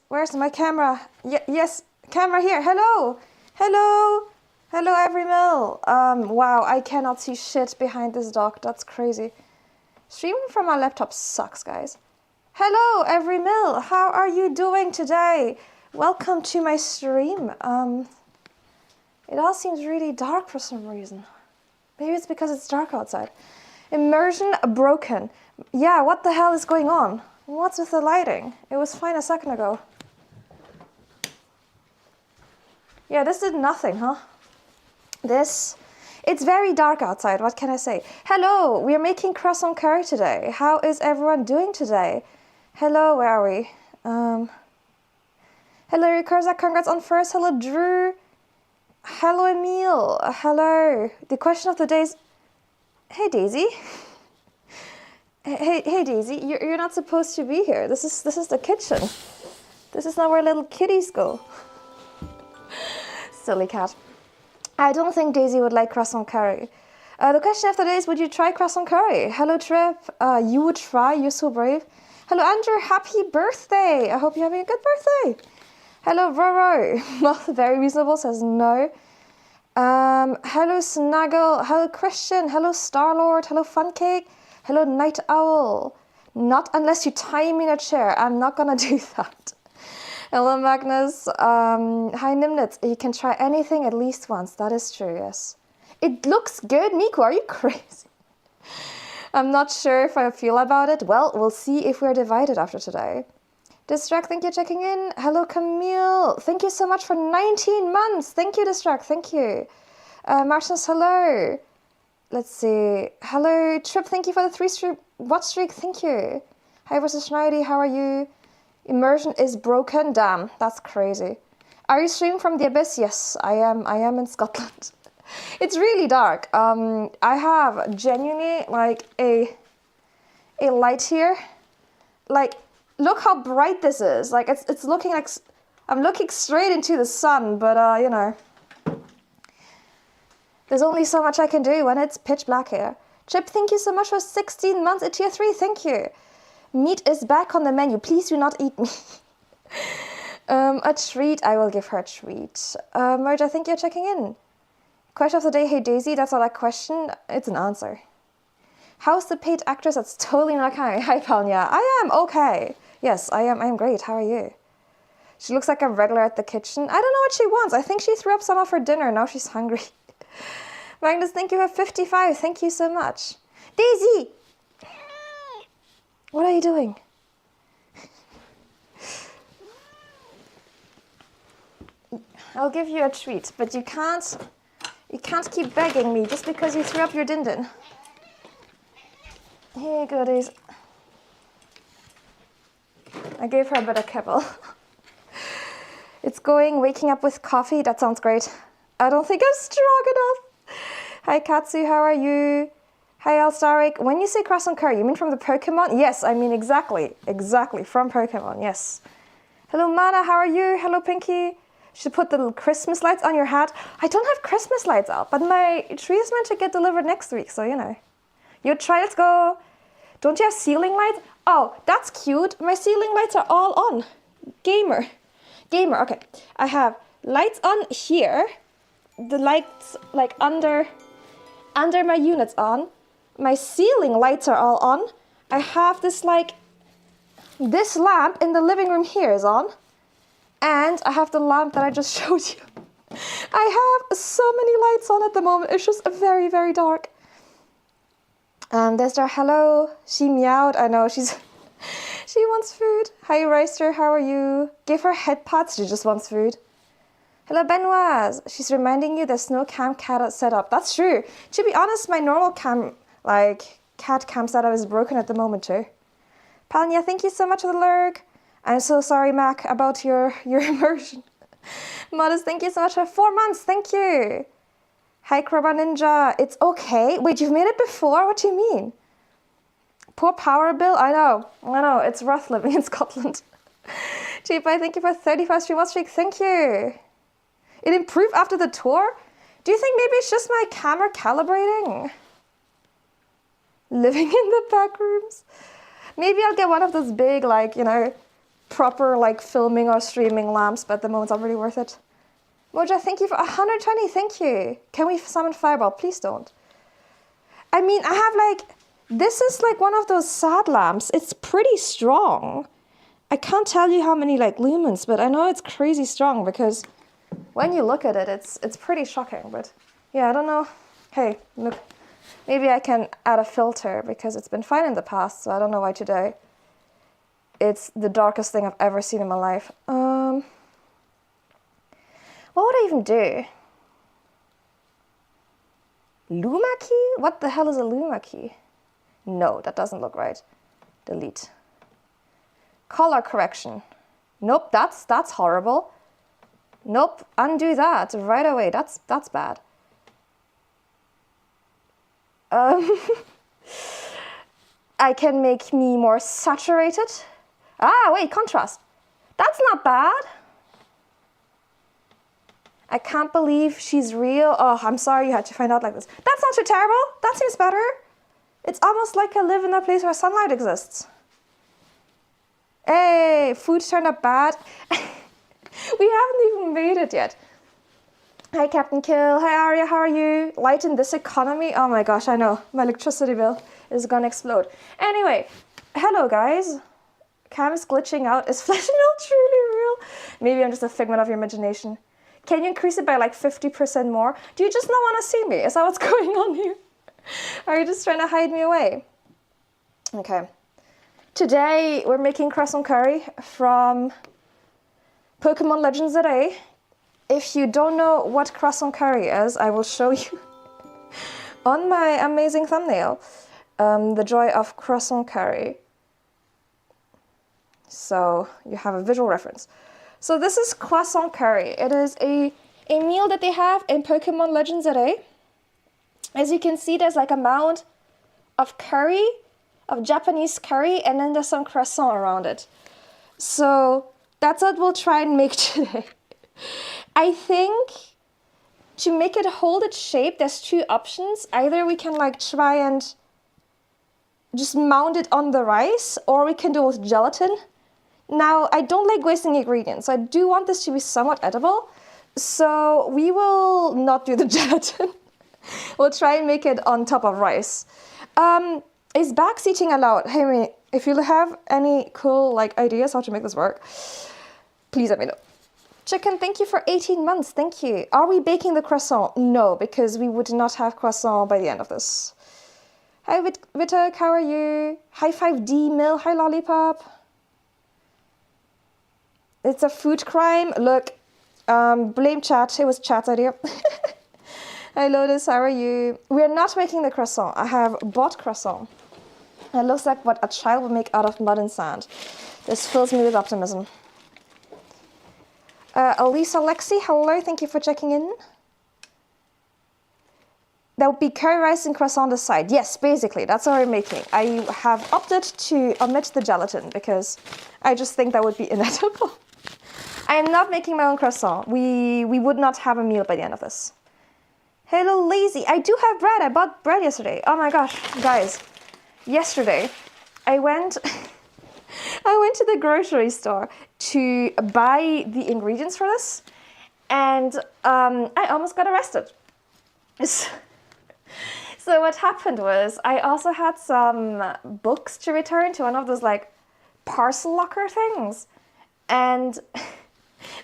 Where's my camera? Yes, camera here. Hello. Hello. Hello, Everymille. Wow, I cannot see shit behind this dock. That's crazy. Streaming from my laptop sucks, guys. Hello, Everymille. How are you doing today? Welcome to my stream. It all seems really dark for some reason. Maybe it's because it's dark outside. Immersion broken. Yeah, what the hell is going on? What's with the lighting? It was fine a second ago. Yeah, this did nothing, huh? It's very dark outside, what can I say? Hello, we are making croissant curry today. How is everyone doing today? Hello, where are we? Hello, Ricarza, congrats on first. Hello, Drew. Hello, Emile. Hello. The question of the day is... Hey, Daisy. Hey, Daisy, you're not supposed to be here. This is the kitchen. This is not where little kitties go. Silly cat. I don't think Daisy would like croissant curry. The question of the day is, would you try croissant curry? Hello, Trip. You would try. You're so brave. Hello, Andrew. Happy birthday. I hope you're having a good birthday. Hello, Roro. Not very reasonable, says no. Hello, Snuggle. Hello, Christian. Hello, Starlord. Hello, Funcake. Hello, Night Owl. Not unless you tie me in a chair. I'm not gonna do that. Hello, Magnus. Hi, Nimnitz. You can try anything at least once. That is true, yes. It looks good. Miku, are you crazy? I'm not sure if I feel about it. Well, we'll see if we're divided after today. Distract, thank you for checking in. Hello, Camille. Thank you so much for 19 months. Thank you, Distract. Thank you. Martians, hello. Let's see. Hello, Trip. Thank you for the 3 watch streak. Thank you. Hi, versus Schneidi. How are you? Immersion is broken. Damn, that's crazy. Are you streaming from the abyss? Yes, I am. I am in Scotland. It's really dark. I have genuinely like a light here. Like, look how bright this is. Like, it's looking like I'm looking straight into the sun, but you know, there's only so much I can do when it's pitch black here. Chip, thank you so much for 16 months at tier 3. Thank you. Meat is back on the menu. Please do not eat me. A treat. I will give her a treat. Merge, I think you're checking in. Question of the day. Hey, Daisy. That's not a question. It's an answer. How's the paid actress? That's totally not Camille. Hi, Palnya. I am okay. Yes, I am great. How are you? She looks like a regular at the kitchen. I don't know what she wants. I think she threw up some of her dinner. Now she's hungry. Magnus, thank you for 55. Thank you so much. Daisy! What are you doing? I'll give you a treat, but you can't keep begging me just because you threw up your din-din. Here you go, Daisy. I gave her a bit of kibble. It's going, waking up with coffee. That sounds great. I don't think I'm strong enough. Hi, Katsu, how are you? Hi, Alstaric. When you say croissant curry, you mean from the Pokemon? Yes, I mean exactly, from Pokemon, yes. Hello, Mana, how are you? Hello, Pinky. You should put the little Christmas lights on your hat. I don't have Christmas lights out, but my tree is meant to get delivered next week, so you know. You try, let's go. Don't you have ceiling lights? Oh, that's cute. My ceiling lights are all on. Gamer, okay. I have lights on here. The lights like under my units on. My ceiling lights are all on. I have this lamp in the living room here is on. And I have the lamp that I just showed you. I have so many lights on at the moment. It's just very, very dark. There's our hello. She meowed. I know she wants food. Hi, Reister. How are you? Give her head pats. She just wants food. Hello, Benoise. She's reminding you there's no cam cat setup. That's true. To be honest, my normal cam, like cat cam setup is broken at the moment too. Palnya, thank you so much for the lurk. I'm so sorry, Mac, about your immersion. Modest, thank you so much for 4 months. Thank you. Hi, Kroba Ninja. It's okay. Wait, you've made it before? What do you mean? Poor power bill? I know. It's rough living in Scotland. Cheap, I thank you for 35 stream watch streak. Thank you. It improved after the tour? Do you think maybe it's just my camera calibrating? Living in the back rooms? Maybe I'll get one of those big, like, you know, proper like filming or streaming lamps, but at the moment it's not really worth it. Moja, thank you for 120, thank you. Can we summon Fireball? Please don't. I mean, I have like, this is like one of those sad lamps. It's pretty strong. I can't tell you how many like lumens, but I know it's crazy strong because when you look at it, it's pretty shocking. But yeah, I don't know. Hey, look, maybe I can add a filter because it's been fine in the past, so I don't know why today it's the darkest thing I've ever seen in my life. What would I even do? Luma key? What the hell is a Luma key? No, that doesn't look right. Delete. Color correction. Nope, that's horrible. Nope, undo that right away. That's bad. I can make me more saturated. Ah, wait, contrast. That's not bad. I can't believe she's real. Oh, I'm sorry you had to find out like this. That's not too terrible. That seems better. It's almost like I live in a place where sunlight exists. Hey, food turned up bad. We haven't even made it yet. Hi, Captain Kill. Hi, Arya. How are you? Light in this economy? Oh my gosh, I know. My electricity bill is gonna explode. Anyway, hello, guys. Cam is glitching out. Is Flesh and Milk truly real? Maybe I'm just a figment of your imagination. Can you increase it by like 50% more? Do you just not want to see me? Is that what's going on here? Are you just trying to hide me away? Okay. Today we're making croissant curry from Pokemon Legends ZA. If you don't know what croissant curry is, I will show you on my amazing thumbnail the joy of croissant curry. So you have a visual reference. So this is croissant curry. It is a meal that they have in Pokemon Legends ZA. As you can see, there's like a mound of curry, of Japanese curry, and then there's some croissant around it. So that's what we'll try and make today. I think to make it hold its shape, there's two options. Either we can like try and just mount it on the rice, or we can do it with gelatin. Now, I don't like wasting ingredients, so I do want this to be somewhat edible. So we will not do the gelatin. We'll try and make it on top of rice. Is back seating allowed? Hey, if you have any cool like ideas how to make this work, please let me know. Chicken, thank you for 18 months. Thank you. Are we baking the croissant? No, because we would not have croissant by the end of this. Hi, Vitek, how are you? Hi, 5Dmille. Hi, Lollipop. It's a food crime. Look, blame chat. It was chat's idea. Hi, Lotus. How are you? We are not making the croissant. I have bought croissant. It looks like what a child would make out of mud and sand. This fills me with optimism. Elisa Lexi, hello. Thank you for checking in. That would be curry rice and croissant on the side. Yes, basically, that's what we're making. I have opted to omit the gelatin because I just think that would be inedible. I am not making my own croissant. We would not have a meal by the end of this. Hello, lazy. I do have bread. I bought bread yesterday. Oh my gosh, guys. Yesterday, I went to the grocery store to buy the ingredients for this, and I almost got arrested. So what happened was I also had some books to return to one of those like parcel locker things, and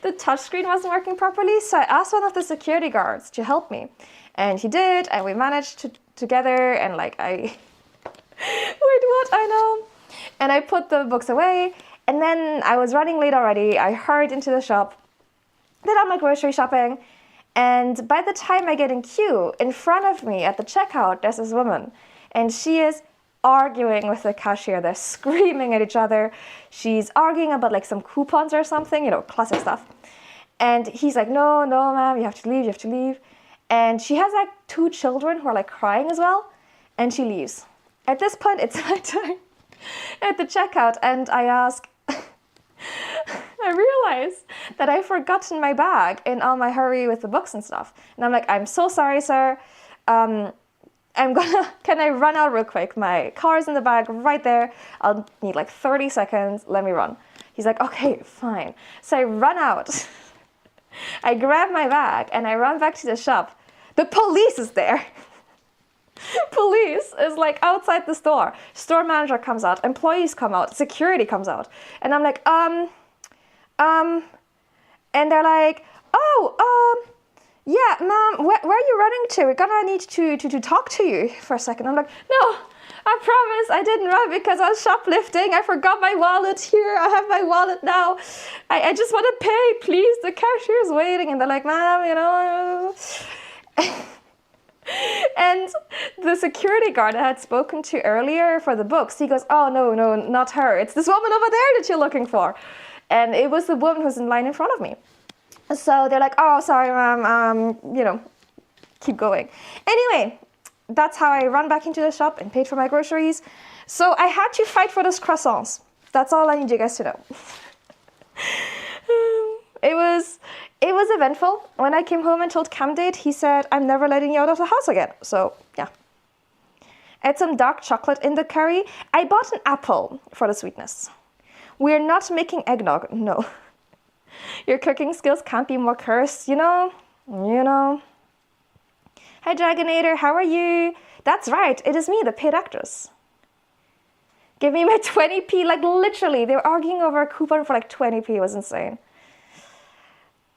the touchscreen wasn't working properly, so I asked one of the security guards to help me, and he did, and we managed to together, and like wait, what? I know. And I put the books away, and then I was running late already. I hurried into the shop, did all my grocery shopping, and by the time I get in queue, in front of me at the checkout, there's this woman, and she is arguing with the cashier. They're screaming at each other. She's arguing about like some coupons or something, you know, classic stuff. And he's like, no, ma'am, you have to leave. And she has like 2 children who are like crying as well, and she leaves. At this point, it's my time at the checkout, and I ask, I realize that I've forgotten my bag in all my hurry with the books and stuff. And I'm like, I'm so sorry, sir. Can I run out real quick? My car's in the bag right there. I'll need like 30 seconds. Let me run. He's like, okay, fine. So I run out. I grab my bag and I run back to the shop. The police is there. Police is like outside the store. Store manager comes out, employees come out, security comes out. And I'm like, and they're like, oh, yeah, ma'am, where are you running to? We're gonna need to talk to you for a second. I'm like, no, I promise I didn't run because I was shoplifting. I forgot my wallet here. I have my wallet now. I just want to pay, please. The cashier's waiting. And they're like, ma'am, you know. And the security guard I had spoken to earlier for the books, he goes, oh, no, not her. It's this woman over there that you're looking for. And it was the woman who's in line in front of me. So they're like, oh, sorry, ma'am, you know, keep going. Anyway, that's how I run back into the shop and paid for my groceries. So I had to fight for those croissants. That's all I need you guys to know. It was eventful. When I came home and told Cam date, he said, I'm never letting you out of the house again. So, yeah. Add some dark chocolate in the curry. I bought an apple for the sweetness. We're not making eggnog, no. Your cooking skills can't be more cursed, you know. Hi, Dragonator, how are you? That's right, it is me, the paid actress. Give me my 20p, like literally, they were arguing over a coupon for like 20p, it was insane.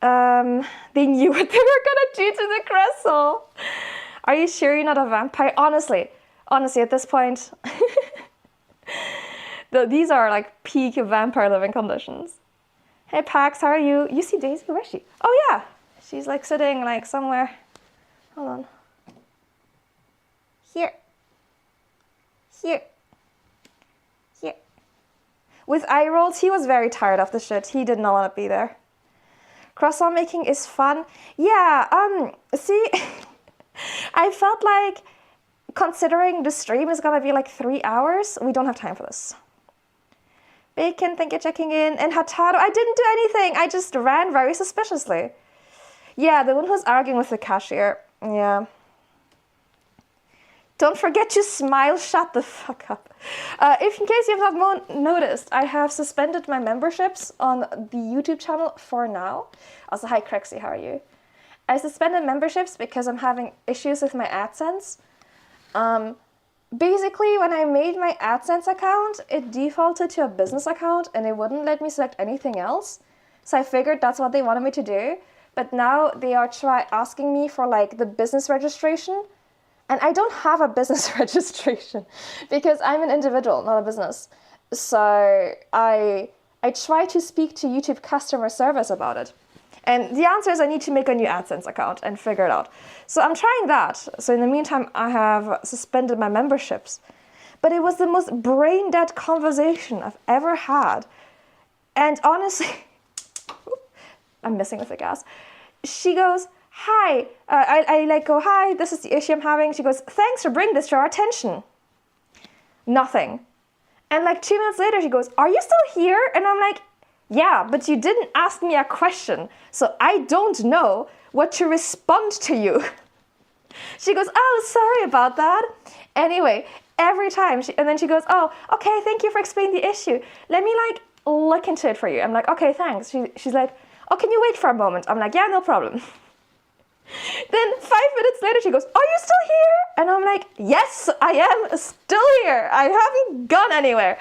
They knew what they were gonna do to the croissant. Are you sure you're not a vampire? Honestly, at this point, these are like peak vampire living conditions. Hey Pax, how are you? You see Daisy, where is she? Oh yeah, she's like sitting like somewhere. Hold on. Here. With eye rolls, he was very tired of the shit. He did not want to be there. Croissant making is fun. Yeah, see, I felt like considering the stream is gonna be like 3 hours, we don't have time for this. Bacon, thank you for checking in. And Hataro, I didn't do anything. I just ran very suspiciously. Yeah, the one who's arguing with the cashier. Yeah. Don't forget to smile. Shut the fuck up. If in case you have not noticed, I have suspended my memberships on the YouTube channel for now. Also, hi Crexy, how are you? I suspended memberships because I'm having issues with my AdSense. Basically, when I made my AdSense account, it defaulted to a business account and it wouldn't let me select anything else. So I figured that's what they wanted me to do. But now they are asking me for like the business registration. And I don't have a business registration because I'm an individual, not a business. So I try to speak to YouTube customer service about it. And the answer is I need to make a new AdSense account and figure it out. So I'm trying that. So in the meantime, I have suspended my memberships. But it was the most brain dead conversation I've ever had. And honestly, I'm messing with the gas. She goes, hi, I like go, hi, this is the issue I'm having. She goes, thanks for bringing this to our attention. Nothing. And like 2 minutes later, she goes, are you still here? And I'm like, yeah, but you didn't ask me a question, so I don't know what to respond to you. She goes, oh, sorry about that. Anyway, every time, and then she goes, oh, okay, thank you for explaining the issue. Let me like look into it for you. I'm like, okay, thanks. She's like, oh, can you wait for a moment? I'm like, yeah, no problem. Then 5 minutes later, she goes, are you still here? And I'm like, yes, I am still here. I haven't gone anywhere.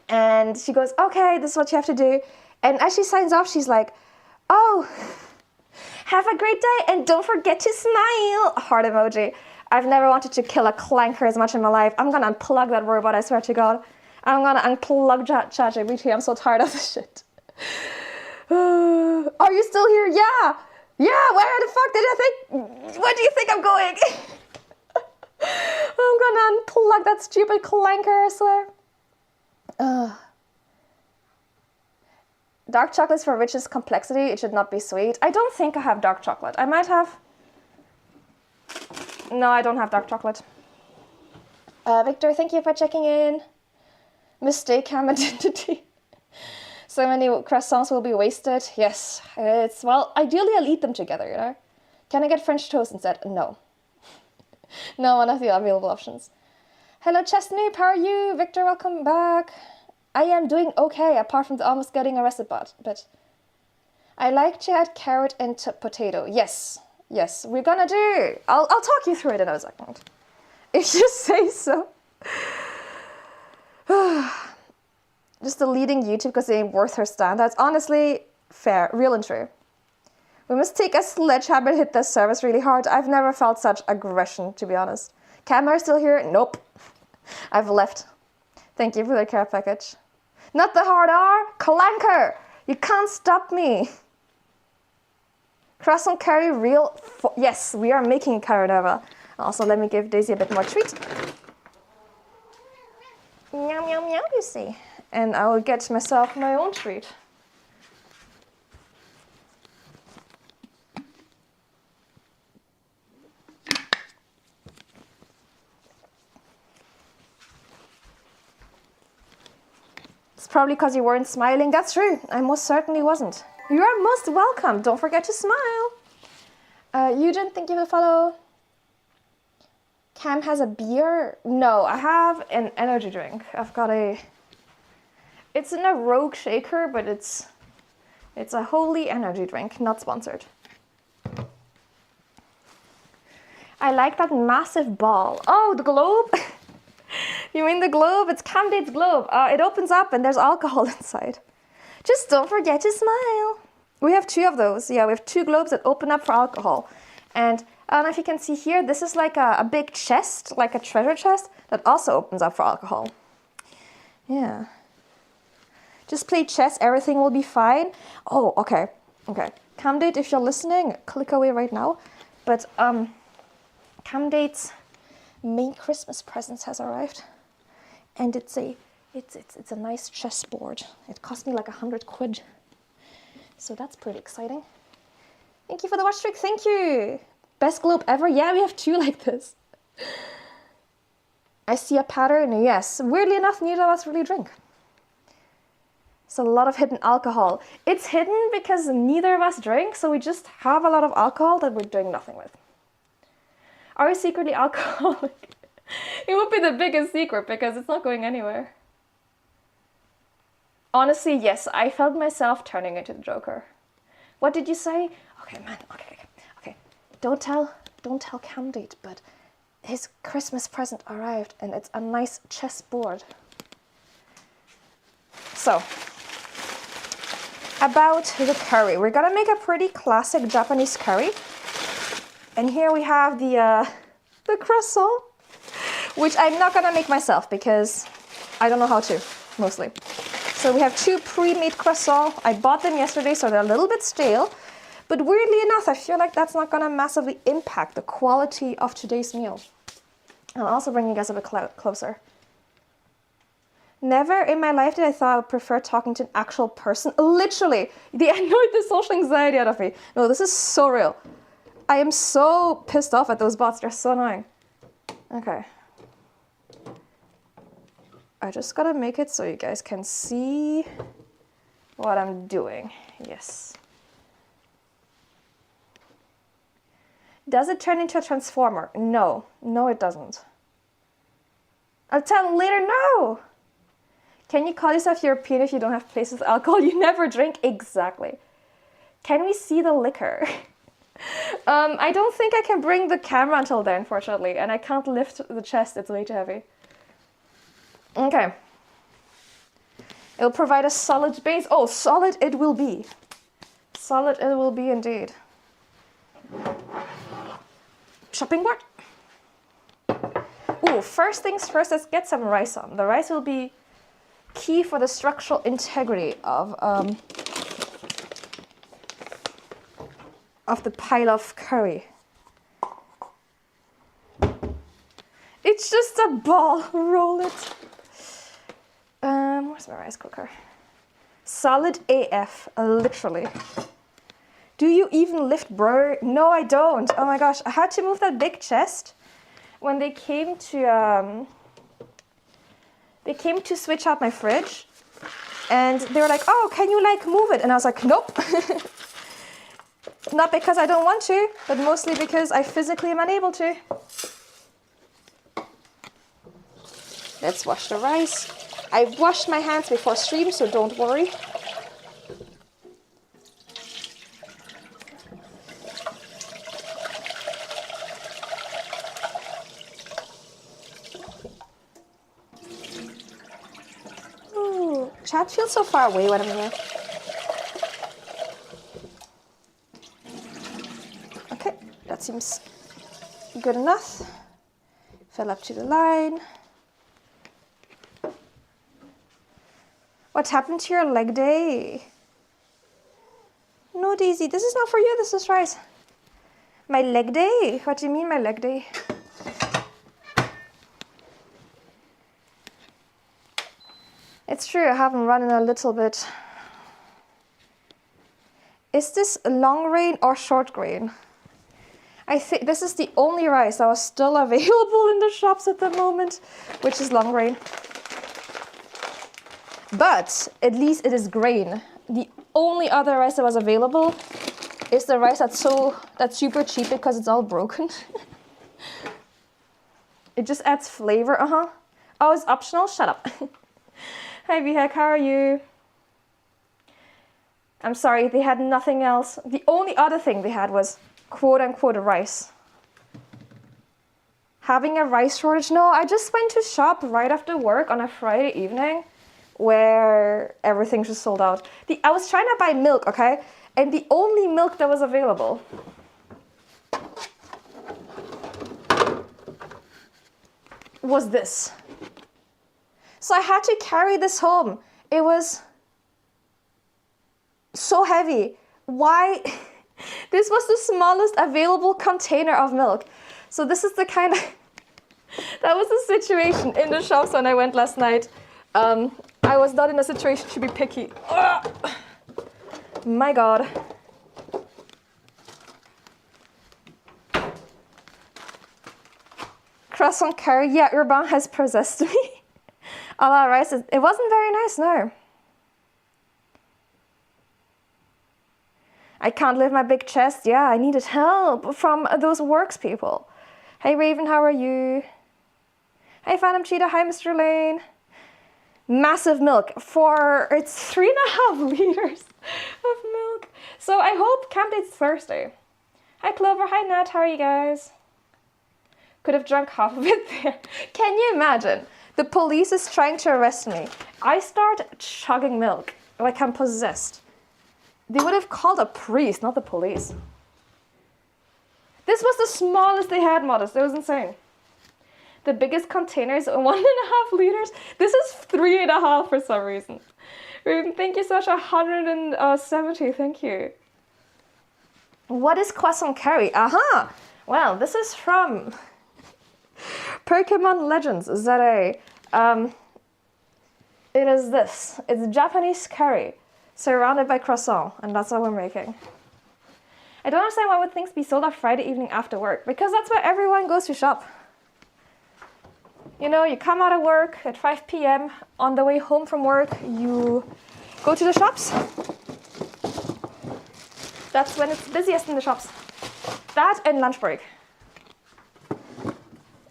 And she goes, okay, this is what you have to do. And as she signs off, she's like, oh, have a great day. And don't forget to smile. Heart emoji. I've never wanted to kill a clanker as much in my life. I'm going to unplug that robot, I swear to God. I'm going to unplug ChatGPT. I'm so tired of this shit. Are you still here? Yeah. Yeah, where the fuck did I think? Where do you think I'm going? I'm going to unplug that stupid clanker, I swear. Dark chocolates for richest complexity. It should not be sweet. I don't think I have dark chocolate. I might have. No, I don't have dark chocolate. Victor, thank you for checking in. Mistake cam identity. So many croissants will be wasted. Yes, it's, well, ideally I'll eat them together, you know. Can I get French toast instead? No. No, one of the available options. Hello, Chestnut, how are you? Victor, welcome back. I am doing okay, apart from the almost getting arrested part. But I like to add carrot and potato. Yes, yes, we're gonna do. I'll talk you through it in a second, if you say so. Just deleting YouTube because they ain't worth her standards. Honestly, fair, real and true. We must take a sledgehammer and hit this service really hard. I've never felt such aggression, to be honest. Camille still here? Nope. I've left. Thank you for the care package. Not the hard R, clanker. You can't stop me. Croissant curry real. Yes, we are making carbonara. Also, let me give Daisy a bit more treat. Meow, meow, meow, you see. And I will get myself my own treat. It's probably because you weren't smiling. That's true. I most certainly wasn't. You are most welcome. Don't forget to smile. You didn't think you would follow? Cam has a beer? No, I have an energy drink. I've got a... It's in a Rogue shaker, but it's a holy energy drink, not sponsored. I like that massive ball. Oh, the globe? You mean the globe? It's Camdate's globe. It opens up and there's alcohol inside. Just don't forget to smile. We have 2 of those. Yeah, we have 2 globes that open up for alcohol. And I don't know if you can see here, this is like a big chest, like a treasure chest, that also opens up for alcohol. Yeah. Just play chess, everything will be fine. Oh, okay. Okay. Camdate, if you're listening, click away right now. But Camdate's main Christmas present has arrived. And it's a nice chessboard. It cost me like 100 quid. So that's pretty exciting. Thank you for the watch trick. Thank you. Best globe ever. Yeah, we have 2 like this. I see a pattern. Yes. Weirdly enough, neither of us really drink. It's a lot of hidden alcohol. It's hidden because neither of us drink, so we just have a lot of alcohol that we're doing nothing with. Are we secretly alcoholic? It would be the biggest secret because it's not going anywhere. Honestly, yes, I felt myself turning into the Joker. What did you say? Okay, man, okay. Don't tell Camdate, but his Christmas present arrived and it's a nice chessboard. So, about the curry. We're gonna make a pretty classic Japanese curry. And here we have the croissant, which I'm not gonna make myself because I don't know how to, mostly. So we have 2 pre-made croissants. I bought them yesterday, so they're a little bit stale. But weirdly enough, I feel like that's not gonna massively impact the quality of today's meal. I'll also bring you guys a bit closer. Never in my life did I thought I would prefer talking to an actual person. Literally, they annoyed the social anxiety out of me. No, this is so real. I am so pissed off at those bots. They're so annoying. Okay. I just gotta make it so you guys can see what I'm doing. Yes. Does it turn into a transformer? No. No, it doesn't. I'll tell later. No! Can you call yourself European if you don't have places with alcohol? You never drink? Exactly. Can we see the liquor? I don't think I can bring the camera until then, unfortunately. And I can't lift the chest. It's way too heavy. Okay. It'll provide a solid base. Oh, solid it will be. Solid it will be indeed. Chopping board. Ooh, first things first, let's get some rice on. The rice will be key for the structural integrity of the pile of curry. It's just a ball. Roll it. Where's my rice cooker? Solid AF, literally. Do you even lift, bro? No, I don't. Oh my gosh, I had to move that big chest when they came to switch out my fridge, and they were like, "Oh, can you like move it?" And I was like, "Nope." Not because I don't want to, but mostly because I physically am unable to. Let's wash the rice. I've washed my hands before stream, so don't worry. Ooh, chat feels so far away when I'm here. Okay, that seems good enough. Fill up to the line. What happened to your leg day? No, Daisy, this is not for you, this is rice. My leg day? What do you mean, my leg day? It's true, I haven't run in a little bit. Is this long grain or short grain? I think this is the only rice that was still available in the shops at the moment, which is long grain. But at least it is grain. The only other rice that was available is the rice that's super cheap because it's all broken. It just adds flavor, Oh, it's optional? Shut up. Hi Vihak, how are you? I'm sorry, they had nothing else. The only other thing they had was quote-unquote rice. Having a rice shortage? No, I just went to shop right after work on a Friday evening where everything just sold out. I was trying to buy milk, okay? And the only milk that was available was this. So I had to carry this home. It was so heavy. Why? This was the smallest available container of milk. So this is the kind of... That was the situation in the shops when I went last night. I was not in a situation to be picky. Ugh. My God. Croissant curry. Yeah, Urban has possessed me. A la rice. It wasn't very nice, no. I can't lift my big chest. Yeah, I needed help from those works people. Hey Raven, how are you? Hey Phantom Cheetah, hi Mr. Lane. Massive milk it's 3.5 liters of milk. So I hope camp date's Thursday. Hi Clover, hi Nat, how are you guys? Could have drunk half of it there. Can you imagine? The police is trying to arrest me. I start chugging milk like I'm possessed. They would have called a priest, not the police. This was the smallest they had, Modest. It was insane. The biggest container is 1.5 liters. This is 3.5 for some reason. Thank you so much, 170, thank you. What is croissant curry? Aha! Well, this is from Pokémon Legends ZA. It is this. It's Japanese curry, surrounded by croissant, and that's what we're making. I don't understand why would things be sold off Friday evening after work, because that's where everyone goes to shop. You know, you come out of work at 5 p.m. On the way home from work, you go to the shops. That's when it's busiest in the shops. That and lunch break.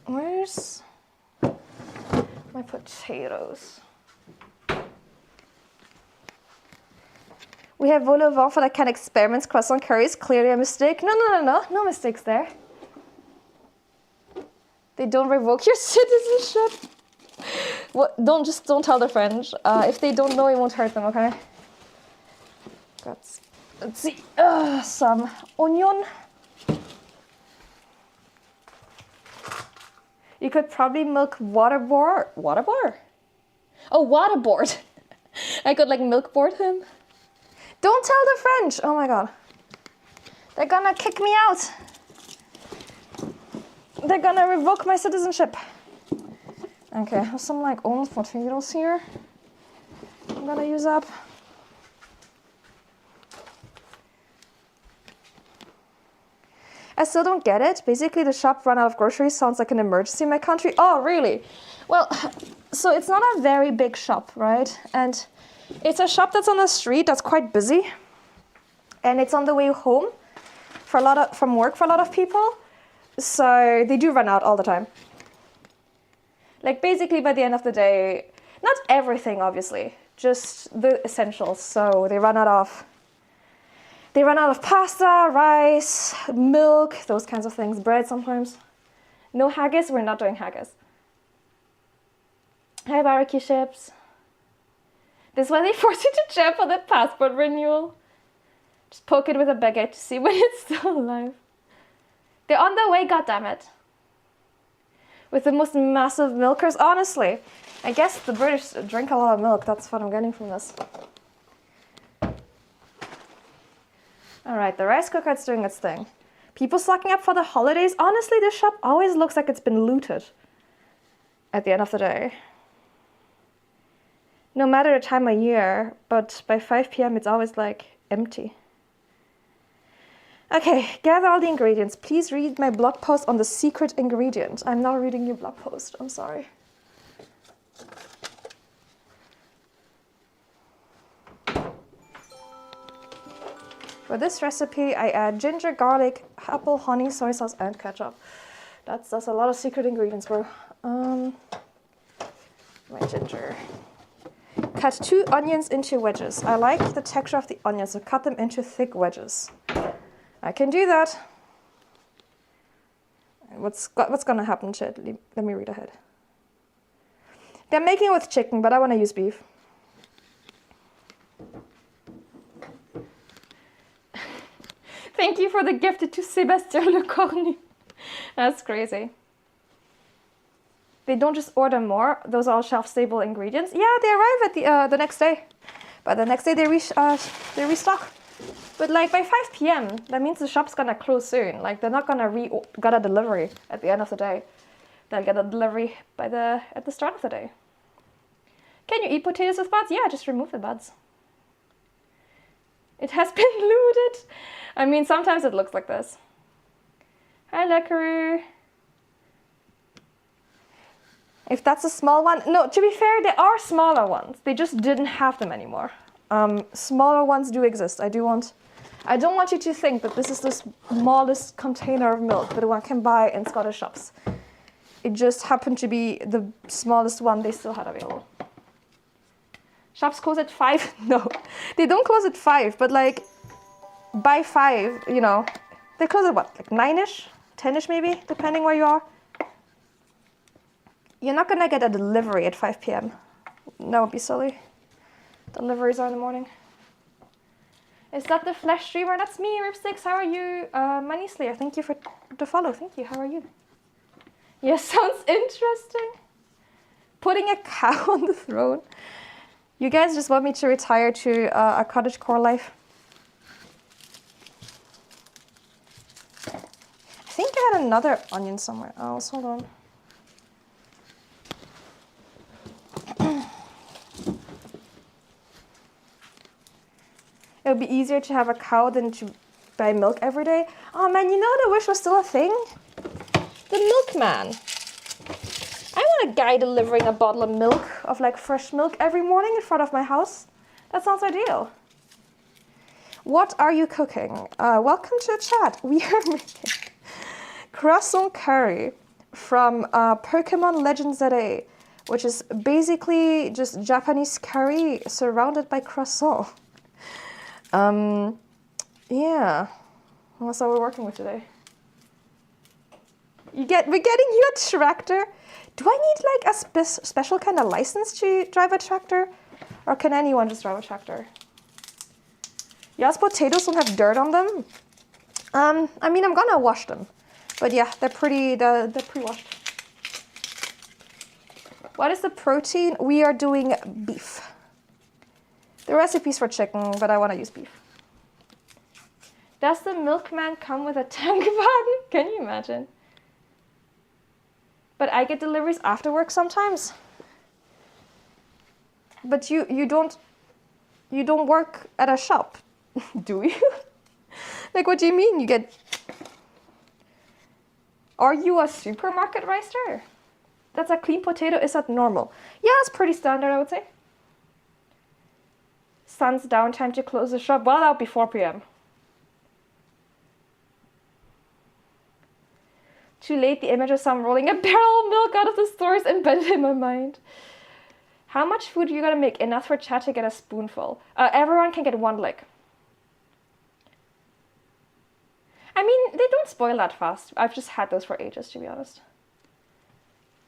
Where's my potatoes? We have vol au vent for that kind of experiments. Croissant curry is clearly a mistake. No mistakes there. They don't revoke your citizenship. Well, don't tell the French. If they don't know, it won't hurt them, okay? Let's see. Some onion. You could probably milk waterboard. Oh, waterboard. I could like milkboard him. Don't tell the French. Oh my God. They're gonna kick me out. They're gonna revoke my citizenship. Okay, I have some like old potatoes here. I'm gonna use up. I still don't get it. Basically, the shop ran out of groceries sounds like an emergency in my country. Oh, really? Well, so it's not a very big shop, right? And it's a shop that's on the street that's quite busy. And it's on the way home from work for a lot of people. So they do run out all the time. Like basically by the end of the day, Not everything, obviously, just the essentials. So they run out of pasta, rice, milk, those kinds of things, bread sometimes. No haggis, we're not doing haggis. Hi, barbecue chips. This is why they force you to jump on the passport renewal. Just poke it with a baguette to see when it's still alive. They're on their way, goddammit. With the most massive milkers, honestly. I guess the British drink a lot of milk, that's what I'm getting from this. Alright, the rice cooker is doing its thing. People stocking up for the holidays. Honestly, this shop always looks like it's been looted at the end of the day. No matter the time of year, but by 5 p.m. it's always like empty. Okay, gather all the ingredients. Please read my blog post on the secret ingredient. I'm not reading your blog post, I'm sorry. For this recipe, I add ginger, garlic, apple, honey, soy sauce, and ketchup. That's a lot of secret ingredients, bro. My ginger. Cut 2 onions into wedges. I like the texture of the onions, so cut them into thick wedges. I can do that. What's gonna happen to it? Let me read ahead. They're making it with chicken, but I want to use beef. Thank you for the gift to Sébastien Le Cornu. That's crazy. They don't just order more. Those are all shelf-stable ingredients. Yeah, they arrive at the next day. But the next day they restock. But like by 5 p.m., that means the shop's gonna close soon. Like they're not gonna get a delivery at the end of the day. They'll get a delivery at the start of the day. Can you eat potatoes with buds? Yeah, just remove the buds. It has been looted. I mean, sometimes it looks like this. Hi, Lekuru. If that's a small one, no, to be fair, there are smaller ones. They just didn't have them anymore. Smaller ones do exist. I don't want you to think that this is the smallest container of milk that one can buy in Scottish shops. It just happened to be the smallest one they still had available. Shops close at 5? No, they don't close at 5, but like by 5, you know, they close at what, like 9-ish, 10-ish maybe, depending where you are. You're not gonna get a delivery at 5 p.m. That would be silly. Deliveries are in the morning. Is that the flash streamer? That's me, Ripsticks. How are you? Money Slayer, thank you for the follow. Thank you. How are you? Yes, sounds interesting. Putting a cow on the throne. You guys just want me to retire to a cottagecore life? I think I had another onion somewhere else. Hold on. It would be easier to have a cow than to buy milk every day. Oh man, you know the wish was still a thing? The milkman. I want a guy delivering a bottle of milk, of like fresh milk every morning in front of my house. That sounds ideal. What are you cooking? Welcome to the chat. We are making croissant curry from Pokémon Legends ZA, which is basically just Japanese curry surrounded by croissant. Yeah, that's what we're working with today. We're getting you a tractor. Do I need like a special kind of license to drive a tractor? Or can anyone just drive a tractor? Yes, potatoes don't have dirt on them. I mean, I'm gonna wash them. But yeah, they're pre-washed. What is the protein? We are doing beef. The recipe's for chicken, but I want to use beef. Does the milkman come with a tank button? Can you imagine? But I get deliveries after work sometimes. But you don't work at a shop, do you? Like, what do you mean you get? Are you a supermarket ricer? That's a clean potato. Is that normal? Yeah, it's pretty standard, I would say. Sun's down, time to close the shop. Well, that'll be 4 p.m. Too late, the image of someone rolling a barrel of milk out of the store is embedded in my mind. How much food are you gonna make? Enough for chat to get a spoonful. Everyone can get one lick. I mean, they don't spoil that fast. I've just had those for ages, to be honest.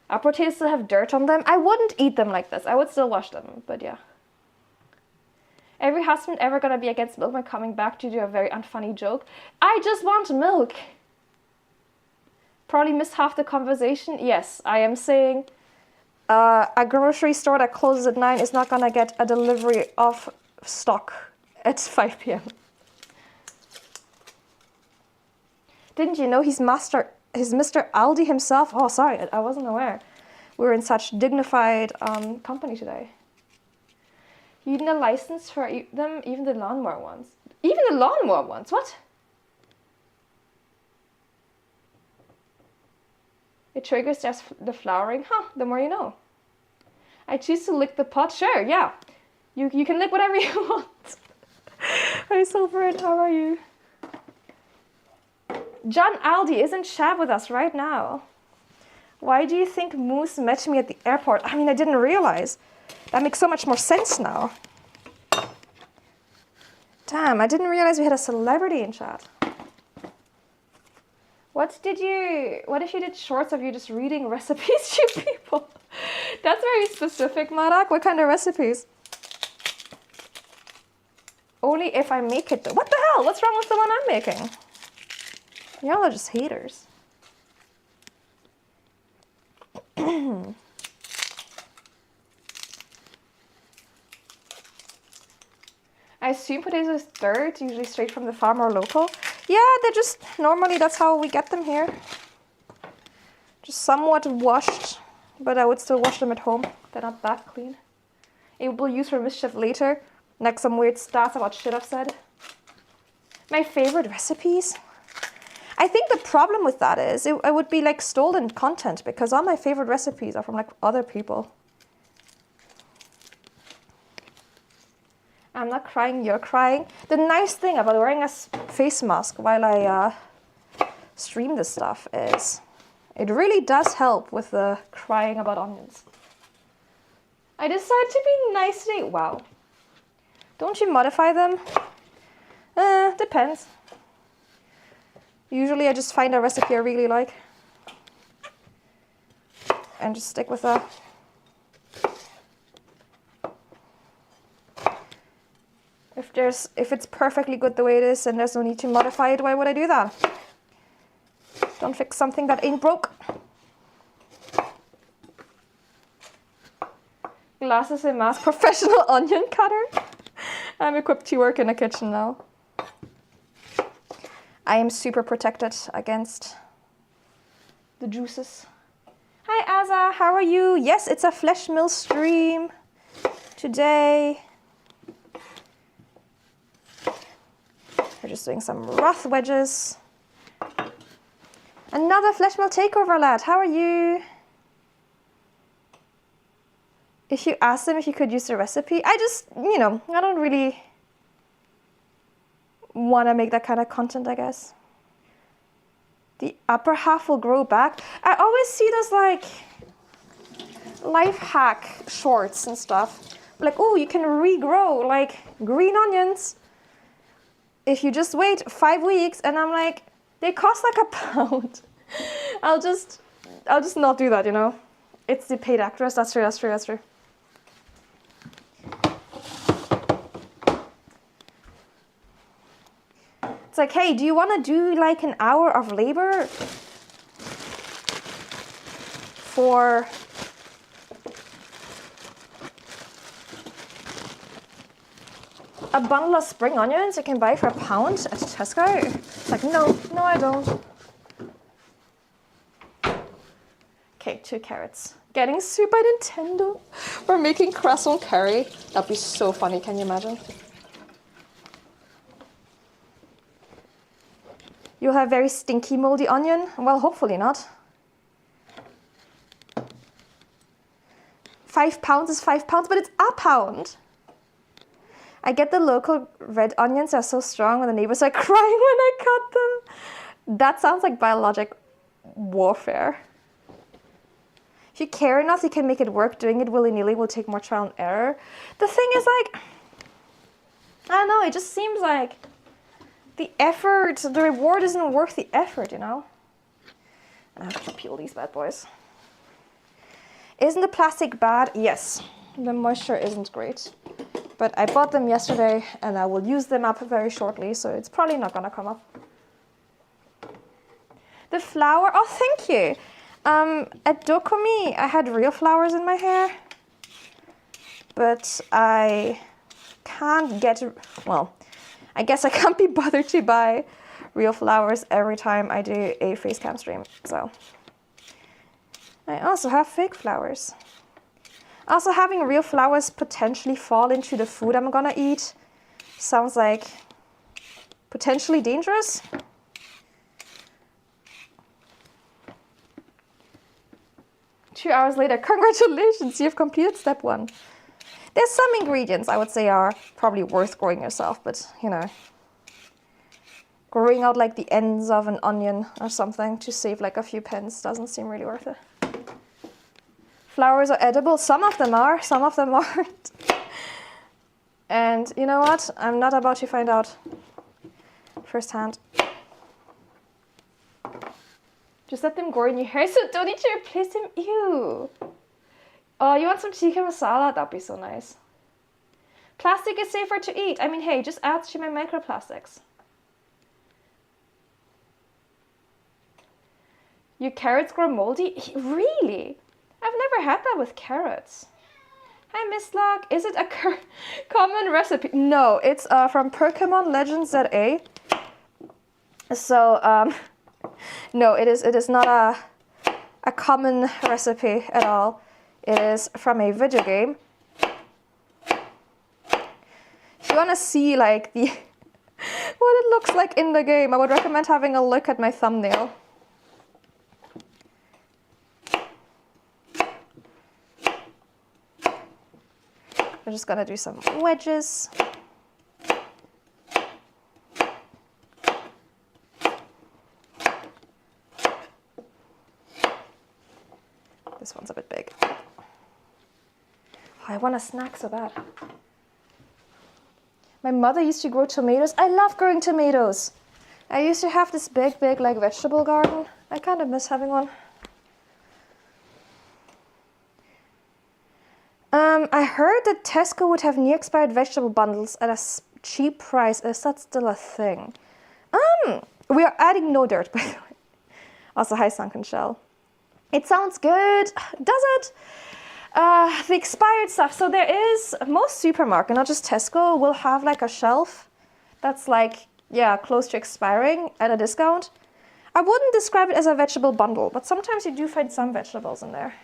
Our potatoes still have dirt on them. I wouldn't eat them like this. I would still wash them, but yeah. Every husband ever gonna be against milk when coming back to do a very unfunny joke. I just want milk. Probably missed half the conversation. Yes, I am saying a grocery store that closes at 9 is not gonna get a delivery of stock at 5 p.m. Didn't you know he's Mr. Aldi himself? Oh, sorry, I wasn't aware. We're in such dignified company today. You need a license for them, even the lawnmower ones. Even the lawnmower ones, what? It triggers just the flowering. Huh, the more you know. I choose to lick the pot. Sure, yeah. You can lick whatever you want. Hi, Silverin, how are you? John Aldi is in chat with us right now. Why do you think Moose met me at the airport? I mean, I didn't realize. That makes so much more sense now. Damn, I didn't realize we had a celebrity in chat. What if you did shorts of you just reading recipes to people? That's very specific, Marak. What kind of recipes? Only if I make it though. What the hell? What's wrong with the one I'm making? Y'all are just haters. I assume potatoes is dirt, usually straight from the farm or local. Yeah, they're just, normally that's how we get them here. Just somewhat washed, but I would still wash them at home. They're not that clean. Able to use for mischief later. Like some weird stats about shit I've said. My favorite recipes? I think the problem with that is it would be like stolen content because all my favorite recipes are from like other people. I'm not crying, you're crying. The nice thing about wearing a face mask while I stream this stuff is it really does help with the crying about onions. I decided to be nice today. Wow. Don't you modify them? Depends. Usually I just find a recipe I really like and just stick with that. If it's perfectly good the way it is and there's no need to modify it, why would I do that? Don't fix something that ain't broke. Glasses and mask, professional onion cutter. I'm equipped to work in a kitchen now. I am super protected against the juices. Hi Aza, how are you? Yes, it's a flesh mill stream today. We're just doing some rough wedges. Another flesh mill takeover, lad. How are you? If you asked them if you could use the recipe, I just, I don't really want to make that kind of content, I guess. The upper half will grow back. I always see those like life hack shorts and stuff. Like, oh, you can regrow like green onions if you just wait 5 weeks. And I'm like, they cost like £1. I'll just not do that, It's the paid actress. That's true. It's like, hey, do you want to do like an hour of labor for a bundle of spring onions you can buy for £1 at Tesco? It's like, no, I don't. Okay, 2 carrots. Getting sued by Nintendo for making croissant curry. That'd be so funny, can you imagine? You'll have very stinky, moldy onion? Well, hopefully not. £5 is £5, but it's £1. I get the local red onions are so strong when the neighbors are crying when I cut them. That sounds like biologic warfare. If you care enough, you can make it work. Doing it willy-nilly will take more trial and error. The thing is, like, I don't know, it just seems like the effort, the reward isn't worth the effort, you know? I have to peel these bad boys. Isn't the plastic bad? Yes. The moisture isn't great. But I bought them yesterday and I will use them up very shortly, so it's probably not gonna come up. The flower, oh, thank you. At Dokomi, I had real flowers in my hair, but I can't get, well, I guess I can't be bothered to buy real flowers every time I do a face cam stream, so. I also have fake flowers. Also, having real flowers potentially fall into the food I'm gonna eat sounds like potentially dangerous. Two hours later, congratulations, you've completed step 1. There's some ingredients I would say are probably worth growing yourself, but you know, growing out like the ends of an onion or something to save like a few pence doesn't seem really worth it. Flowers are edible. Some of them are, some of them aren't. And you know what? I'm not about to find out firsthand. Just let them grow in your hair, so don't need to replace them. Ew. Oh, you want some tikka masala? That'd be so nice. Plastic is safer to eat. I mean, hey, just add to my microplastics. Your carrots grow moldy? Really? I've never had that with carrots. Hi, Miss Luck. Is it a common recipe? No, it's from Pokémon Legends ZA. So, no, it is not a common recipe at all. It is from a video game. If you want to see like the what it looks like in the game, I would recommend having a look at my thumbnail. We're just gonna do some wedges. This one's a bit big. Oh, I want a snack so bad. My mother used to grow tomatoes. I love growing tomatoes. I used to have this big like vegetable garden. I kind of miss having one. I heard that Tesco would have near expired vegetable bundles at a cheap price. Is that still a thing? We are adding no dirt, by the way. Also, hi, Sunken Shell. It sounds good. Does it? The expired stuff. So there is, most supermarket, not just Tesco, will have like a shelf that's like, yeah, close to expiring at a discount. I wouldn't describe it as a vegetable bundle, but sometimes you do find some vegetables in there.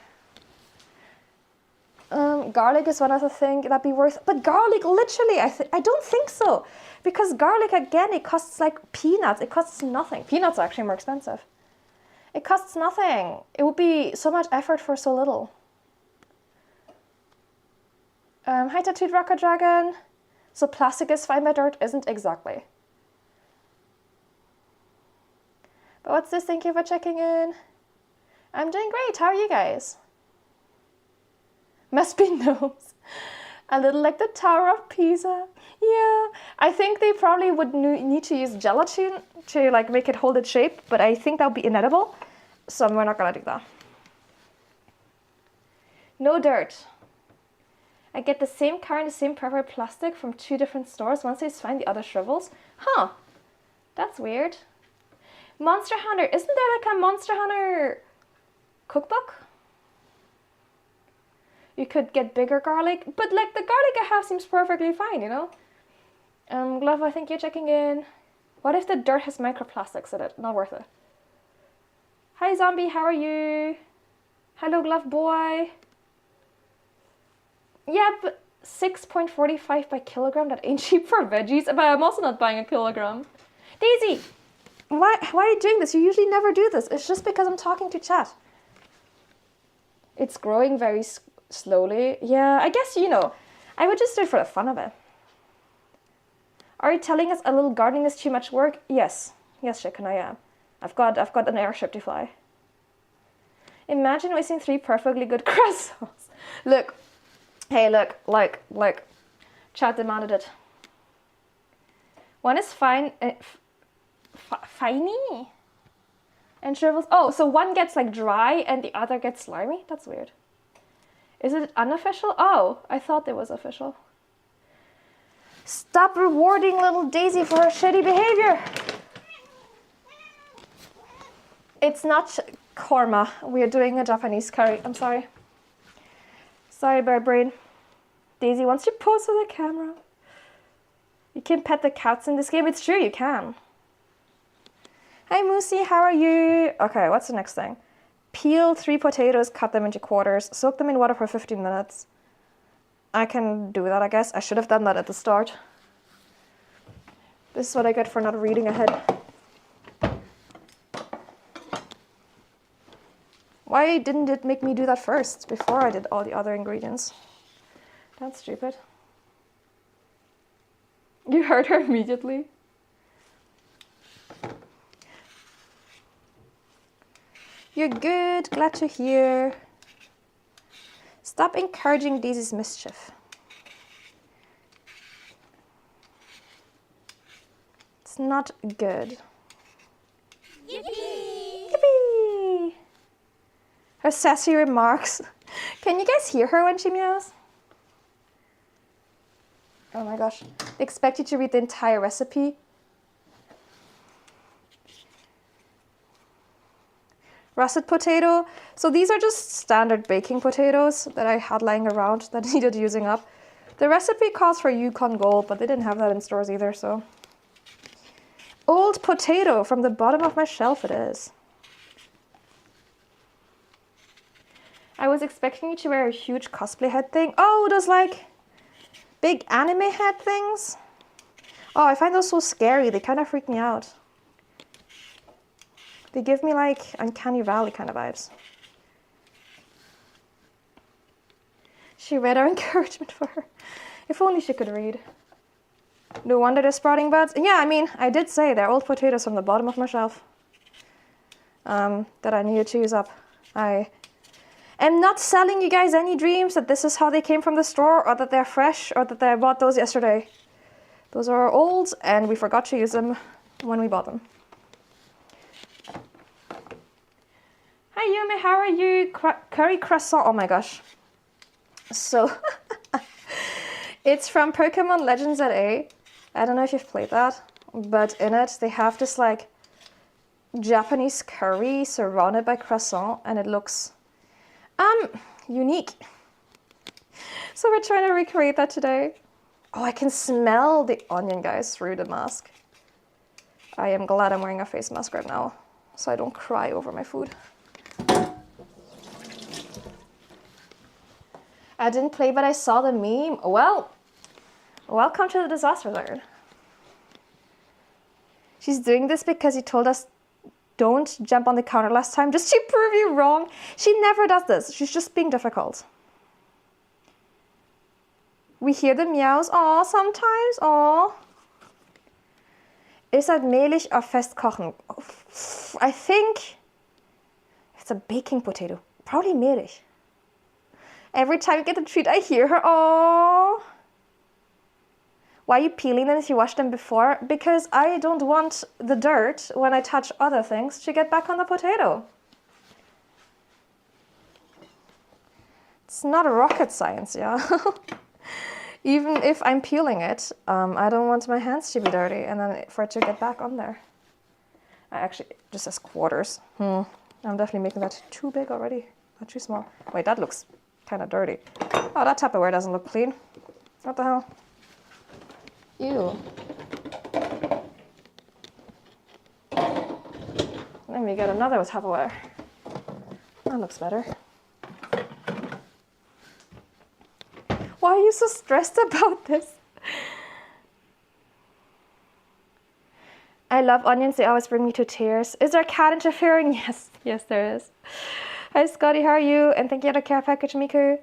Garlic is one other thing that'd be worth, but garlic, literally, I don't think so. Because garlic, again, it costs like peanuts. It costs nothing. Peanuts are actually more expensive. It costs nothing. It would be so much effort for so little. Hi, Tattooed Rocker Dragon. So plastic is fine, but dirt isn't exactly. But what's this? Thank you for checking in. I'm doing great. How are you guys? Must be gnomes. A little like the Tower of Pisa. Yeah, I think they probably would need to use gelatin to like make it hold its shape, but I think that would be inedible, so we're not gonna do that. No dirt. I get the same car and the same preferred plastic from 2 different stores. One says fine, the other shrivels. Huh, that's weird. Monster Hunter, isn't there like a Monster Hunter cookbook? You could get bigger garlic, but like the garlic I have seems perfectly fine, you know? Glove, I think you're checking in. What if the dirt has microplastics in it? Not worth it. Hi Zombie, how are you? Hello Glove Boy. Yeah, but 6.45 by kilogram, that ain't cheap for veggies, but I'm also not buying a kilogram. Daisy, why are you doing this? You usually never do this. It's just because I'm talking to chat. It's growing very slowly. Yeah, I guess, you know, I would just do it for the fun of it. Are you telling us a little gardening is too much work? Yes. Yes, Chicken, I am. I've got an airship to fly. Imagine wasting 3 perfectly good croissants. Look. Hey, look. Like. Chat demanded it. One is fine. Finey? And shrivels. Oh, so one gets like dry and the other gets slimy? That's weird. Is it unofficial? Oh, I thought it was official. Stop rewarding little Daisy for her shitty behavior. It's not korma. We are doing a Japanese curry. I'm sorry. Sorry, bird brain. Daisy wants to pose for the camera. You can pet the cats in this game. It's true, you can. Hi, Moosey. How are you? Okay, what's the next thing? Peel 3 potatoes, cut them into quarters, soak them in water for 15 minutes. I can do that, I guess. I should have done that at the start. This is what I get for not reading ahead. Why didn't it make me do that first, before I did all the other ingredients? That's stupid. You heard her immediately. You're good, glad to hear. Stop encouraging Daisy's mischief. It's not good. Yippee! Yippee! Her sassy remarks. Can you guys hear her when she meows? Oh my gosh. They expect you to read the entire recipe. Russet potato. So these are just standard baking potatoes that I had lying around that needed using up. The recipe calls for Yukon Gold, but they didn't have that in stores either, so. Old potato from the bottom of my shelf it is. I was expecting you to wear a huge cosplay head thing. Oh, those like big anime head things. Oh, I find those so scary. They kind of freak me out. They give me like Uncanny Valley kind of vibes. She read our encouragement for her. If only she could read. No wonder they're sprouting buds. Yeah, I mean, I did say they're old potatoes from the bottom of my shelf. That I needed to use up. I am not selling you guys any dreams that this is how they came from the store, or that they're fresh, or that I bought those yesterday. Those are old, and we forgot to use them when we bought them. Hi Yumi, how are you? Curry croissant, oh my gosh. So, it's from Pokemon Legends ZA. I don't know if you've played that, but in it they have this like Japanese curry surrounded by croissant, and it looks unique. So we're trying to recreate that today. Oh, I can smell the onion, guys, through the mask. I am glad I'm wearing a face mask right now, so I don't cry over my food. I didn't play, but I saw the meme. Well, welcome to the disaster zone. She's doing this because he told us don't jump on the counter last time just to prove you wrong. She never does this. She's just being difficult. We hear the meows. Aw, sometimes. Aw. Ist das mehlig or festkochen? I think it's a baking potato. Probably mehlig. Every time you get a treat, I hear her. Aww. Why are you peeling them if you washed them before? Because I don't want the dirt when I touch other things to get back on the potato. It's not rocket science, yeah. Even if I'm peeling it, I don't want my hands to be dirty and then for it to get back on there. I actually, just as quarters. I'm definitely making that too big already. Not too small. Wait, that looks kind of dirty. Oh, that Tupperware doesn't look clean. What the hell? Ew. Let me get another Tupperware. That looks better. Why are you so stressed about this? I love onions. They always bring me to tears. Is there a cat interfering? Yes. Yes, there is. Hi, Scotty. How are you? And thank you for the care package, Miku.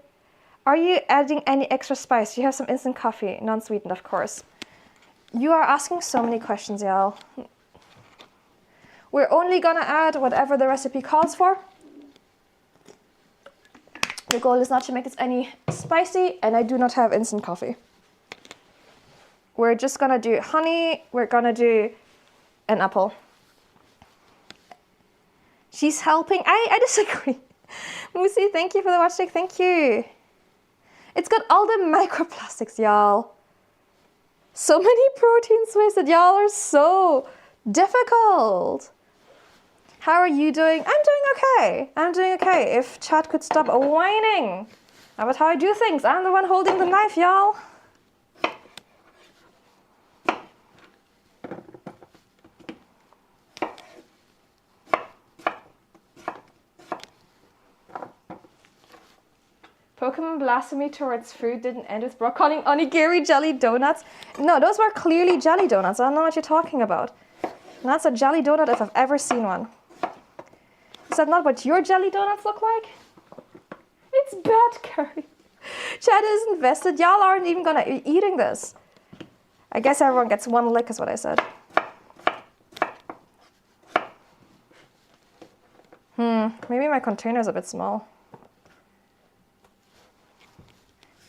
Are you adding any extra spice? You have some instant coffee. Non-sweetened, of course. You are asking so many questions, y'all. We're only gonna add whatever the recipe calls for. The goal is not to make this any spicy, and I do not have instant coffee. We're just gonna do honey, we're gonna do an apple. She's helping. I disagree. Moosey, thank you for the watch stick, thank you. It's got all the microplastics, y'all. So many proteins wasted, y'all are so difficult. How are you doing? I'm doing okay. I'm doing okay. If chat could stop whining about how I do things. I'm the one holding the knife, y'all. Pokemon blasphemy towards food didn't end with Brock calling onigiri jelly donuts. No, those were clearly jelly donuts. I don't know what you're talking about. And that's a jelly donut if I've ever seen one. Is that not what your jelly donuts look like? It's bad curry. Chad is invested. Y'all aren't even gonna be eating this. I guess everyone gets one lick is what I said. Maybe my container's a bit small.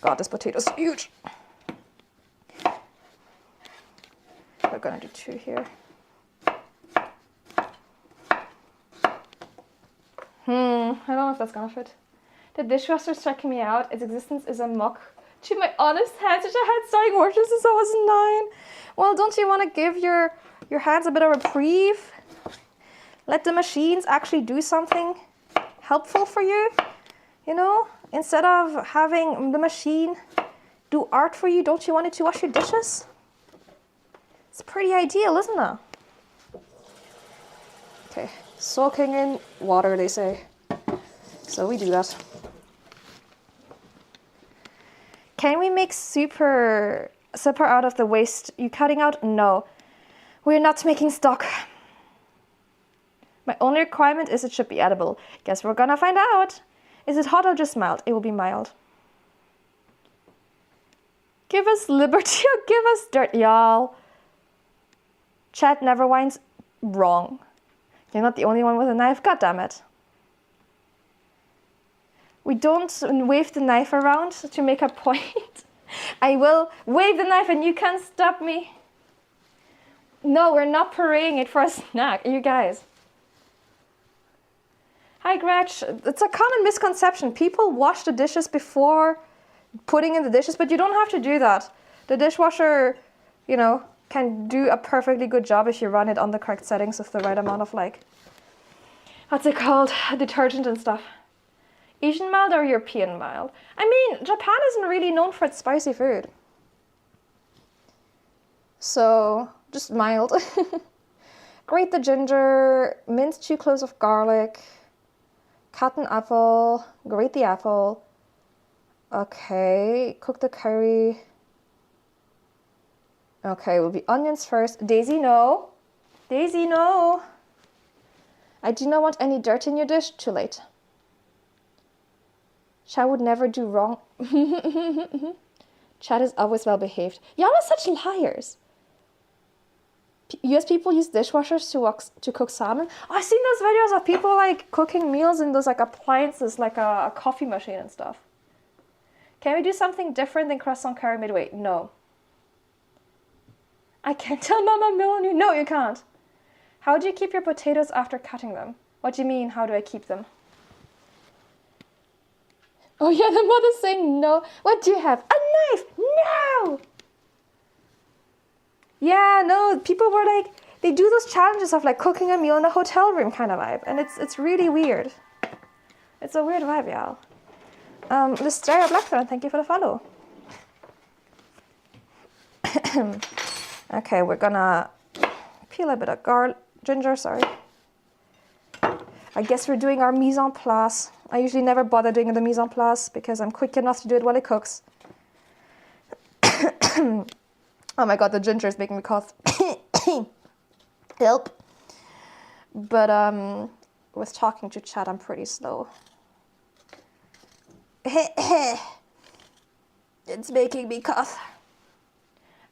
God, this potato's huge. We're gonna do 2 here. I don't know if that's gonna fit. The dishwasher's checking me out. Its existence is a mock to my honest hands, which I had starting working since I was 9. Well, don't you want to give your hands a bit of a reprieve? Let the machines actually do something helpful for you, you know? Instead of having the machine do art for you, don't you want it to wash your dishes? It's pretty ideal, isn't it? Okay, soaking in water, they say. So we do that. Can we make super out of the waste you cutting out? No, we're not making stock. My only requirement is it should be edible. Guess we're gonna find out. Is it hot or just mild? It will be mild. Give us liberty or give us dirt, y'all. Chat never whines. Wrong. You're not the only one with a knife. God damn it. We don't wave the knife around to make a point. I will wave the knife and you can't stop me. No, we're not parading it for a snack, you guys. Hi, Gretch. It's a common misconception. People wash the dishes before putting in the dishes, but you don't have to do that. The dishwasher, you know, can do a perfectly good job if you run it on the correct settings with the right amount of, like, what's it called? Detergent and stuff. Asian mild or European mild? I mean, Japan isn't really known for its spicy food. So, just mild. Grate the ginger, mince 2 cloves of garlic, cut an apple, grate the apple. Okay, cook the curry. Okay, it will be onions first. Daisy, no. Daisy, no. I do not want any dirt in your dish. Too late. Chad would never do wrong. Chad is always well behaved. Y'all are such liars. US people use dishwashers to cook salmon. Oh, I've seen those videos of people like cooking meals in those like appliances, like a coffee machine and stuff. Can we do something different than croissant curry midway? No. I can't tell Mama Mill on you. No, you can't. How do you keep your potatoes after cutting them? What do you mean, how do I keep them? Oh yeah, the mother's saying no. What do you have? A knife! No! Yeah, no, people were like, they do those challenges of like cooking a meal in a hotel room kind of vibe. And it's really weird. It's a weird vibe, y'all. Listeria Blackthorn, thank you for the follow. Okay, we're gonna peel a bit of ginger, sorry. I guess we're doing our mise en place. I usually never bother doing the mise en place because I'm quick enough to do it while it cooks. Oh my god, the ginger is making me cough. Help. But with talking to chat, I'm pretty slow. It's making me cough.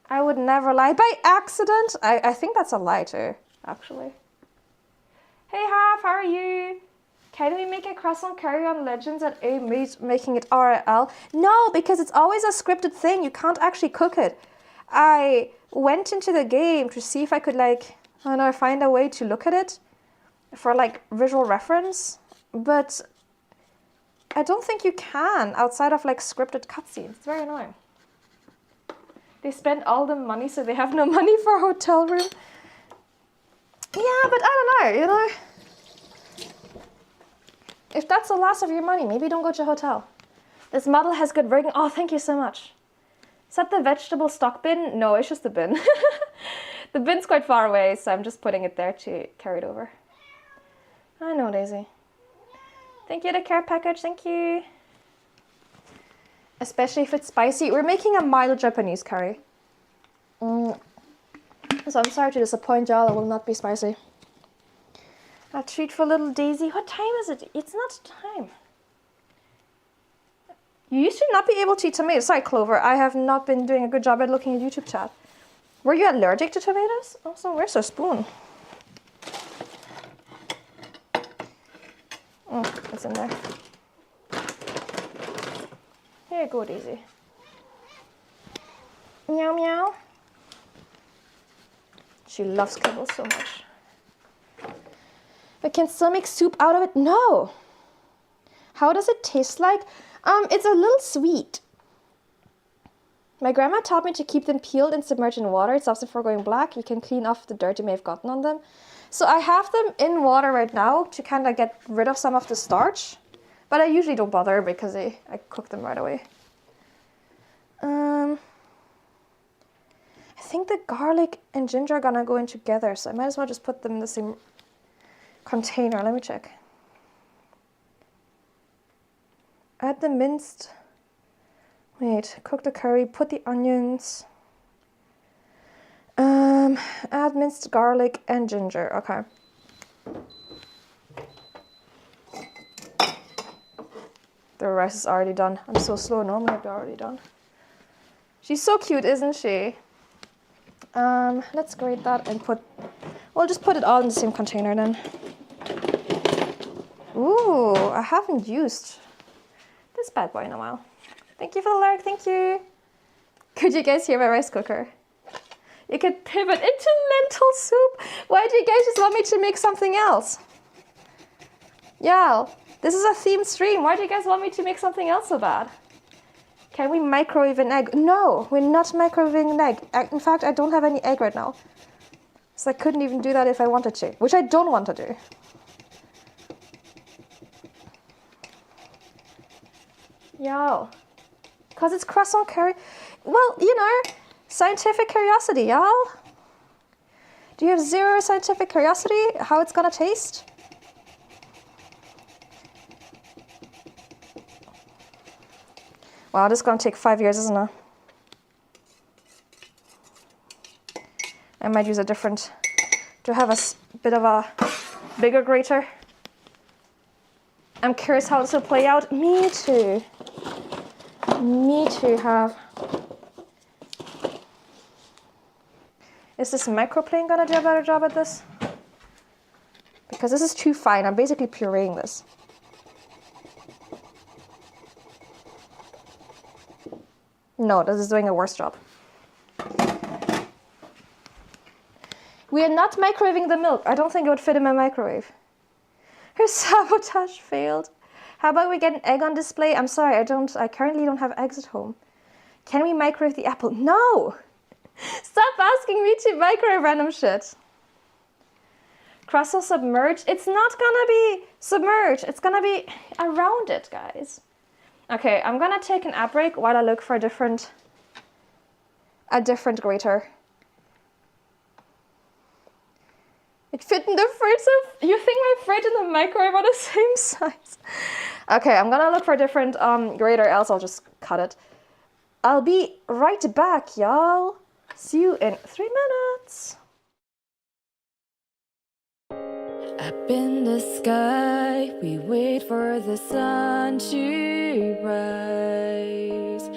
I would never lie by accident. I think that's a lie too, actually. Hey Half, how are you? Can we make a croissant curry on Legends at A making it RL? No, because it's always a scripted thing. You can't actually cook it. I went into the game to see if I could like, I don't know, find a way to look at it for like visual reference, but I don't think you can outside of like scripted cutscenes. It's very annoying. They spend all the money so they have no money for a hotel room. Yeah, but I don't know, you know. If that's the last of your money, maybe don't go to a hotel. This model has good rigging. Oh, thank you so much. Is that the vegetable stock bin? No, it's just the bin. The bin's quite far away, so I'm just putting it there to carry it over. I know, Daisy. Thank you, the care package. Thank you. Especially if it's spicy. We're making a mild Japanese curry. So I'm sorry to disappoint y'all. It will not be spicy. A treat for little Daisy. What time is it? It's not time. You used to not be able to eat tomatoes. Sorry, Clover. I have not been doing a good job at looking at YouTube chat. Were you allergic to tomatoes? Also, where's the spoon? Oh, it's in there. Here you go, Daisy. Meow, meow. She loves kibble so much. But can still make soup out of it? No. How does it taste like? It's a little sweet. My grandma taught me to keep them peeled and submerged in water. It stops them from going black. You can clean off the dirt you may have gotten on them. So I have them in water right now to kind of get rid of some of the starch. But I usually don't bother because I cook them right away. I think the garlic and ginger are gonna go in together, so I might as well just put them in the same container. Let me check. Add the minced, wait, cook the curry, put the onions. Add minced garlic and ginger, okay. The rice is already done. I'm so slow, normally I'd be already done. She's so cute, isn't she? Let's grate that and we'll just put it all in the same container then. Ooh, I haven't used this bad boy in a while. Thank you for the lurk, thank you. Could you guys hear my rice cooker? You could pivot into lentil soup. Why do you guys just want me to make something else? Yeah, this is a themed stream. Why do you guys want me to make something else so bad? Can we microwave an egg? No, we're not microwaving an egg. In fact, I don't have any egg right now. So I couldn't even do that if I wanted to, which I don't want to do. Y'all, because it's croissant curry. Well, you know, scientific curiosity, y'all. Do you have zero scientific curiosity how it's gonna taste? Wow, this is gonna take 5 years, isn't it? I might use a different, to have a bit of a bigger grater. I'm curious how this will play out. Me too. Me too have. Is this microplane gonna do a better job at this? Because this is too fine. I'm basically pureeing this. No, this is doing a worse job. We are not microwaving the milk. I don't think it would fit in my microwave. Her sabotage failed. How about we get an egg on display? I'm sorry, I currently don't have eggs at home. Can we microwave the apple? No! Stop asking me to microwave random shit. Croissant submerged? It's not gonna be submerged. It's gonna be around it, guys. Okay, I'm gonna take an ad break while I look for a different grater. It fit in the fridge. You think my fridge and the microwave are the same size? Okay, I'm gonna look for a different grater, else I'll just cut it. I'll be right back, y'all. See you in 3 minutes. Up in the sky, we wait for the sun to rise.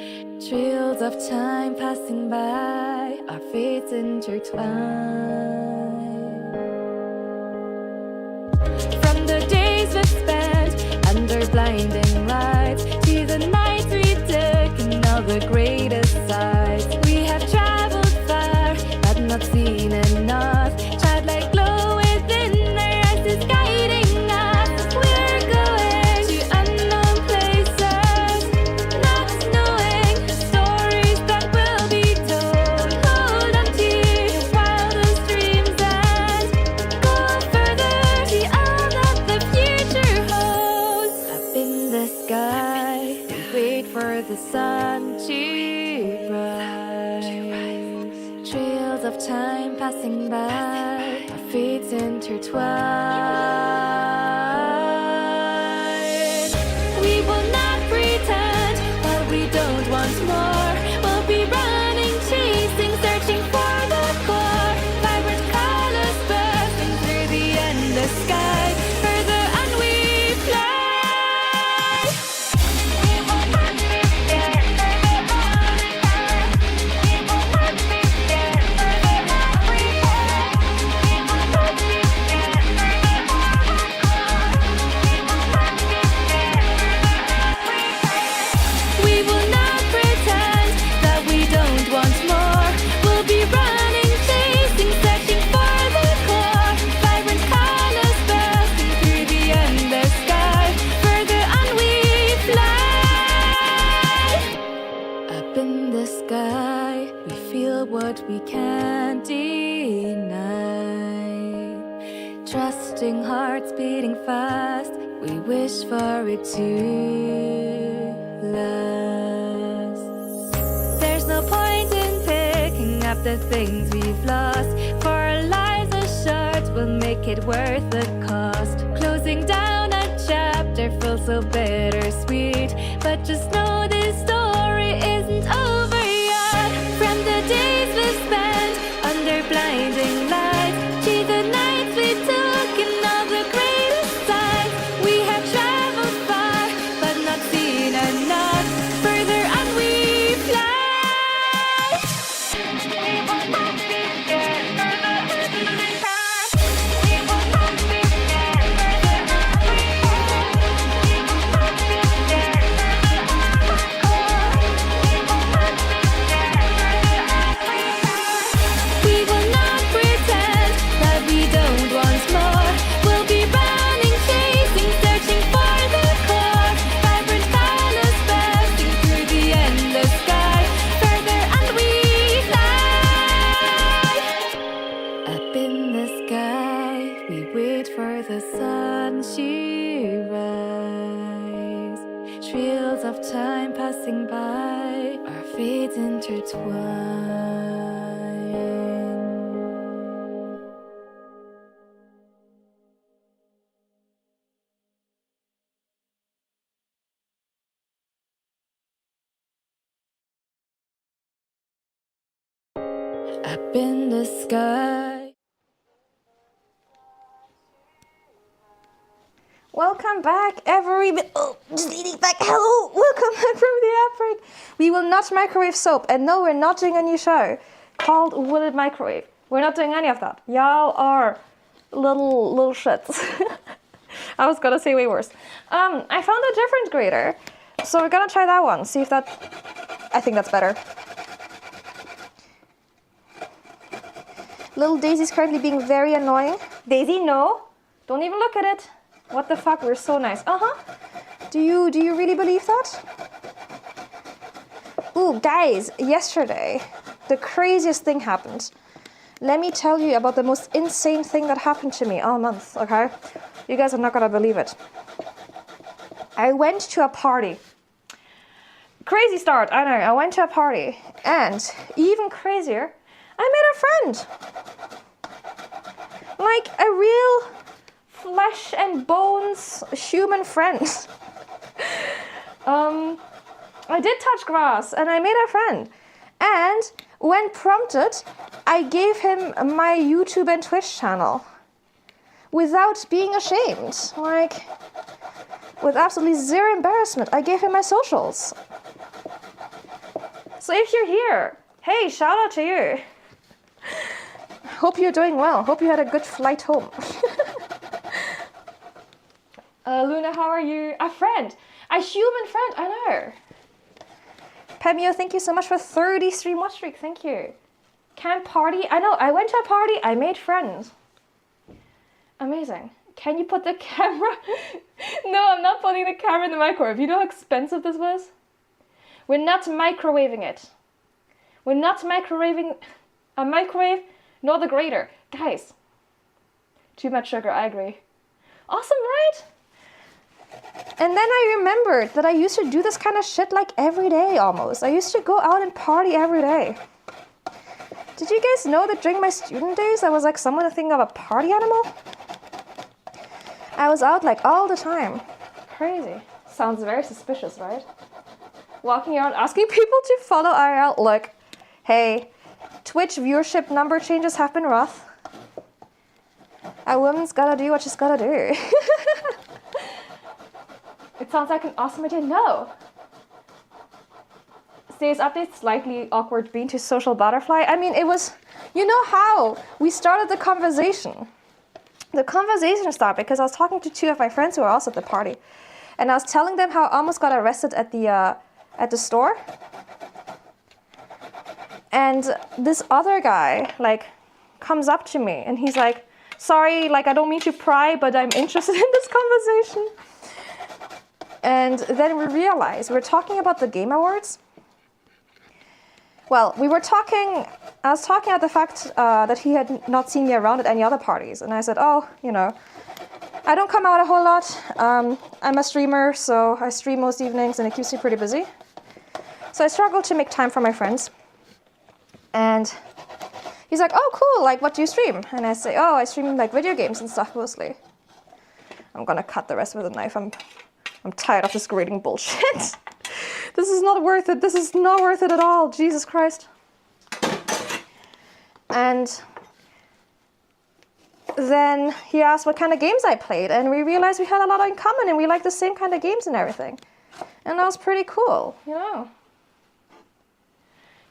Trails of time passing by, our fates intertwine. From the days we spent the greatest sights. We have traveled far, but not seen enough. Childlike glow within our eyes is guiding us. We're going to unknown places, not knowing stories that will be told. Hold on to your wildest dreams and go further, see all that the future holds. Up in the sky, we wait for the sun to rise. Trails of time passing by, our fates intertwine. We will not pretend that we don't want more. We'll be running, chasing, searching for the core. Vibrant colors bursting through the endless sky. Further and we fly. We will not be scared, further on we fly. We will not be scared, further on we fly. We will not be scared, further on we fly. We will not be scared, further on we fly. We will not pretend that we don't want more. We'll be running, chasing, searching for the core. Vibrant colors bursting through the endless sky. Further on we fly. Up in the sky, we feel what we can't deny. Trusting hearts beating fast, we wish for it to last. There's no point in picking up the things we've lost, for our lives are short, we'll make it worth the cost. Closing down a chapter full so bittersweet, but just know this story isn't over yet. From the days we spent under blinding lights to the nights we took in all the greatest sights. We have traveled far, but not seen enough. Further on we fly. We will not be scared, further on we fly. We will not be scared, further on we fly. We will not be scared, further on we fly. We will not be scared, further on we fly. We will not pretend that we don't want more. We'll be running, chasing, searching for the core. Vibrant colors bursting through the endless sky. Further and we fly. Up in the sky, we wait for the sun to rise. Trails of time passing by, our fates intertwine. Up in the sky. Welcome back, everybody. Oh, just leaning back. Hello, welcome back from the outbreak. We will not microwave soap, and no, we're not doing a new show called Will It Microwave. We're not doing any of that. Y'all are little shits. I was gonna say way worse. I found a different grater, so we're gonna try that one. See if that. I think that's better. Little Daisy's currently being very annoying. Daisy, no, don't even look at it. What the fuck? We're so nice. Do you really believe that? Ooh, guys, yesterday the craziest thing happened. Let me tell you about the most insane thing that happened to me all month, okay? You guys are not gonna believe it. I went to a party. Crazy start, I know. I went to a party, and even crazier, I made a friend. Like a real flesh and bones human friend. I did touch grass and I made a friend. And when prompted, I gave him my YouTube and Twitch channel without being ashamed. Like, with absolutely zero embarrassment, I gave him my socials. So if you're here, hey, shout out to you. Hope you're doing well. Hope you had a good flight home. Luna, how are you? A friend. A human friend, I know. Pemio, thank you so much for 30 stream watch streak. Thank you. Can party? I know, I went to a party. I made friends. Amazing. Can you put the camera? No, I'm not putting the camera in the microwave. You know how expensive this was? We're not microwaving it. We're not microwaving a microwave, nor the grater. Guys, too much sugar, I agree. Awesome, right? And then I remembered that I used to do this kind of shit like every day almost. I used to go out and party every day. Did you guys know that during my student days, I was like something of a party animal? I was out like all the time. Crazy. Sounds very suspicious, right? Walking around asking people to follow IRL. Look, hey, Twitch viewership number changes have been rough. A woman's gotta do what she's gotta do. It sounds like an awesome idea. No. Today's update, slightly awkward being to social butterfly. I mean, it was, you know how we started the conversation. The conversation started because I was talking to two of my friends who were also at the party. And I was telling them how I almost got arrested at the store. And this other guy, like, comes up to me and he's like, sorry, like, I don't mean to pry, but I'm interested in this conversation. And then we realized we were talking about the Game Awards. Well, I was talking about the fact that he had not seen me around at any other parties. And I said, oh, you know, I don't come out a whole lot. I'm a streamer, so I stream most evenings and it keeps me pretty busy. So I struggle to make time for my friends. And he's like, oh, cool, like, what do you stream? And I say, oh, I stream like video games and stuff mostly. I'm gonna cut the rest with a knife. I'm tired of this grading bullshit. This is not worth it. This is not worth it at all. Jesus Christ. And then he asked what kind of games I played, and we realized we had a lot in common and we liked the same kind of games and everything. And that was pretty cool, you know.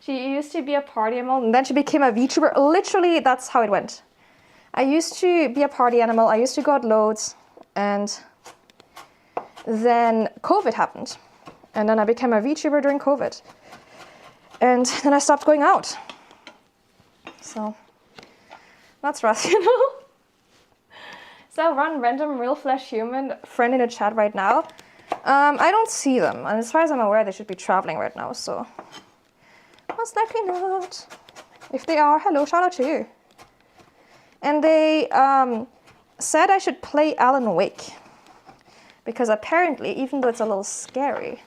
She used to be a party animal and then she became a VTuber. Literally, that's how it went. I used to be a party animal. I used to go out loads, and then COVID happened. And then I became a VTuber during COVID. And then I stopped going out. So that's rough, you know? So I run random real flesh human friend in the chat right now. I don't see them. And as far as I'm aware, they should be traveling right now. So most likely not. If they are, hello, shout out to you. And they said I should play Alan Wake. Because apparently, even though it's a little scary,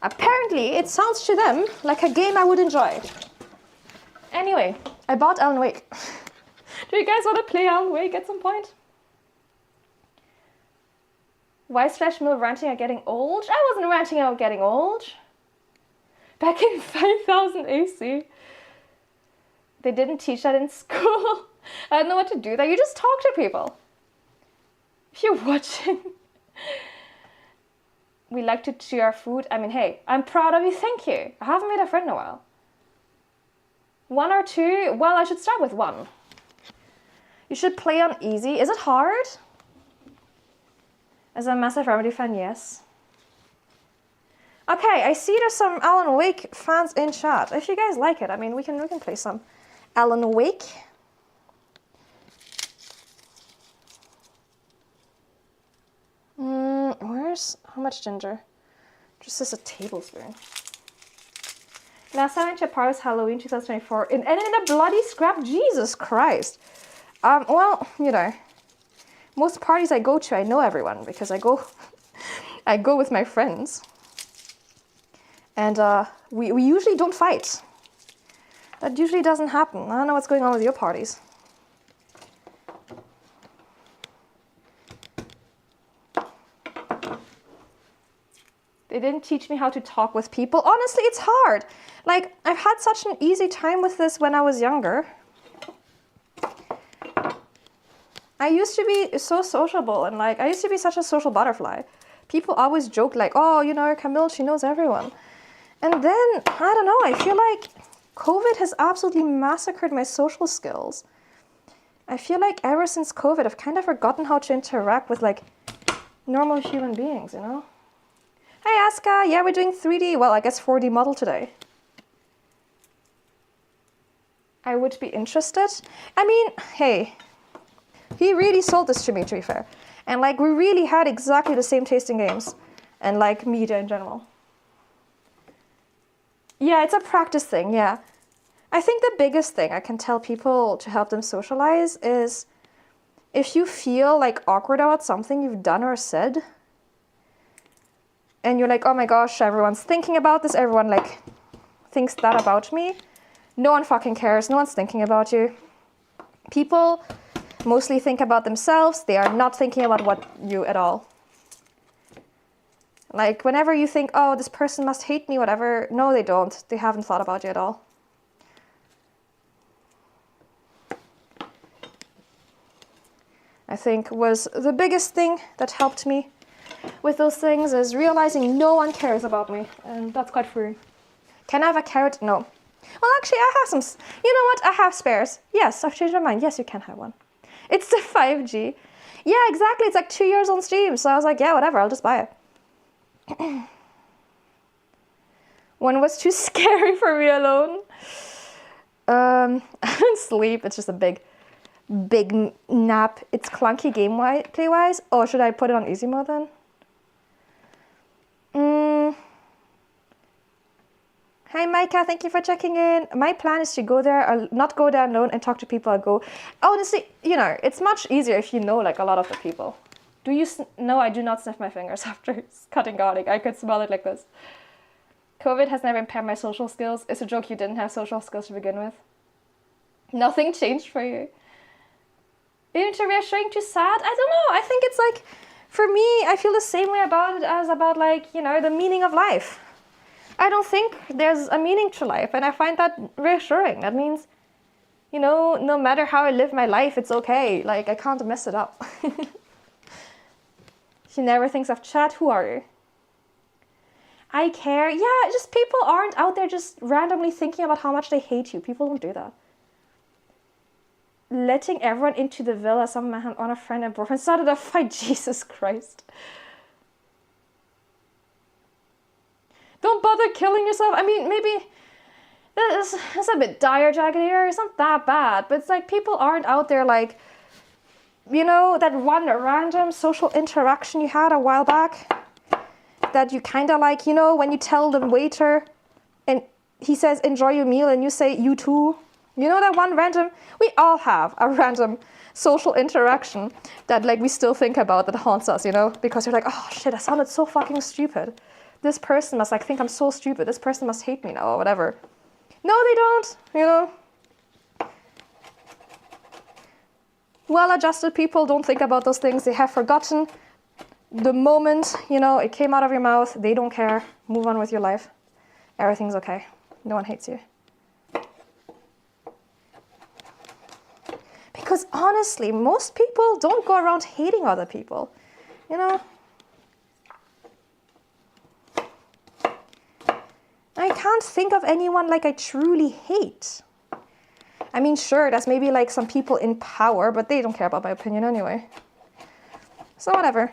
apparently it sounds to them like a game I would enjoy. Anyway, I bought Alan Wake. Do you guys want to play Alan Wake at some point? Why is Flash Mill ranting at getting old? I wasn't ranting about getting old. Back in 5000 AC. They didn't teach that in school. I don't know what to do there. You just talk to people. If you're watching. We like to chew our food. I mean, hey, I'm proud of you. Thank you. I haven't made a friend in a while. 1 or 2? Well, I should start with 1. You should play on easy. Is it hard? As a massive Remedy fan, yes. Okay, I see there's some Alan Wake fans in chat. If you guys like it, I mean, we can play some Alan Wake. How much ginger? Just as a tablespoon. Last time I went to a party was Halloween 2024 and in a bloody scrap. Jesus Christ. Well, you know, most parties I go to, I know everyone because I go with my friends. And we usually don't fight. That usually doesn't happen. I don't know what's going on with your parties. They didn't teach me how to talk with people. Honestly, it's hard. Like, I've had such an easy time with this when I was younger. I used to be so sociable and like, I used to be such a social butterfly. People always joke like, oh, you know, Camille, she knows everyone. And then, I don't know, I feel like COVID has absolutely massacred my social skills. I feel like ever since COVID, I've kind of forgotten how to interact with like normal human beings, you know? Hi, Aska. Yeah, we're doing 3D. Well, I guess 4D model today. I would be interested. I mean, hey, he really sold this to me, to be fair. And like, we really had exactly the same taste in games and like media in general. Yeah, it's a practice thing, yeah. I think the biggest thing I can tell people to help them socialize is if you feel like awkward about something you've done or said, and you're like, oh my gosh, everyone's thinking about this, everyone like thinks that about me. No one fucking cares, no one's thinking about you. People mostly think about themselves, they are not thinking about you at all. Like whenever you think, oh, this person must hate me, whatever, no they don't, they haven't thought about you at all. I think was the biggest thing that helped me with those things is realizing no one cares about me, and that's quite free. Can I have a carrot? No. Well, actually, I have some. You know what? I have spares. Yes, I've changed my mind. Yes, you can have one. It's the 5G. Yeah, exactly. It's like 2 years on Steam. So I was like, yeah, whatever. I'll just buy it. One was too scary for me alone. I don't sleep. It's just a big nap. It's clunky play-wise. Oh, should I put it on easy mode then? Hi Micah, thank you for checking in. My plan is to go there, or not go there alone and talk to people I go. Honestly, you know, it's much easier if you know like a lot of the people. Do you no, I do not sniff my fingers after cutting garlic. I could smell it like this. COVID has never impaired my social skills. It's a joke you didn't have social skills to begin with. Nothing changed for you. Isn't it reassuring too sad? I don't know. I think it's like, for me, I feel the same way about it as about like, you know, the meaning of life. I don't think there's a meaning to life, and I find that reassuring. That means, you know, no matter how I live my life, it's okay. Like, I can't mess it up. She never thinks of chat. Who are you? I care. Yeah, just people aren't out there just randomly thinking about how much they hate you. People don't do that. Letting everyone into the villa, some man on a friend and boyfriend started a fight. Jesus Christ. Don't bother killing yourself. I mean, maybe that's a bit dire, jagged here. It's not that bad, but it's like people aren't out there like, you know, that one random social interaction you had a while back that you kind of like, you know, when you tell the waiter and he says, enjoy your meal, and you say, you too. You know that one random, we all have a random social interaction that like we still think about that haunts us, you know, because you're like, oh shit, I sounded so fucking stupid. This person must like think I'm so stupid. This person must hate me now or whatever. No, they don't, you know. Well-adjusted people don't think about those things. They have forgotten the moment, you know, it came out of your mouth. They don't care. Move on with your life. Everything's okay. No one hates you. Because honestly, most people don't go around hating other people, you know. I can't think of anyone like I truly hate. I mean, sure, there's maybe like some people in power, but they don't care about my opinion anyway. So whatever.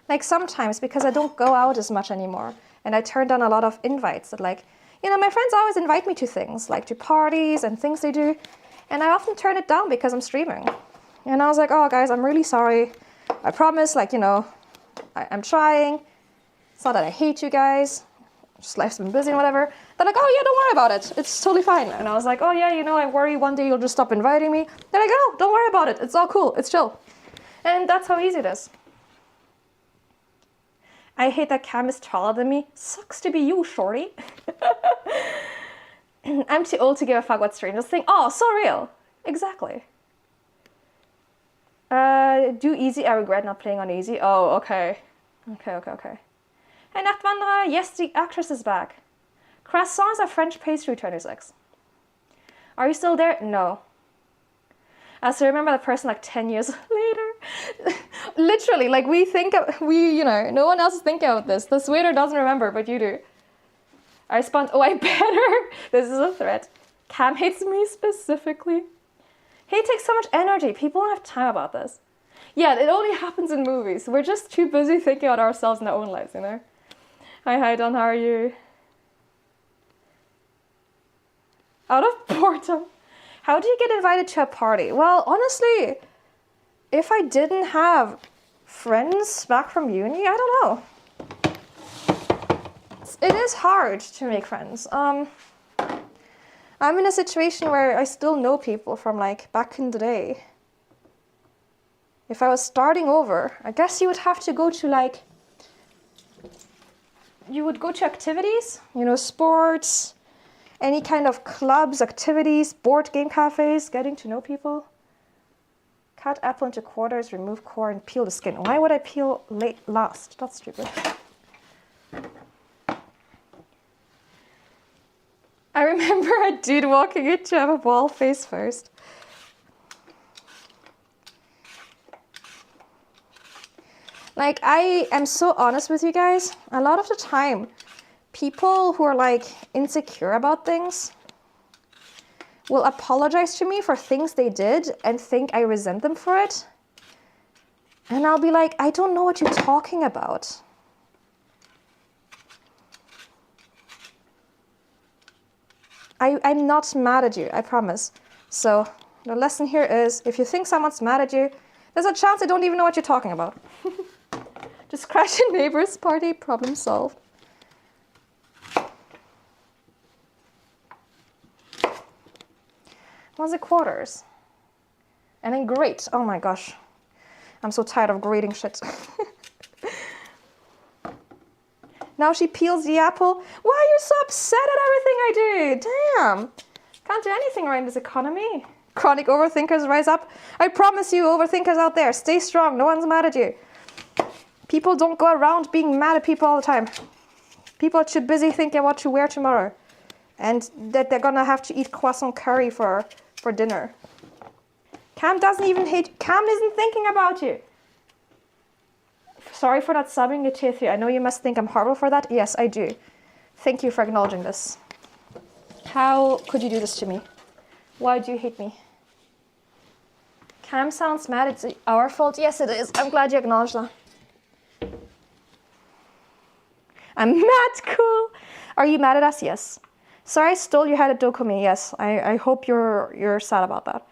Like sometimes, because I don't go out as much anymore, and I turn down a lot of invites that like, you know, my friends always invite me to things, like to parties and things they do, and I often turn it down because I'm streaming. And I was like, oh guys, I'm really sorry. I promise, like, you know, I'm trying. It's not that I hate you guys. Just life's been busy and whatever. They're like, oh yeah, don't worry about it. It's totally fine. And I was like, oh yeah, you know, I worry one day you'll just stop inviting me. They're like, oh, don't worry about it. It's all cool. It's chill. And that's how easy it is. I hate that Cam is taller than me. Sucks to be you, shorty. I'm too old to give a fuck what strangers think. Oh, so real. Exactly. Do easy. I regret not playing on easy. Oh, okay. Okay. Hey, Nachtwanderer. Yes, the actress is back. Croissants are French pastry 26. Are you still there? No. I still remember the person like 10 years later. Literally, like you know, no one else is thinking about this. The waiter doesn't remember, but you do. I respond, oh, I better. This is a threat. Cam hates me specifically. Hate takes so much energy. People don't have time about this. Yeah, it only happens in movies. We're just too busy thinking about ourselves and our own lives, you know? Hi, Don, how are you? Out of boredom. How do you get invited to a party? Well, honestly, if I didn't have friends back from uni, I don't know. It is hard to make friends. I'm in a situation where I still know people from like back in the day. If I was starting over, I guess you would have to go to like, you would go to activities, you know, sports, any kind of clubs, activities, board game cafes, getting to know people. Cut apple into quarters, remove core, and peel the skin. Why would I peel last? That's stupid. I remember a dude walking into a wall face first. Like, I am so honest with you guys. A lot of the time, people who are like insecure about things will apologize to me for things they did and think I resent them for it. And I'll be like, I don't know what you're talking about. I'm not mad at you, I promise. So the lesson here is, if you think someone's mad at you, there's a chance they don't even know what you're talking about. Just crash a neighbor's party, problem solved. Was it quarters? And then grate. Oh my gosh. I'm so tired of grating shit. Now she peels the apple. Why are you so upset at everything I do? Damn. Can't do anything right in this economy. Chronic overthinkers rise up. I promise you, overthinkers out there, stay strong. No one's mad at you. People don't go around being mad at people all the time. People are too busy thinking what to wear tomorrow. And that they're gonna have to eat croissant curry for dinner. Cam doesn't even hate. Cam isn't thinking about you. Sorry for not subbing your tier 3. I know you must think I'm horrible for that. Yes, I do. Thank you for acknowledging this. How could you do this to me? Why do you hate me? Cam sounds mad. It's our fault. Yes, it is. I'm glad you acknowledged that. I'm mad cool. Are you mad at us? Yes. Sorry I stole your head at Dokumi. Yes. I hope you're sad about that.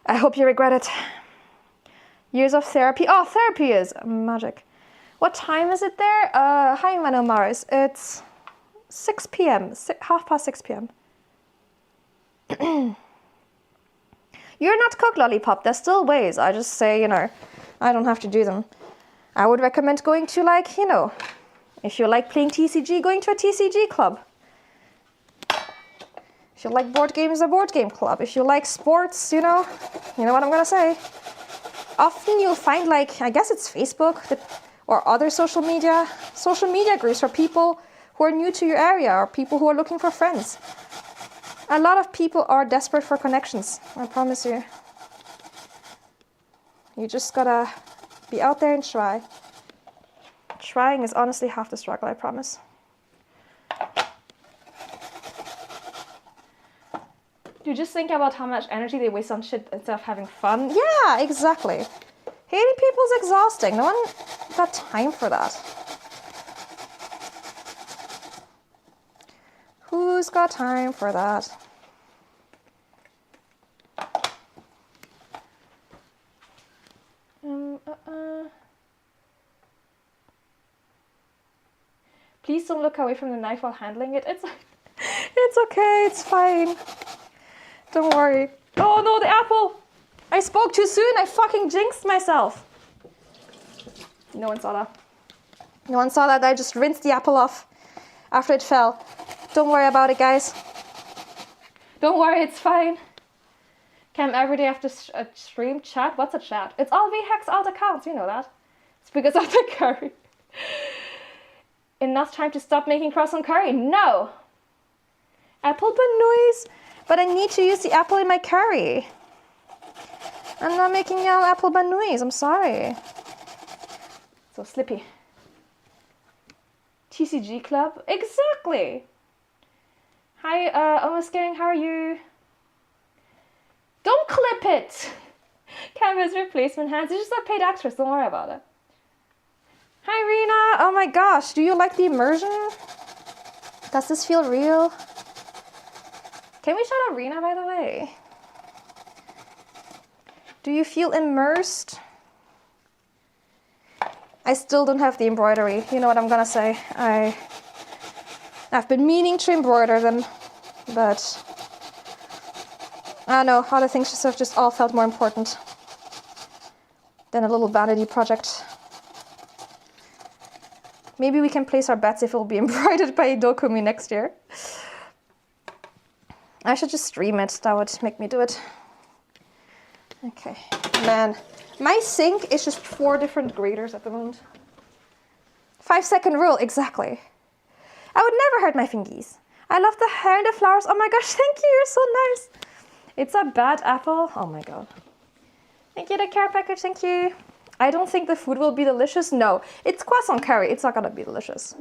I hope you regret it. Years of therapy. Oh, therapy is magic. What time is it there? Hi, Mano Mars. It's 6 p.m. 6:30 p.m. You're not cooked, Lollipop. There's still ways. I just say, you know, I don't have to do them. I would recommend going to, like, you know, if you like playing TCG, going to a TCG club. If you like board games, a board game club. If you like sports, you know what I'm gonna say. Often you'll find, like, I guess it's Facebook or other social media groups for people who are new to your area or people who are looking for friends. A lot of people are desperate for connections, I promise you. You just gotta be out there and try. Trying is honestly half the struggle, I promise. You just think about how much energy they waste on shit instead of having fun. Yeah, exactly. Hating people is exhausting. No one got time for that. Who's got time for that? Please don't look away from the knife while handling it. It's okay, it's fine. Don't worry. Oh no, the apple! I spoke too soon, I fucking jinxed myself. No one saw that. No one saw that, I just rinsed the apple off after it fell. Don't worry about it, guys. Don't worry, it's fine. Cam every day after a stream chat. What's a chat? It's all VHEX alt accounts, you know that. It's because of the curry. Enough time to stop making croissant curry? No! Apple banoise? But I need to use the apple in my curry. I'm not making apple banoise, I'm sorry. So slippy. TCG club? Exactly! Hi, Almost Gang, how are you? Don't clip it! Cam has replacement hands. It's just a paid actress. Don't worry about it. Hi, Rena. Oh my gosh. Do you like the immersion? Does this feel real? Can we shout out Rena, by the way? Do you feel immersed? I still don't have the embroidery. You know what I'm gonna say? I've been meaning to embroider them, but I don't know, other things just have just all felt more important than a little vanity project. Maybe we can place our bets if it will be embroidered by Dokumi next year. I should just stream it. That would make me do it. Okay, man. My sink is just 4 different graders at the moment. 5-second rule, exactly. I would never hurt my fingies. I love the hair and the flowers. Oh my gosh, thank you, you're so nice. It's a bad apple. Oh my god. Thank you, the care package, thank you. I don't think the food will be delicious. No, it's croissant curry. It's not gonna be delicious.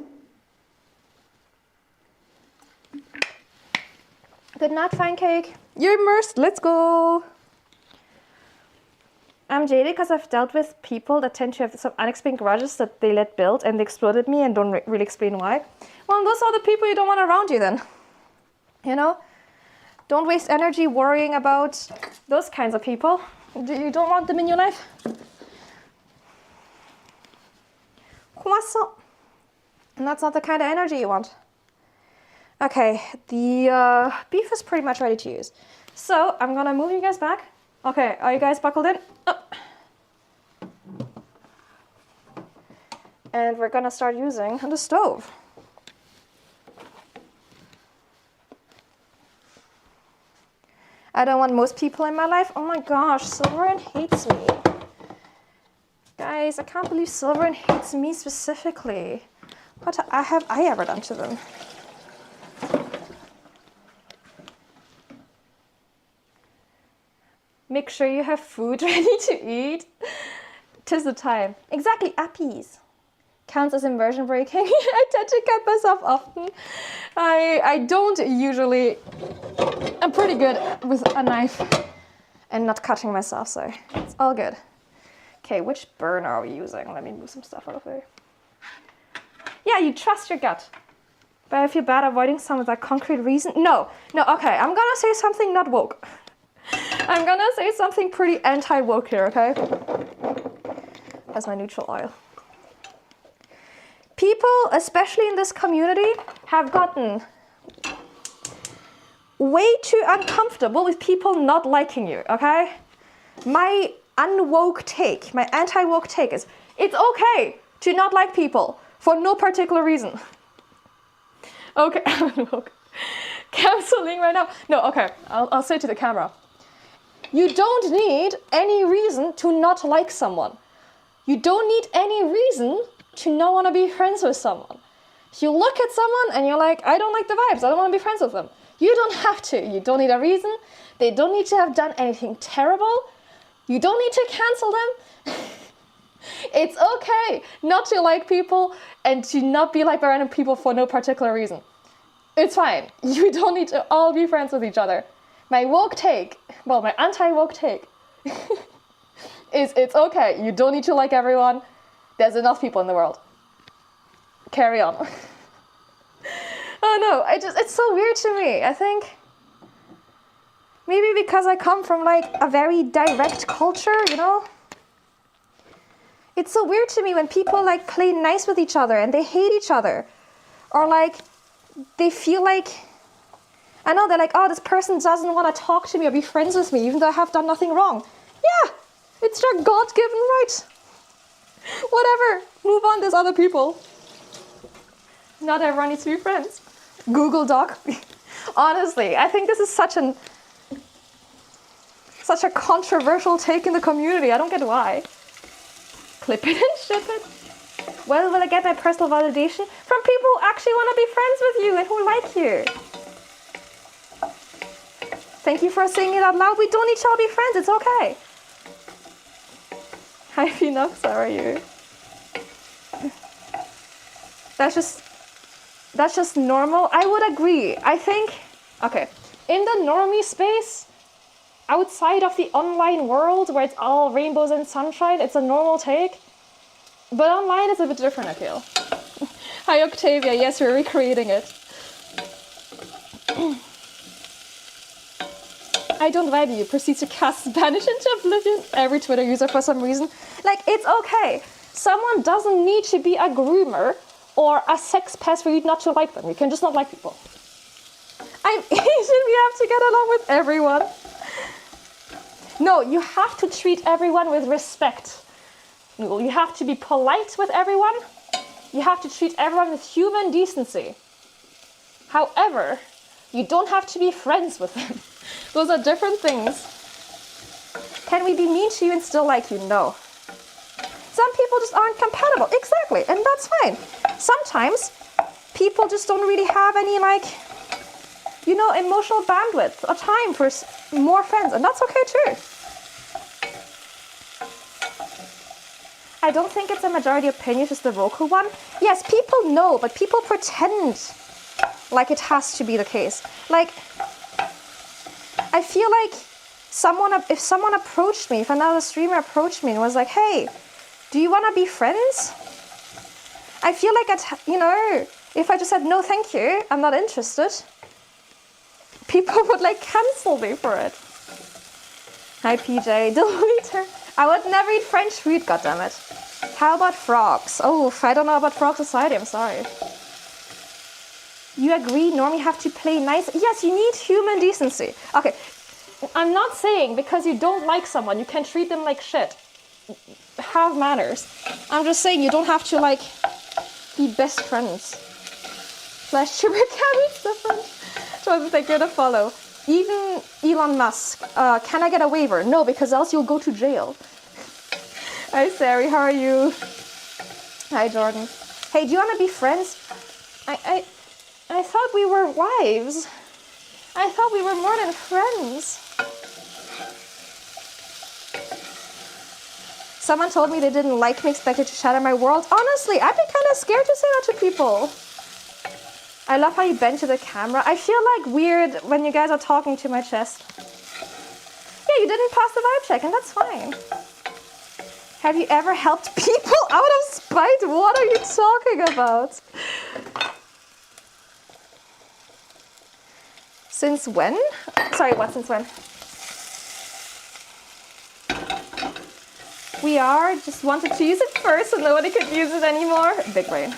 Good night, fine cake. You're immersed, let's go. I'm jaded because I've dealt with people that tend to have some unexplained grudges that they let build and they exploded me and don't really explain why. Well, those are the people you don't want around you then. You know? Don't waste energy worrying about those kinds of people. You don't want them in your life. Croissant. And that's not the kind of energy you want. Okay, the beef is pretty much ready to use. So I'm gonna move you guys back. Okay, are you guys buckled in? Oh. And we're gonna start using the stove. I don't want most people in my life. Oh my gosh, Silverin hates me. Guys, I can't believe Silverin hates me specifically. What have I ever done to them? Make sure you have food ready to eat. 'Tis the time. Exactly, appies. Counts as immersion breaking. I tend to cut myself often. I don't usually. I'm pretty good with a knife and not cutting myself, so it's all good. Okay, which burner are we using? Let me move some stuff out of there. Yeah, you trust your gut. But I feel bad avoiding some of that concrete reason. No, okay, I'm gonna say something not woke. I'm gonna say something pretty anti-woke here, okay? That's my neutral oil. People, especially in this community, have gotten way too uncomfortable with people not liking you, okay? My unwoke take, my anti-woke take is, it's okay to not like people for no particular reason. Okay, unwoke. Canceling right now. No, okay, I'll say to the camera. You don't need any reason to not like someone. You don't need any reason to not want to be friends with someone. If you look at someone and you're like, I don't like the vibes, I don't want to be friends with them. You don't have to. You don't need a reason. They don't need to have done anything terrible. You don't need to cancel them. It's okay not to like people and to not be liked by random people for no particular reason. It's fine. You don't need to all be friends with each other. My woke take, well, my anti-woke take is it's okay. You don't need to like everyone. There's enough people in the world. Carry on. Oh no, it's so weird to me. I think maybe because I come from like a very direct culture, you know? It's so weird to me when people like play nice with each other and they hate each other. Or like they feel like, I know they're like, oh, this person doesn't want to talk to me or be friends with me even though I have done nothing wrong. Yeah, it's their God-given right. Whatever, move on, there's other people. Not everyone needs to be friends. Google Doc. Honestly, I think this is such a controversial take in the community. I don't get why. Clip it and ship it. Well, will I get my personal validation from people who actually want to be friends with you and who like you? Thank you for saying it out loud. We don't need to all be friends. It's okay. Hi, Phoenix. How are you? That's just normal. I would agree. I think, okay, in the normie space, outside of the online world where it's all rainbows and sunshine, it's a normal take. But online it's a bit different, I feel. Hi Octavia, yes, we're recreating it. I don't vibe you. Proceeds to cast Spanish into oblivion. Every Twitter user for some reason. Like, it's okay. Someone doesn't need to be a groomer or a sex pest for you not to like them. You can just not like people. I'm Asian, we have to get along with everyone. No, you have to treat everyone with respect. You have to be polite with everyone. You have to treat everyone with human decency. However, you don't have to be friends with them. Those are different things. Can we be mean to you and still like you? No. Some people just aren't compatible. Exactly, and that's fine. Sometimes people just don't really have any, like, you know, emotional bandwidth or time for more friends, and that's okay too. I don't think it's a majority opinion, it's just the Roku one. Yes, people know, but people pretend like it has to be the case. Like, I feel like if someone approached me, if another streamer approached me and was like, hey, do you want to be friends? I feel like, if I just said, no, thank you, I'm not interested, people would like cancel me for it. Hi, PJ, delete her. I would never eat French food, goddammit. How about frogs? Oh, I don't know about Frog Society, I'm sorry. You agree, normally have to play nice? Yes, you need human decency. Okay, I'm not saying because you don't like someone, you can treat them like shit. Have manners. I'm just saying you don't have to, like, be best friends. Flash Trooper Cammy's different. So thank you to follow. Even Elon Musk, can I get a waiver? No, because else you'll go to jail. Hi, Sari, how are you? Hi, Jordan. Hey, do you want to be friends? I thought we were wives. I thought we were more than friends. Someone told me they didn't like me, expected to shatter my world. Honestly, I'd be kind of scared to say that to people. I love how you bend to the camera. I feel like weird when you guys are talking to my chest. Yeah, you didn't pass the vibe check, and that's fine. Have you ever helped people out of spite? What are you talking about? Since when? Sorry, what since when? Just wanted to use it first so nobody could use it anymore. Big brain.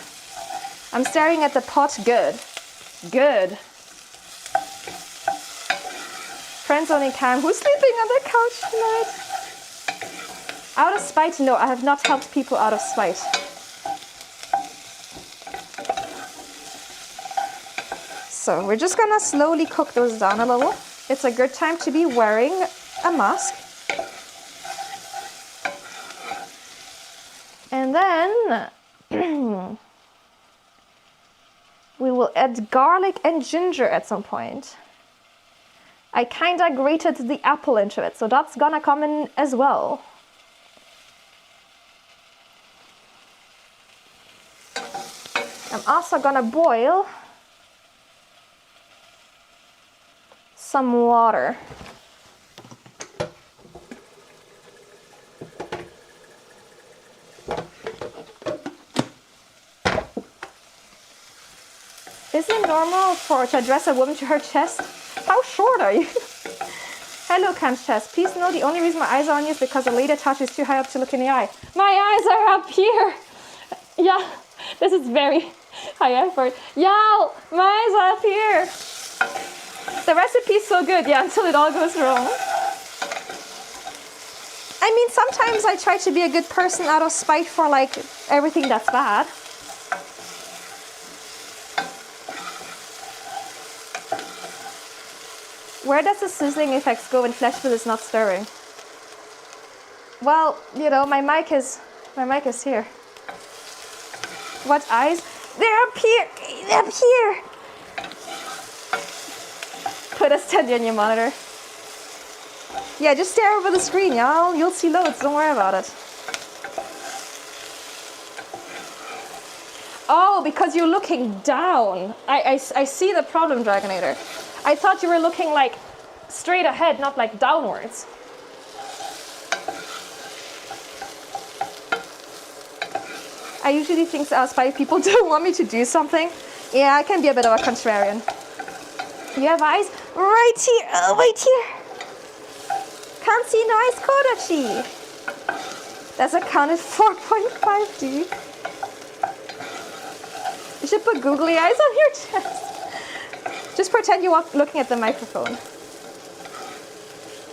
I'm staring at the pot. Good. Good. Friends only cam. Who's sleeping on the couch tonight? Out of spite? No, I have not helped people out of spite. So we're just gonna slowly cook those down a little. It's a good time to be wearing a mask. And then we will add garlic and ginger at some point. I kinda grated the apple into it, so that's gonna come in as well. I'm also gonna boil some water. Is it normal to address a woman to her chest? How short are you? Hello, Cam's chest. Please know the only reason my eyes are on you is because the later touch is too high up to look in the eye. My eyes are up here. Yeah, this is very high effort. Y'all, my eyes are up here. The recipe's so good, yeah, until it all goes wrong. I mean, sometimes I try to be a good person out of spite for, like, everything that's bad. Where does the sizzling effects go when Fleshfoot is not stirring? Well, you know, my mic is here. What eyes? They're up here! They're up here! Put a steady on your monitor. Yeah, just stare over the screen, y'all. You'll see loads, don't worry about it. Oh, because you're looking down. I see the problem, Dragonator. I thought you were looking like straight ahead, not like downwards. I usually think spy people don't want me to do something. Yeah, I can be a bit of a contrarian. You have eyes right here. Oh, wait here. Can't see nice Kodachi. That's accounted 4.5D. You should put googly eyes on your chest. Just pretend you're looking at the microphone.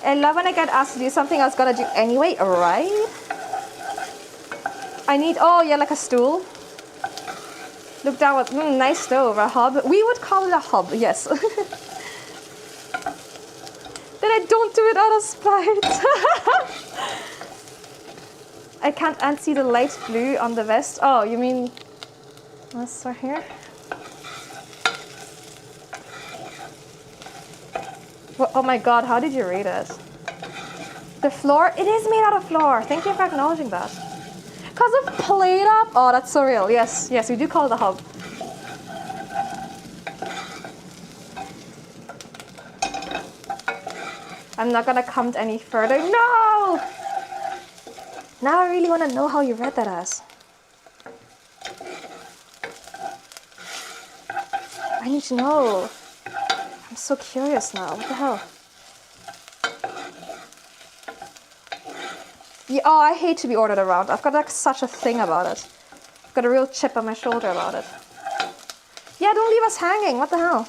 I love when I get asked to do something I was gonna do anyway, right? I need, oh yeah, like a stool. Look down with, nice stove, a hob. We would call it a hob, yes. Then I don't do it out of spite. I can't unsee the light blue on the vest. Oh, you mean this right here? Well, oh my god, how did you read it? The floor, it is made out of floor. Thank you for acknowledging that. Because of plate up? Oh, that's so real. Yes, yes, we do call it a hub. I'm not gonna comment any further. No! Now I really want to know how you read that as. I need to know. I'm so curious now. What the hell? Yeah, oh, I hate to be ordered around. I've got like such a thing about it. I've got a real chip on my shoulder about it. Yeah, don't leave us hanging. What the hell?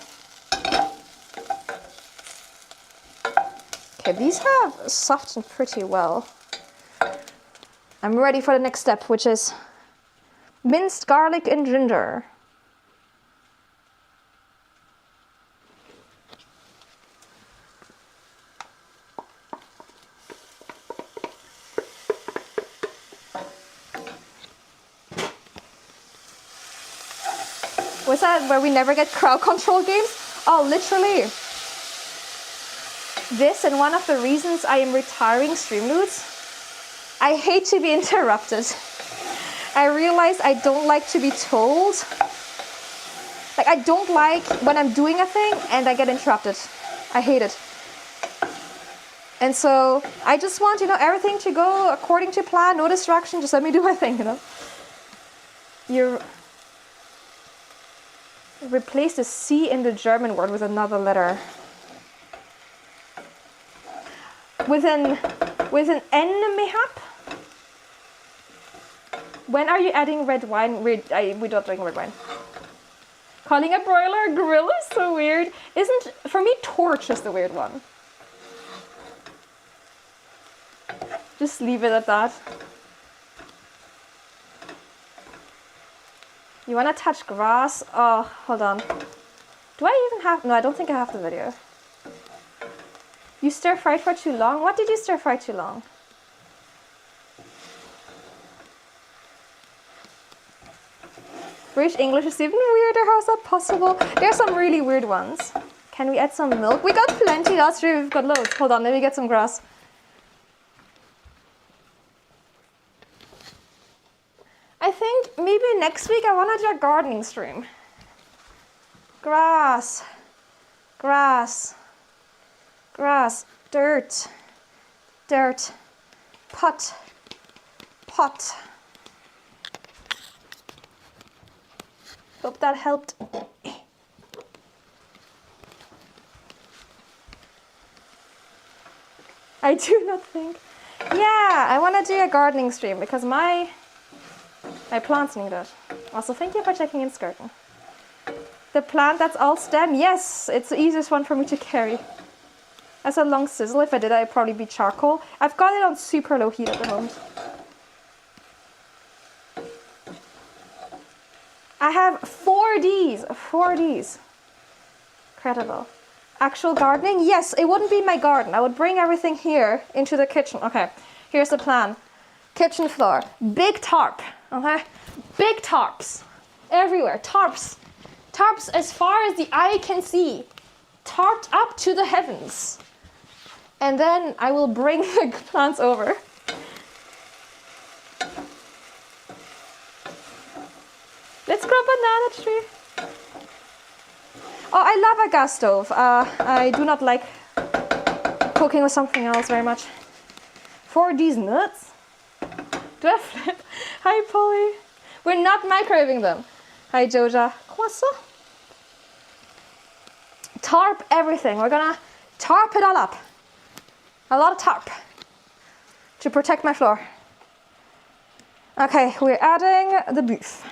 Okay, these have softened pretty well. I'm ready for the next step, which is minced garlic and ginger. Was that where we never get crowd control games? Oh, literally. This and one of the reasons I am retiring Streamloots. I hate to be interrupted. I realize I don't like to be told. Like, I don't like when I'm doing a thing and I get interrupted. I hate it. And so I just want, everything to go according to plan, no distraction, just let me do my thing, You replace the C in the German word with another letter. With an N mayhap? When are you adding red wine? We don't drink red wine. Calling a broiler a grill is so weird. For me, torch is the weird one. Just leave it at that. You want to touch grass? Oh, hold on. Do I even have... No, I don't think I have the video. You stir-fried for too long? What did you stir-fry too long? British English is even weirder. How is that possible? There are some really weird ones. Can we add some milk? We got plenty. That's true. We've got loads. Hold on. Let me get some grass. I think maybe next week I want to do a gardening stream. Grass. Grass. Grass. Dirt. Dirt. Pot. Pot. Hope that helped. I do not think. Yeah, I want to do a gardening stream because my plants need it. Also, thank you for checking in, Skirtin. The plant that's all stem? Yes, it's the easiest one for me to carry. As a long sizzle, if I did, I'd probably be charcoal. I've got it on super low heat at the moment. I have 4Ds. 4Ds. Incredible. Actual gardening? Yes, it wouldn't be my garden. I would bring everything here into the kitchen. Okay, here's the plan. Kitchen floor. Big tarp. Okay? Big tarps. Everywhere. Tarps. Tarps as far as the eye can see. Tarped up to the heavens. And then I will bring the plants over. Let's grow a banana tree. Oh, I love a gas stove. I do not like cooking with something else very much. For these nuts, do I flip? Hi Polly. We're not microwaving them. Hi Joja. Croissant. Tarp everything. We're gonna tarp it all up. A lot of tarp to protect my floor. Okay, we're adding the beef.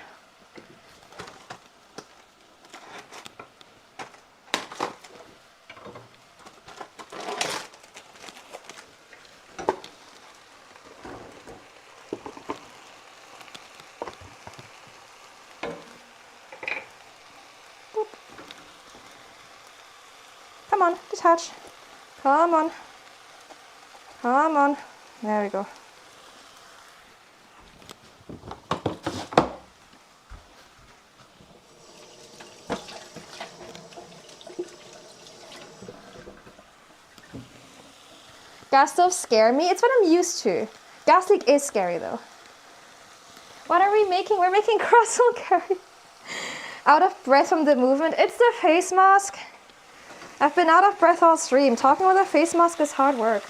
Come on, detach. Come on. Come on. There we go. Gas stoves scare me. It's what I'm used to. Gas leak is scary though. What are we making? We're making croissant curry. Out of breath from the movement. It's the face mask. I've been out of breath all stream. Talking with a face mask is hard work.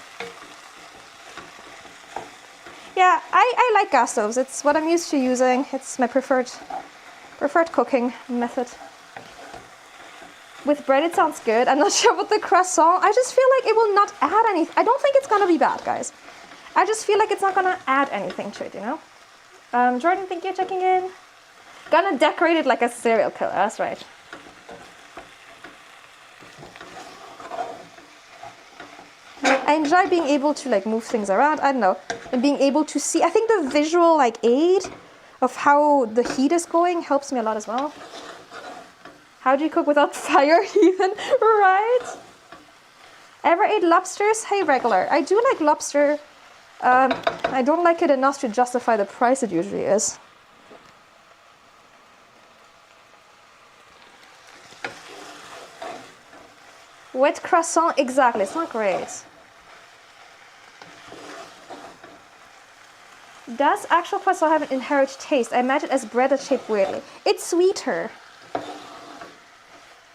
Yeah, I like gas stoves. It's what I'm used to using. It's my preferred cooking method. With bread it sounds good. I'm not sure about the croissant. I just feel like it will not add anything. I don't think it's gonna be bad, guys. I just feel like it's not gonna add anything to it, you know? Jordan, thank you for checking in. Gonna decorate it like a serial killer, that's right. I enjoy being able to like move things around, I don't know, and being able to see. I think the visual like aid of how the heat is going helps me a lot as well. How do you cook without fire even, right? Ever ate lobsters? Hey, regular. I do like lobster. I don't like it enough to justify the price it usually is. Wet croissant, exactly, it's not great. Does actual croissant have an inherent taste? I imagine as bread that's shaped weirdly. It's sweeter.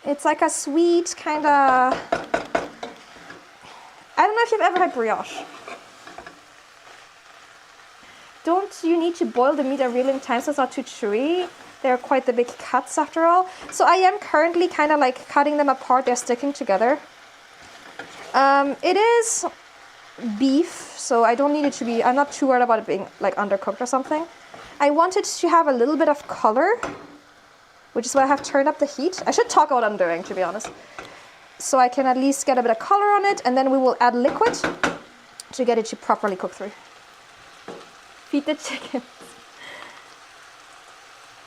It's like a sweet kind of... I don't know if you've ever had brioche. Don't you need to boil the meat a really long time so it's not too chewy? They're quite the big cuts after all. So I am currently kind of like cutting them apart. They're sticking together. It is beef, so I don't need it to be... I'm not too worried about it being like undercooked or something. I want it to have a little bit of color, which is why I have turned up the heat. I should talk about what I'm doing, to be honest. So I can at least get a bit of color on it, and then we will add liquid to get it to properly cook through. Feed the chickens.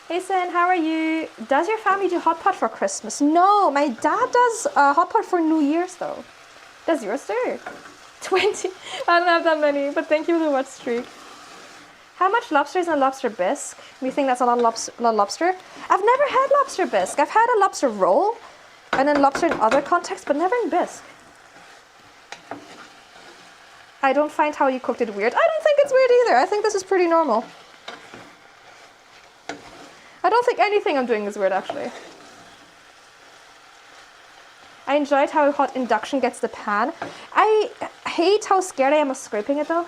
Hey Sen, how are you? Does your family do hot pot for Christmas? No, my dad does hot pot for New Year's though. Does yours do? 20. I don't have that many, but thank you for the watch streak. How much lobster is in a lobster bisque? We think that's a lot of lobster. I've never had lobster bisque. I've had a lobster roll and then lobster in other contexts, but never in bisque. I don't find how you cooked it weird. I don't think it's weird either. I think this is pretty normal. I don't think anything I'm doing is weird, actually. I enjoyed how hot induction gets the pan. I hate how scared I am of scraping it, though.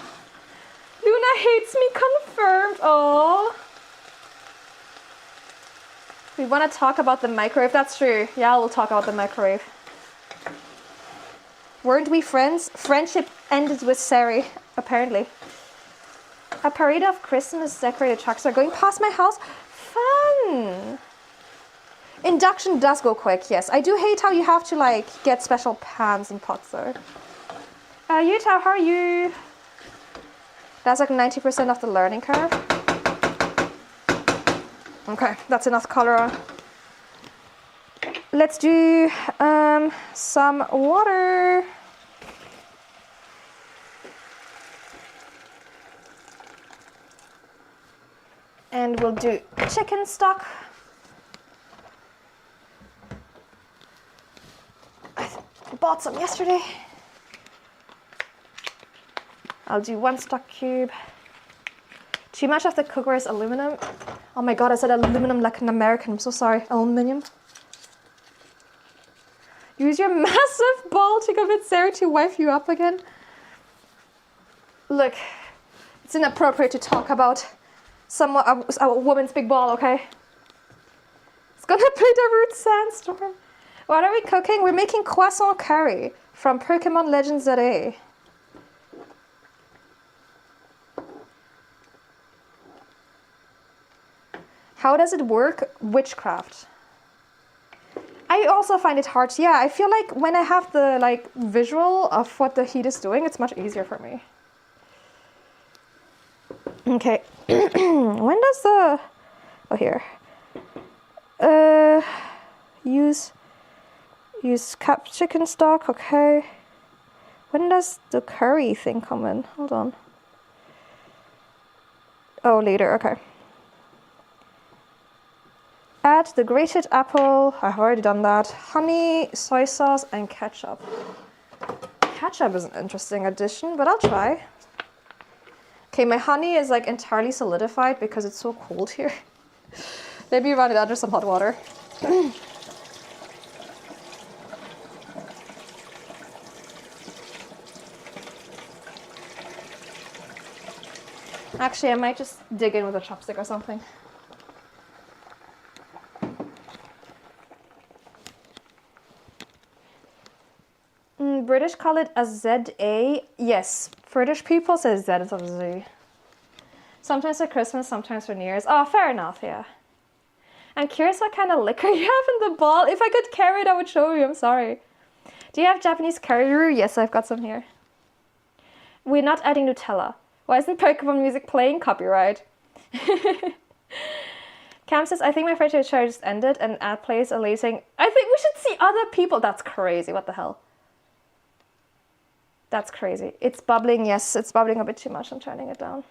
Luna hates me, confirmed. Oh. We want to talk about the microwave. That's true. Yeah, we'll talk about the microwave. Weren't we friends? Friendship ended with Sari, apparently. A parade of Christmas decorated trucks are going past my house. Fun! Induction does go quick, yes. I do hate how you have to like get special pans and pots though. Utah, how are you? That's like 90% of the learning curve. Okay, that's enough color on. Let's do some water. And we'll do chicken stock. I bought some yesterday. I'll do 1 stock cube. Too much of the cookware is aluminum. Oh my god, I said aluminum like an American. I'm so sorry. Aluminum. Use your massive ball to convince Sarah to wife you up again. Look, it's inappropriate to talk about a woman's big ball, okay? It's gonna be the root sandstorm. What are we cooking? We're making croissant curry from Pokemon Legends ZA. How does it work? Witchcraft. I also find it hard. Yeah, I feel like when I have the like visual of what the heat is doing, it's much easier for me. Okay. When does the... Oh, here. Use cap chicken stock. Okay. When does the curry thing come in? Hold on. Oh, later. Okay. Add the grated apple. I've already done that. Honey, soy sauce, and ketchup. Ketchup is an interesting addition, but I'll try. Okay, my honey is like entirely solidified because it's so cold here. Maybe run it under some hot water. Actually, I might just dig in with a chopstick or something. British call it a ZA. Yes, British people say Z instead of Z. Sometimes for Christmas, sometimes for New Year's. Oh, fair enough, yeah. I'm curious what kind of liquor you have in the ball. If I could carry it, I would show you. I'm sorry. Do you have Japanese curry roux? Yes, I've got some here. We're not adding Nutella. Why isn't Pokemon music playing? Copyright. Cam says, I think my French charge just ended and ad plays are lazing. I think we should see other people. That's crazy. What the hell? That's crazy. It's bubbling. Yes, it's bubbling a bit too much. I'm turning it down.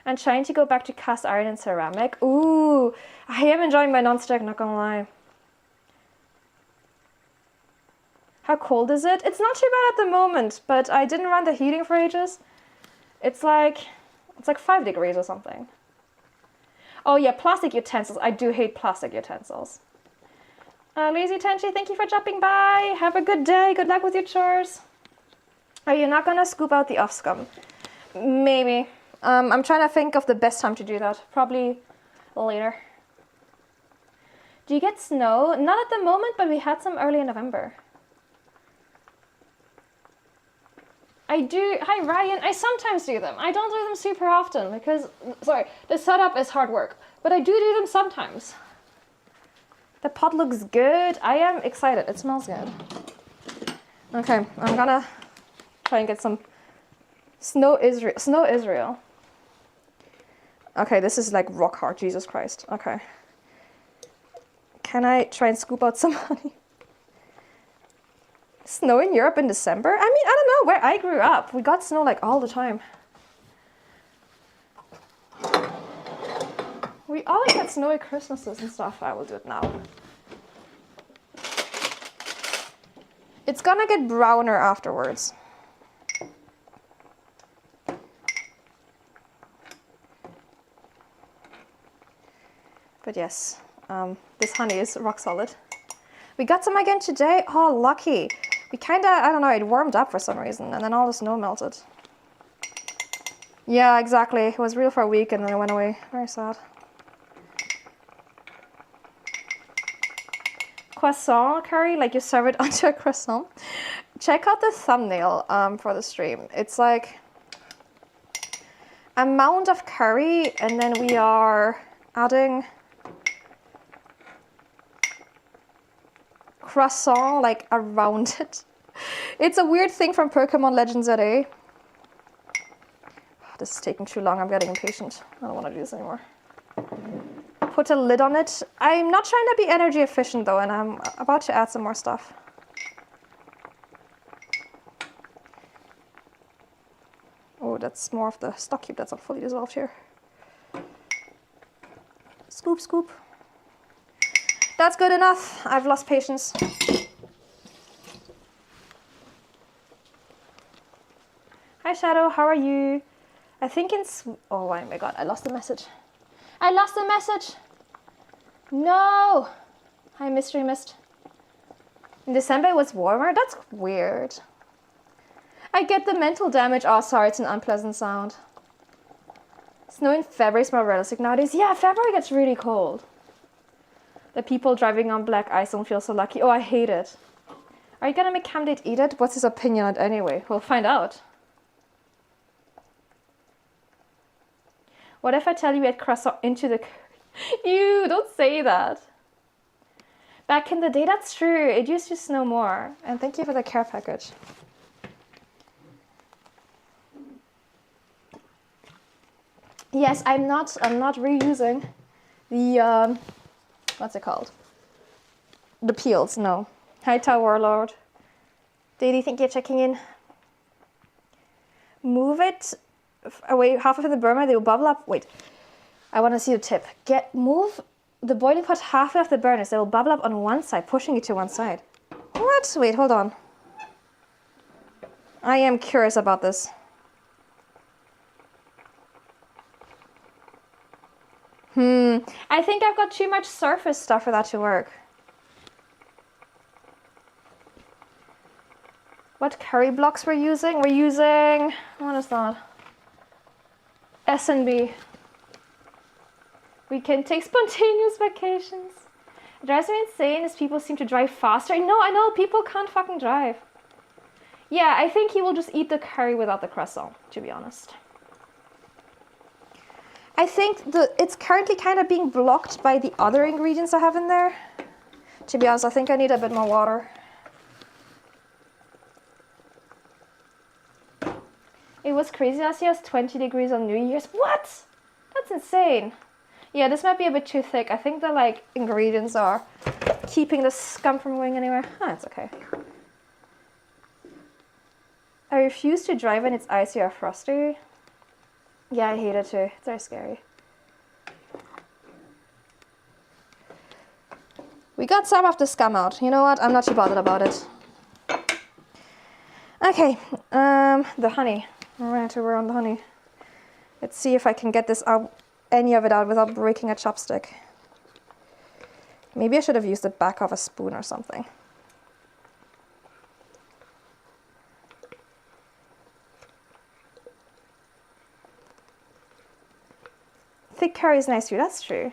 I'm trying to go back to cast iron and ceramic. Ooh, I am enjoying my non-stick, not gonna lie. How cold is it? It's not too bad at the moment, but I didn't run the heating for ages. It's like 5 degrees or something. Oh yeah, plastic utensils. I do hate plastic utensils. Lazy Tenchi, thank you for dropping by. Have a good day. Good luck with your chores. Are you not gonna scoop out the off scum? Maybe. I'm trying to think of the best time to do that. Probably later. Do you get snow? Not at the moment, but we had some early in November. I do. Hi, Ryan. I sometimes do them. I don't do them super often because, sorry, the setup is hard work. But I do them sometimes. The pot looks good. I am excited. It smells good. Okay, I'm gonna try and get some Snow Israel. Okay, this is like rock hard. Jesus Christ. Okay. Can I try and scoop out some honey? Snow in Europe in December? I mean, I don't know. Where I grew up, we got snow like all the time. We always had snowy Christmases and stuff. I will do it now. It's gonna get browner afterwards. But yes, this honey is rock solid. We got some again today. Oh, lucky. We kinda, I don't know, it warmed up for some reason and then all the snow melted. Yeah, exactly. It was real for a week and then it went away. Very sad. Croissant curry, like you serve it onto a croissant. Check out the thumbnail for the stream. It's like a mound of curry and then we are adding croissant like around it. It's a weird thing from Pokemon Legends ZA. This is taking too long. I'm getting impatient. I don't want to do this anymore. Put a lid on it. I'm not trying to be energy efficient though, and I'm about to add some more stuff. Oh, that's more of the stock cube that's not fully dissolved here. Scoop, scoop. That's good enough. I've lost patience. Hi Shadow, how are you? I think in oh my god, I lost the message. I lost the message. No. Hi, Mystery Mist. In December it was warmer? That's weird. I get the mental damage. Oh, sorry, it's an unpleasant sound. Snow in February is more realistic nowadays. Yeah, February gets really cold. The people driving on black ice don't feel so lucky. Oh, I hate it. Are you gonna make Cam Date eat it? What's his opinion on it anyway? We'll find out. What if I tell you we had croissant into the... Ew, don't say that. Back in the day, that's true. It used to snow more. And thank you for the care package. Yes, I'm not reusing the what's it called? The peels, no. Hi Tower Warlord. Daily, thank you for checking in. Move it away half of the burner, they will bubble up. Wait. I want to see the tip. Move the boiling pot halfway off the burners, they will bubble up on one side, pushing it to one side. What? Wait, hold on. I am curious about this. I think I've got too much surface stuff for that to work. What curry blocks we're using? We're using, what is that? S&B. We can take spontaneous vacations. It drives me insane as people seem to drive faster. No, I know, people can't fucking drive. Yeah, I think he will just eat the curry without the croissant, to be honest. I think it's currently kind of being blocked by the other ingredients I have in there. To be honest, I think I need a bit more water. It was crazy last year, it was 20 degrees on New Year's. What? That's insane. Yeah, this might be a bit too thick. I think the ingredients are keeping the scum from going anywhere. It's okay. I refuse to drive when it's icy or frosty. Yeah, I hate it too. It's very scary. We got some of the scum out. You know what? I'm not too bothered about it. Okay, the honey. We're going to work on the honey. Let's see if I can get this out, any of it out without breaking a chopstick. Maybe I should have used the back of a spoon or something. Thick curry is nice too, that's true.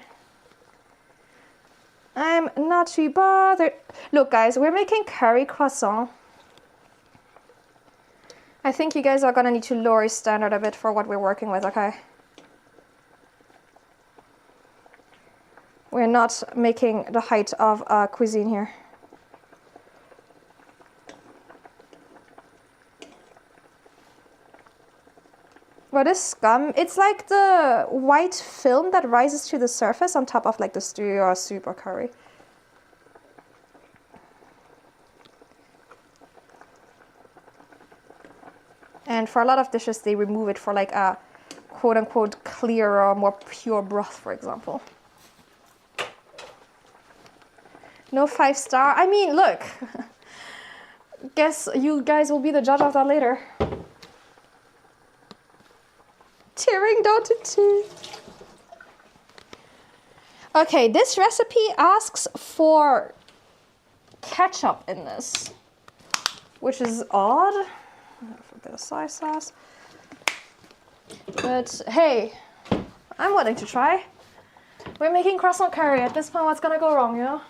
I'm not too bothered. Look guys, we're making curry croissant. I think you guys are gonna need to lower your standard a bit for what we're working with, okay? We're not making the height of cuisine here. What is scum? It's like the white film that rises to the surface on top of the stew or soup or curry. And for a lot of dishes, they remove it for a quote-unquote clearer, more pure broth, for example. No 5-star. I mean, look. Guess you guys will be the judge of that later. Tearing down to 2. Okay, this recipe asks for ketchup in this, which is odd. A bit of soy sauce. But hey, I'm willing to try. We're making croissant curry. At this point, what's gonna go wrong, you know?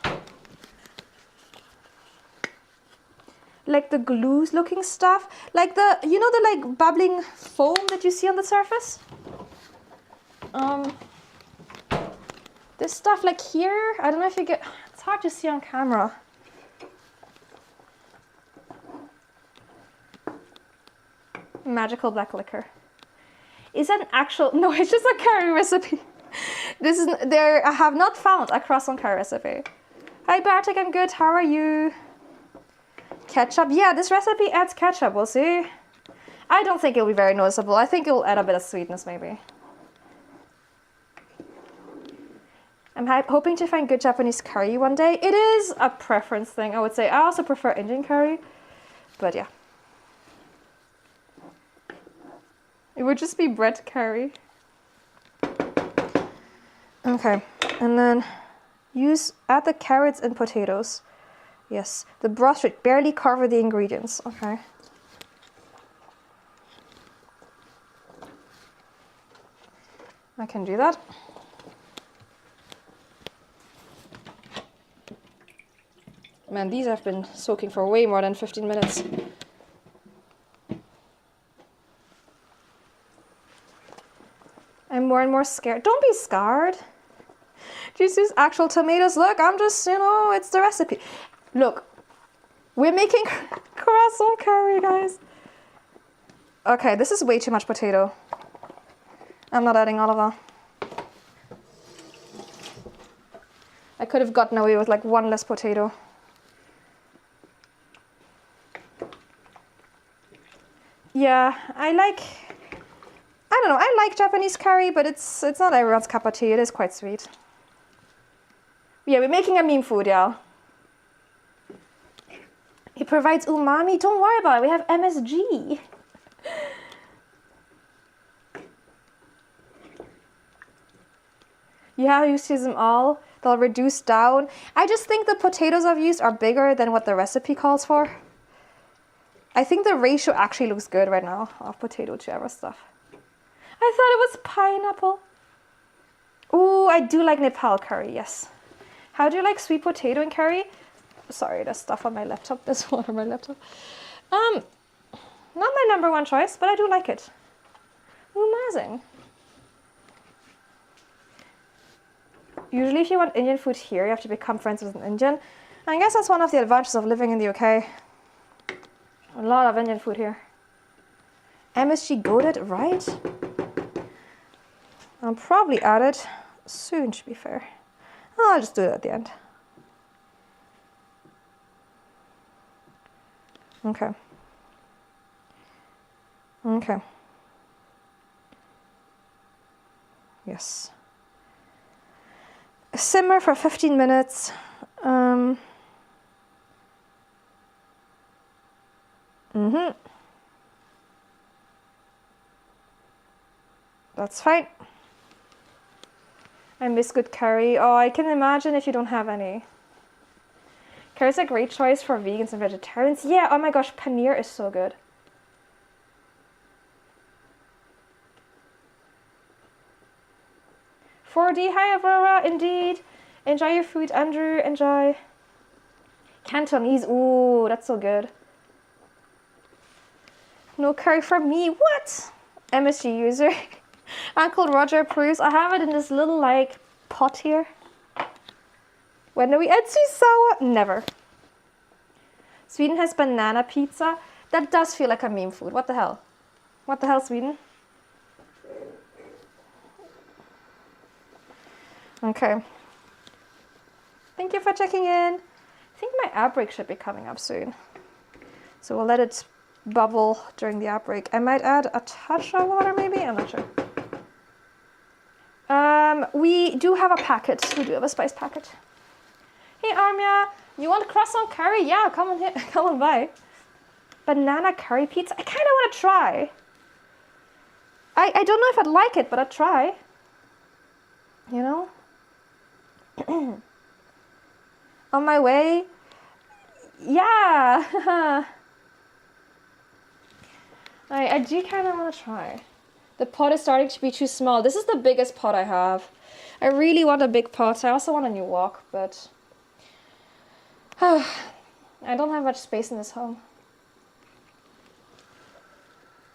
Like the glue looking stuff, like the, you know, the bubbling foam that you see on the surface? This stuff here, I don't know if you get, it's hard to see on camera. Magical black liquor. Is that an actual, no, it's just a curry recipe. This is, I have not found a croissant curry recipe. Hi Bartek, I'm good, how are you? Ketchup, yeah, this recipe adds ketchup, we'll see. I don't think it'll be very noticeable. I think it will add a bit of sweetness maybe. I'm hoping to find good Japanese curry one day. It is a preference thing, I would say. I also prefer Indian curry, but yeah. It would just be bread curry. Okay, and then Add the carrots and potatoes. Yes, the broth should barely cover the ingredients. Okay. I can do that. Man, these have been soaking for way more than 15 minutes. I'm more and more scared. Don't be scared. Just use actual tomatoes. Look, I'm just, it's the recipe. Look, we're making croissant curry, guys. Okay, this is way too much potato. I'm not adding all of that. I could have gotten away with like one less potato. Yeah, I don't know, I like Japanese curry, but it's not everyone's cup of tea. It is quite sweet. Yeah, we're making a meme food, y'all. It provides umami. Don't worry about it. We have MSG. Yeah, you use them all. They'll reduce down. I just think the potatoes I've used are bigger than what the recipe calls for. I think the ratio actually looks good right now of potato to other stuff. I thought it was pineapple. Ooh, I do like Nepal curry, yes. How do you like sweet potato and curry? Sorry, there's stuff on my laptop. There's one on my laptop. Not my number one choice, but I do like it. Amazing. Usually if you want Indian food here, you have to become friends with an Indian. I guess that's one of the advantages of living in the UK. A lot of Indian food here. MSG goated, right? I'll probably add it soon, to be fair. I'll just do it at the end. Okay. Okay. Yes. Simmer for 15 minutes. That's fine. I miss good curry. Oh, I can imagine if you don't have any. Curry's a great choice for vegans and vegetarians. Yeah, oh my gosh, paneer is so good. "4D, hi Aurora, indeed. Enjoy your food, Andrew, enjoy." Cantonese, ooh, that's so good. No curry for me, what? MSG user. Uncle Roger approves. I have it in this little like pot here. When do we add sweet sour? Never. Sweden has banana pizza. That does feel like a meme food. What the hell? What the hell, Sweden? Okay. Thank you for checking in. I think my ad break should be coming up soon. So we'll let it bubble during the ad break. I might add a touch of water maybe? I'm not sure. We do have a packet. We do have a spice packet. Hey Armia, you want croissant curry? Yeah, come on here, come on by. Banana curry pizza? I kind of want to try. I don't know if I'd like it, but I'd try. You know? On my way? Yeah! I do kind of want to try. The pot is starting to be too small. This is the biggest pot I have. I really want a big pot. I also want a new wok, but I don't have much space in this home.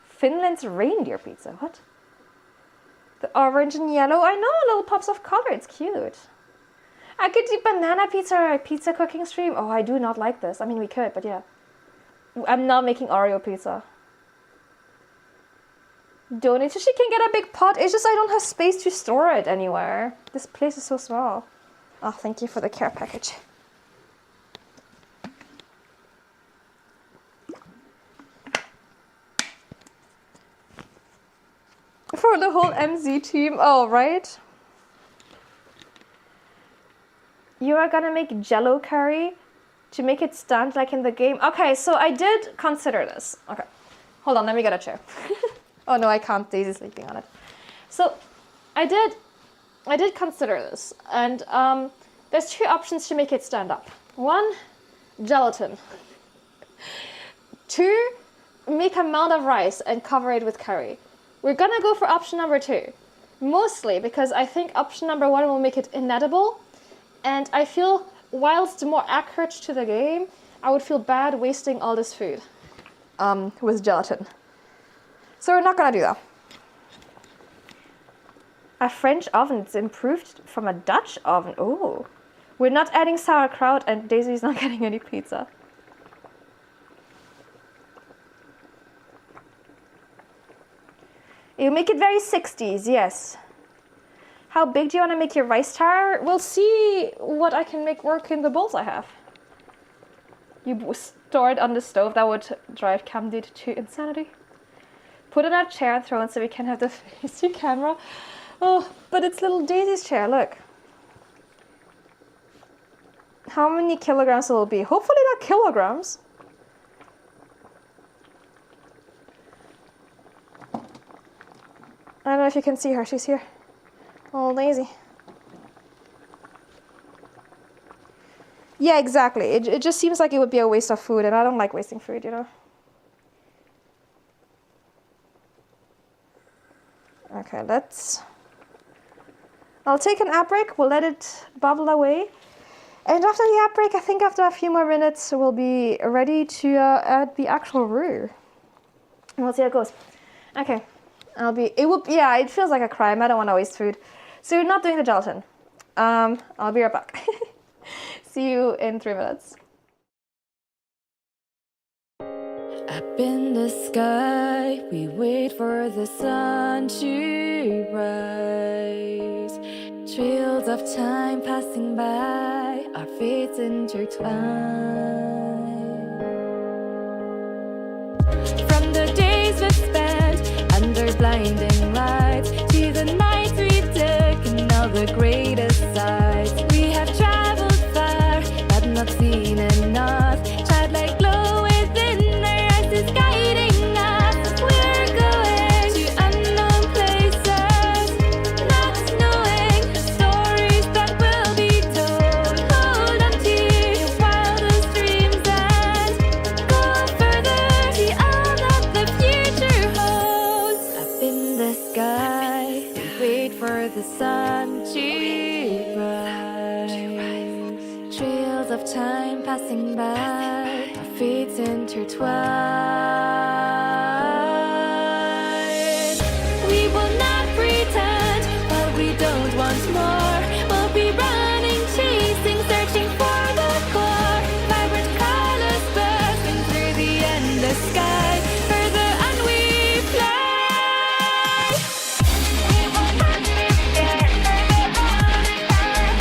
Finland's reindeer pizza, what? The orange and yellow, I know, little pops of color, it's cute. I could do banana pizza or a pizza cooking stream. Oh, I do not like this. I mean, we could, but yeah. I'm not making Oreo pizza. Donate so she can get a big pot. It's just I don't have space to store it anywhere. This place is so small. Oh, thank you for the care package. For the whole MZ team. Oh, right. You are gonna make Jello curry to make it stand like in the game. Okay, so I did consider this. Okay, hold on, let me get a chair. Oh no, I can't. Daisy's sleeping on it. So I did consider this, and There's 2 options to make it stand up. 1, gelatin. 2, make a mound of rice and cover it with curry. We're gonna go for option number 2. Mostly because I think option number 1 will make it inedible. And I feel, whilst more accurate to the game, I would feel bad wasting all this food with gelatin. So we're not gonna do that. A French oven is improved from a Dutch oven. Oh, we're not adding sauerkraut and Daisy's not getting any pizza. You make it very 60s, yes. How big do you want to make your rice tower? We'll see what I can make work in the bowls I have. You store it on the stove, that would drive Camille to insanity. Put it on a chair and throw it so we can have the face camera. Oh, but it's little Daisy's chair, look. How many kilograms will it be? Hopefully not kilograms. I don't know if you can see her, she's here. Oh, Daisy. Yeah, exactly. It just seems like it would be a waste of food, and I don't like wasting food, you know. Okay, I'll take an app break, we'll let it bubble away. And after the app break, I think after a few more minutes, we'll be ready to add the actual roux. And we'll see how it goes. Okay, it feels like a crime, I don't want to waste food. So you're not doing the gelatin. I'll be right back. See you in 3 minutes. Up in the sky, we wait for the sun to rise. Trails of time passing by, our fates intertwine. From the days we've spent under blinding lights to the nights we took and all the greatest sights. We have traveled far, but not seen enough. Childlike glow within our eyes is guiding us. We're going to unknown places, not knowing the stories that will be told. Hold on to your wildest dreams and go further to all that the future holds. Up in the sky, we wait for the sun to rise. Trails of time passing by, our fates intertwine. We will not pretend, but we don't want more. We'll be running, chasing, searching for the core. Vibrant colors bursting through the endless sky. Further on we fly. We will not be scared, further on we fly.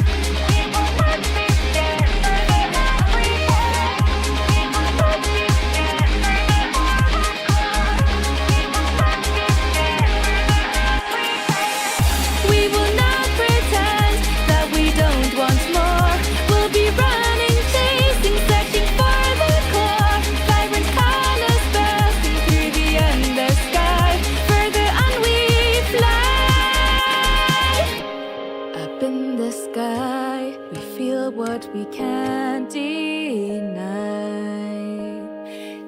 We will not be scared, further on we fly. We will not be scared, further on we fly. We will not be scared, further on we fly. We will not pretend that we don't want more. We'll be running, chasing, searching for the core. Vibrant colors bursting through the endless sky. Further on we fly. Up in the sky, we feel what we can't deny.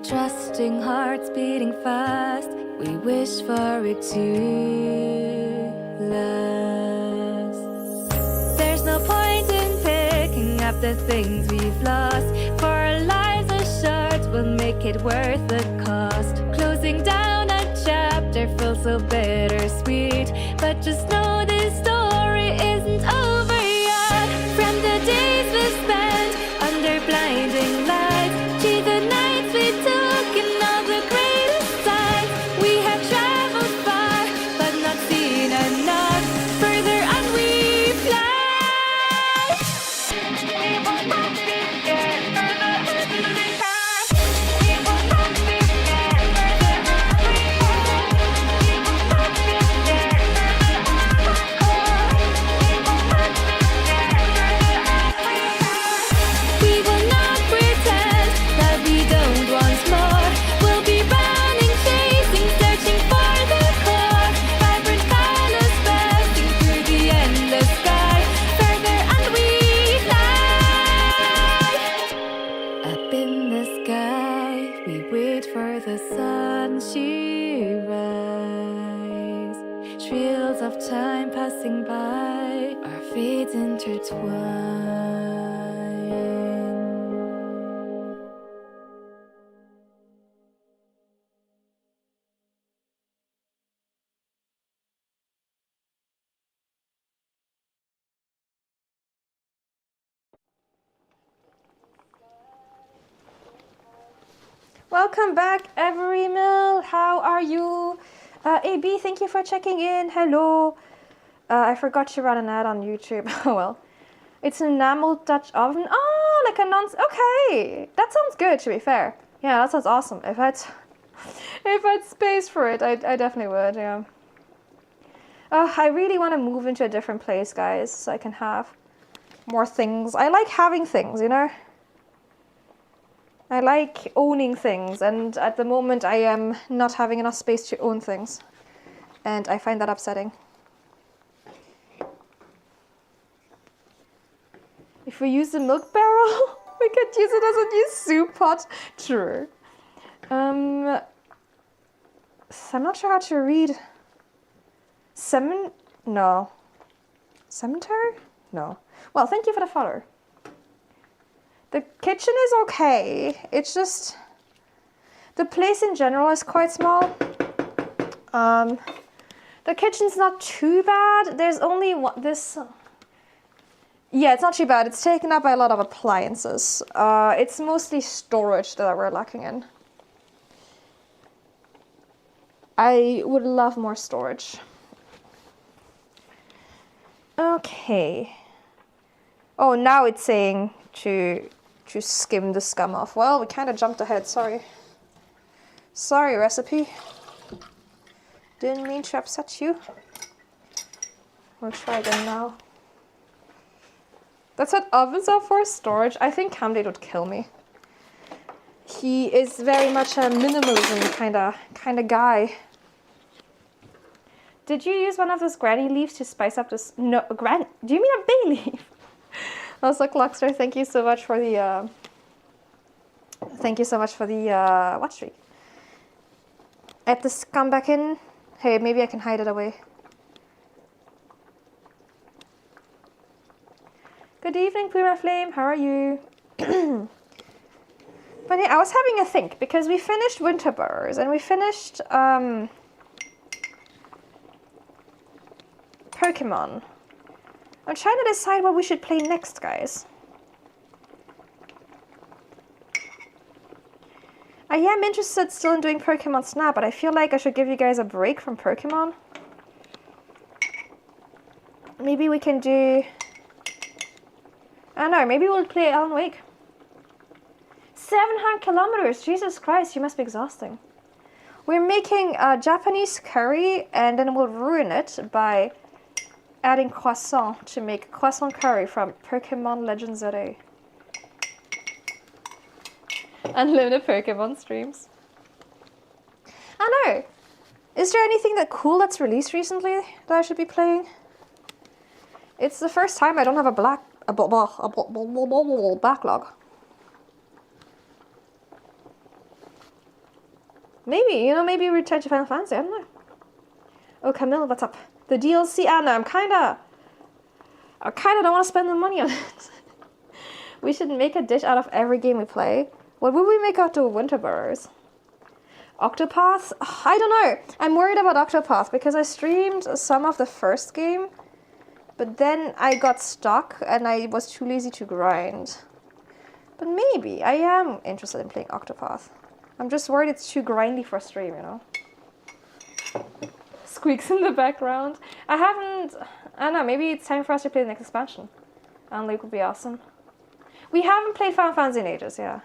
Trusting hearts beating fast, we wish for it to last. There's no point in picking up the things we've lost, for our lives are short, we'll make it worth the cost. Closing down a chapter feels so bittersweet, but just know this story isn't over yet. From the days we spent under blinding lights to the nights we took and all the greatest sights. We have traveled far, but not seen enough. Further on we fly. We will not be scared, further on we fly. We will not be scared, further on we fly. We will not be scared, further on we fly. wait for the sun she rise. Trails of time passing by, our fates intertwine. Welcome back, 4Dmille. How are you? AB, thank you for checking in. Hello. I forgot to run an ad on YouTube. Oh well. It's an enamel Dutch oven. Oh, like a okay. That sounds good, to be fair. Yeah, that sounds awesome. If I had space for it, I definitely would, yeah. I really want to move into a different place, guys, so I can have more things. I like having things, you know? I like owning things, and at the moment I am not having enough space to own things. And I find that upsetting. If we use the milk barrel, we could use it as a new soup pot. True. So I'm not sure how to read. No. Cemetery? No. Well, thank you for the follow. The kitchen is okay. It's just the place in general is quite small. The kitchen's not too bad. There's only yeah, it's not too bad. It's taken up by a lot of appliances. It's mostly storage that we're lacking in. I would love more storage. Okay. Oh, now it's saying to skim the scum off. Well, we kind of jumped ahead, sorry. Sorry, recipe. Didn't mean to upset you. We'll try again now. That's what ovens are for, storage. I think Camille would kill me. He is very much a minimalism kind of guy. Did you use one of those granny leaves to spice up this? No, do you mean a bay leaf? Also, Clockster, thank you so much for the watch streak. Add the scum back in. Hey, maybe I can hide it away. Good evening, Puma Flame. How are you? But yeah, I was having a think because we finished Winter Burrows and we finished Pokemon. I'm trying to decide what we should play next, guys. I am interested still in doing Pokemon Snap, but I feel like I should give you guys a break from Pokemon. Maybe we can do... I don't know, maybe we'll play Alan Wake. 700 kilometers, Jesus Christ, you must be exhausting. We're making a Japanese curry and then we'll ruin it by adding croissant to make croissant curry from Pokemon Legends ZA. Unlimited Pokemon streams. I know. Is there anything cool that's released recently that I should be playing? It's the first time I don't have a backlog. Maybe, maybe return to Final Fantasy, I don't know. Oh, Camille, what's up? The DLC, Anna, I kinda don't want to spend the money on it. We should make a dish out of every game we play. What would we make out of Winter Burrows? Octopath? I don't know. I'm worried about Octopath because I streamed some of the first game, but then I got stuck and I was too lazy to grind. But maybe I am interested in playing Octopath. I'm just worried it's too grindy for a stream, Squeaks in the background. I don't know, maybe it's time for us to play the next expansion. And Luke would be awesome. We haven't played Final Fantasy in ages, yeah.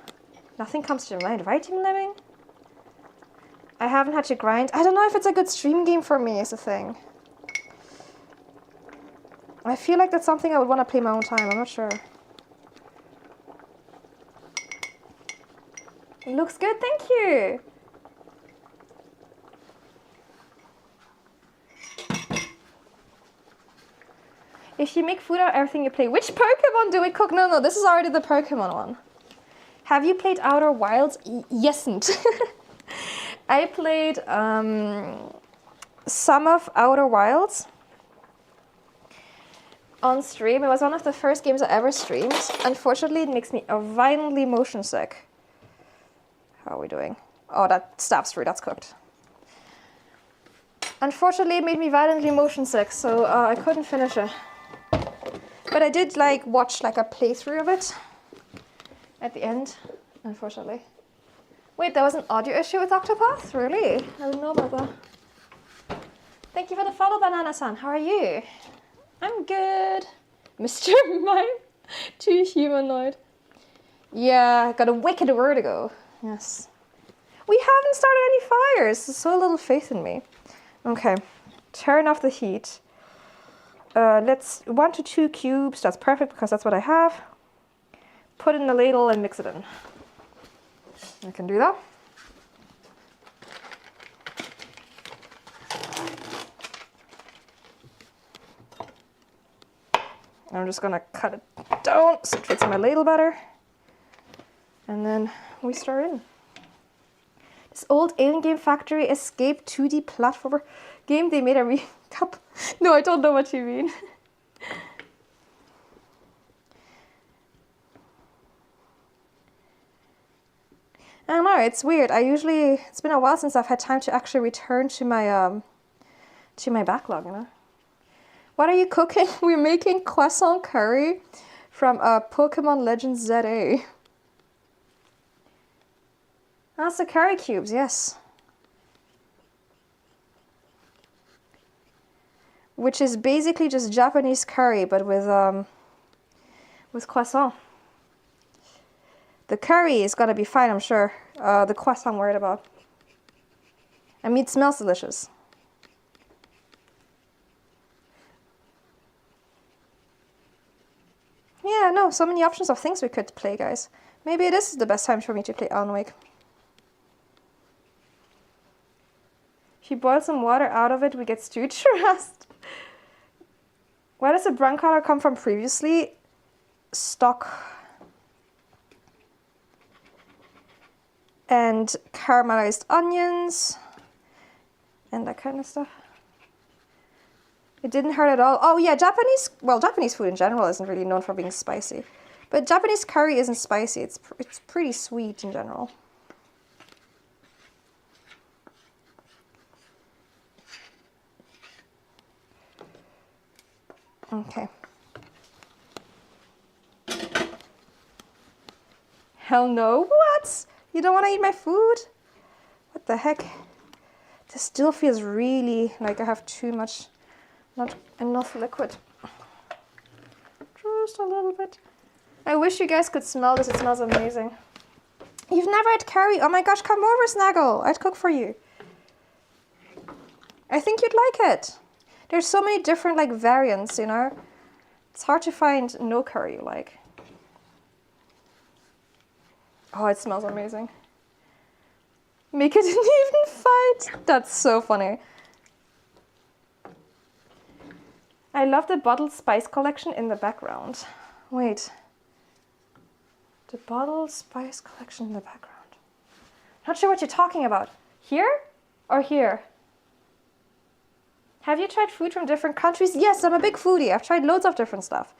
Nothing comes to mind, right, Team Living? I haven't had to grind. I don't know if it's a good stream game for me, is the thing. I feel like that's something I would want to play my own time, I'm not sure. It looks good, thank you! If you make food out of everything you play, which Pokemon do we cook? No, this is already the Pokemon one. Have you played Outer Wilds? Yesn't. I played some of Outer Wilds on stream. It was one of the first games I ever streamed. Unfortunately, it makes me violently motion sick. How are we doing? Oh, that stabs through. That's cooked. Unfortunately, it made me violently motion sick, so I couldn't finish it. But I did like watch like a playthrough of it at the end, unfortunately. Wait, there was an audio issue with Octopath? Really? I didn't know about that. Thank you for the follow, Banana-san. How are you? I'm good. Mr. Mime, too humanoid. Yeah, got a wicked vertigo. Yes. We haven't started any fires. So little faith in me. Okay, turn off the heat. Let's 1 to 2 cubes. That's perfect because that's what I have. Put it in a ladle and mix it in. I can do that. I'm just gonna cut it down so it fits in my ladle better. And then we start in. This old Alien Game Factory Escape 2D platformer game they made a recap. No, I don't know what you mean. I don't know, it's weird. It's been a while since I've had time to actually return to my backlog, you know. What are you cooking? We're making croissant curry from Pokemon Legends ZA. That's the curry cubes, yes. Which is basically just Japanese curry, but with croissant. The curry is gonna be fine, I'm sure. The croissant I'm worried about. I mean, it smells delicious. Yeah, no, so many options of things we could play, guys. Maybe this is the best time for me to play Alan Wake. If you boil some water out of it, we get stewed trust. Where does the brown color come from previously? Stock. And caramelized onions. And that kind of stuff. It didn't hurt at all. Oh yeah, Japanese food in general isn't really known for being spicy. But Japanese curry isn't spicy. It's pretty sweet in general. Okay. Hell no. What? You don't want to eat my food? What the heck? This still feels really like I have too much, not enough liquid. Just a little bit. I wish you guys could smell this. It smells amazing. You've never had curry? Oh my gosh, come over, Snaggle. I'd cook for you. I think you'd like it. There's so many different like variants, you know. It's hard to find no curry you like. Oh, it smells amazing. Make it an even fight. That's so funny. I love the bottled spice collection in the background. Wait. The bottled spice collection in the background. Not sure what you're talking about. Here or here? Have you tried food from different countries? Yes, I'm a big foodie. I've tried loads of different stuff.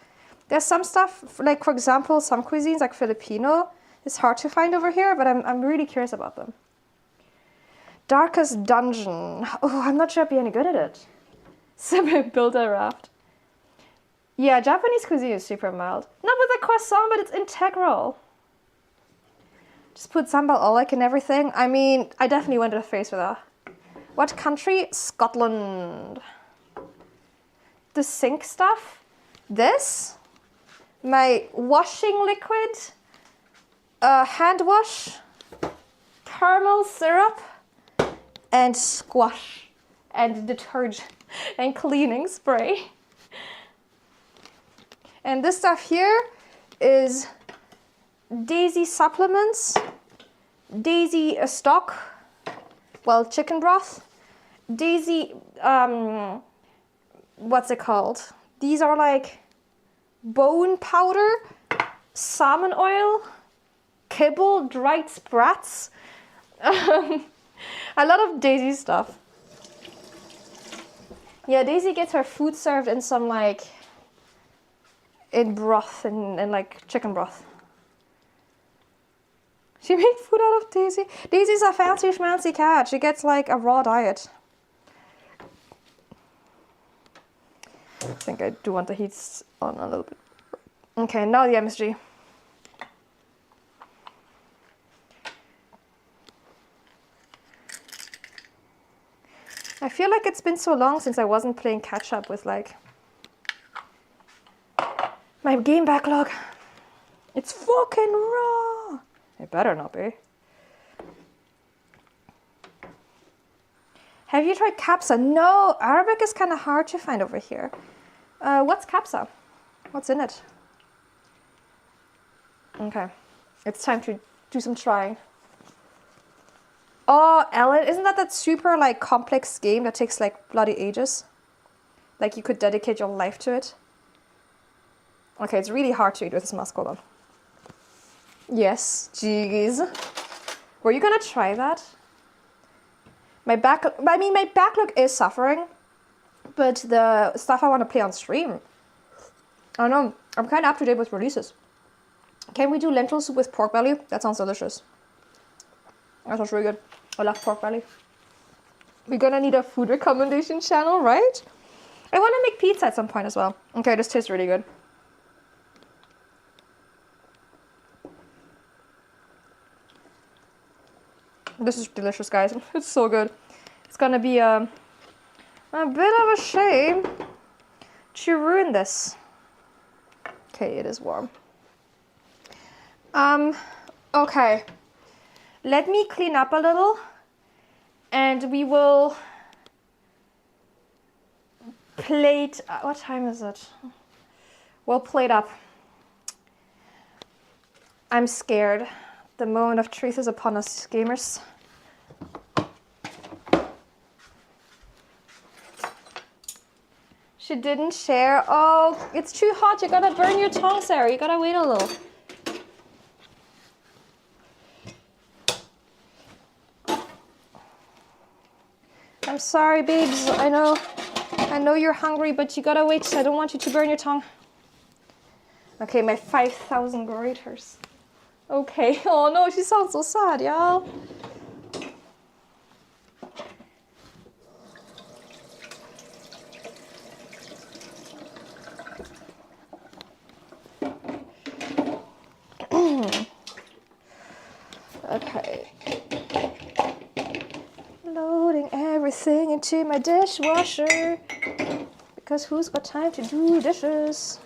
There's some stuff, like for example, some cuisines like Filipino, it's hard to find over here, but I'm really curious about them. Darkest Dungeon. Oh, I'm not sure I'd be any good at it. So build a raft. Yeah, Japanese cuisine is super mild. Not with a croissant, but it's integral. Just put sambal oelek and everything. I mean, I definitely went to the face with that. What country? Scotland. The sink stuff. This. My washing liquid. Hand wash. Caramel syrup. And squash. And detergent. And cleaning spray. And this stuff here is Daisy supplements. Daisy stock. Well, chicken broth. Daisy, what's it called? These are like bone powder, salmon oil, kibble, dried sprats. A lot of Daisy stuff. Yeah, Daisy gets her food served in some like in broth and like chicken broth. She made food out of Daisy. Daisy's a fancy schmancy cat. She gets like a raw diet. I think I do want the heat on a little bit. Okay, now the MSG. I feel like it's been so long since I wasn't playing catch up with like my game backlog. It's fucking raw. It better not be. Have you tried capsa? No, Arabic is kind of hard to find over here. What's capsa? What's in it? Okay, it's time to do some trying. Oh, Ellen, isn't that super like complex game that takes like bloody ages? Like you could dedicate your life to it. Okay, it's really hard to eat with this mask. Hold on. Yes, jeez. Were you gonna try that? My backlog is suffering, but the stuff I want to play on stream, I don't know, I'm kind of up to date with releases. Can we do lentil soup with pork belly? That sounds delicious. That sounds really good. I love pork belly. We're gonna need a food recommendation channel, right? I want to make pizza at some point as well. Okay, this tastes really good. This is delicious, guys. It's so good. It's gonna be a bit of a shame to ruin this. Okay, it is warm. Okay. Let me clean up a little and we will plate. What time is it? We'll plate up. I'm scared. The moment of truth is upon us, gamers. She didn't share. Oh, it's too hot. You gotta burn your tongue, Sarah. You gotta wait a little. I'm sorry, babes. I know you're hungry, but you gotta wait. I don't want you to burn your tongue. Okay, my 5,000 graters. Okay. Oh no, she sounds so sad, y'all. Okay. Loading everything into my dishwasher. Because who's got time to do dishes?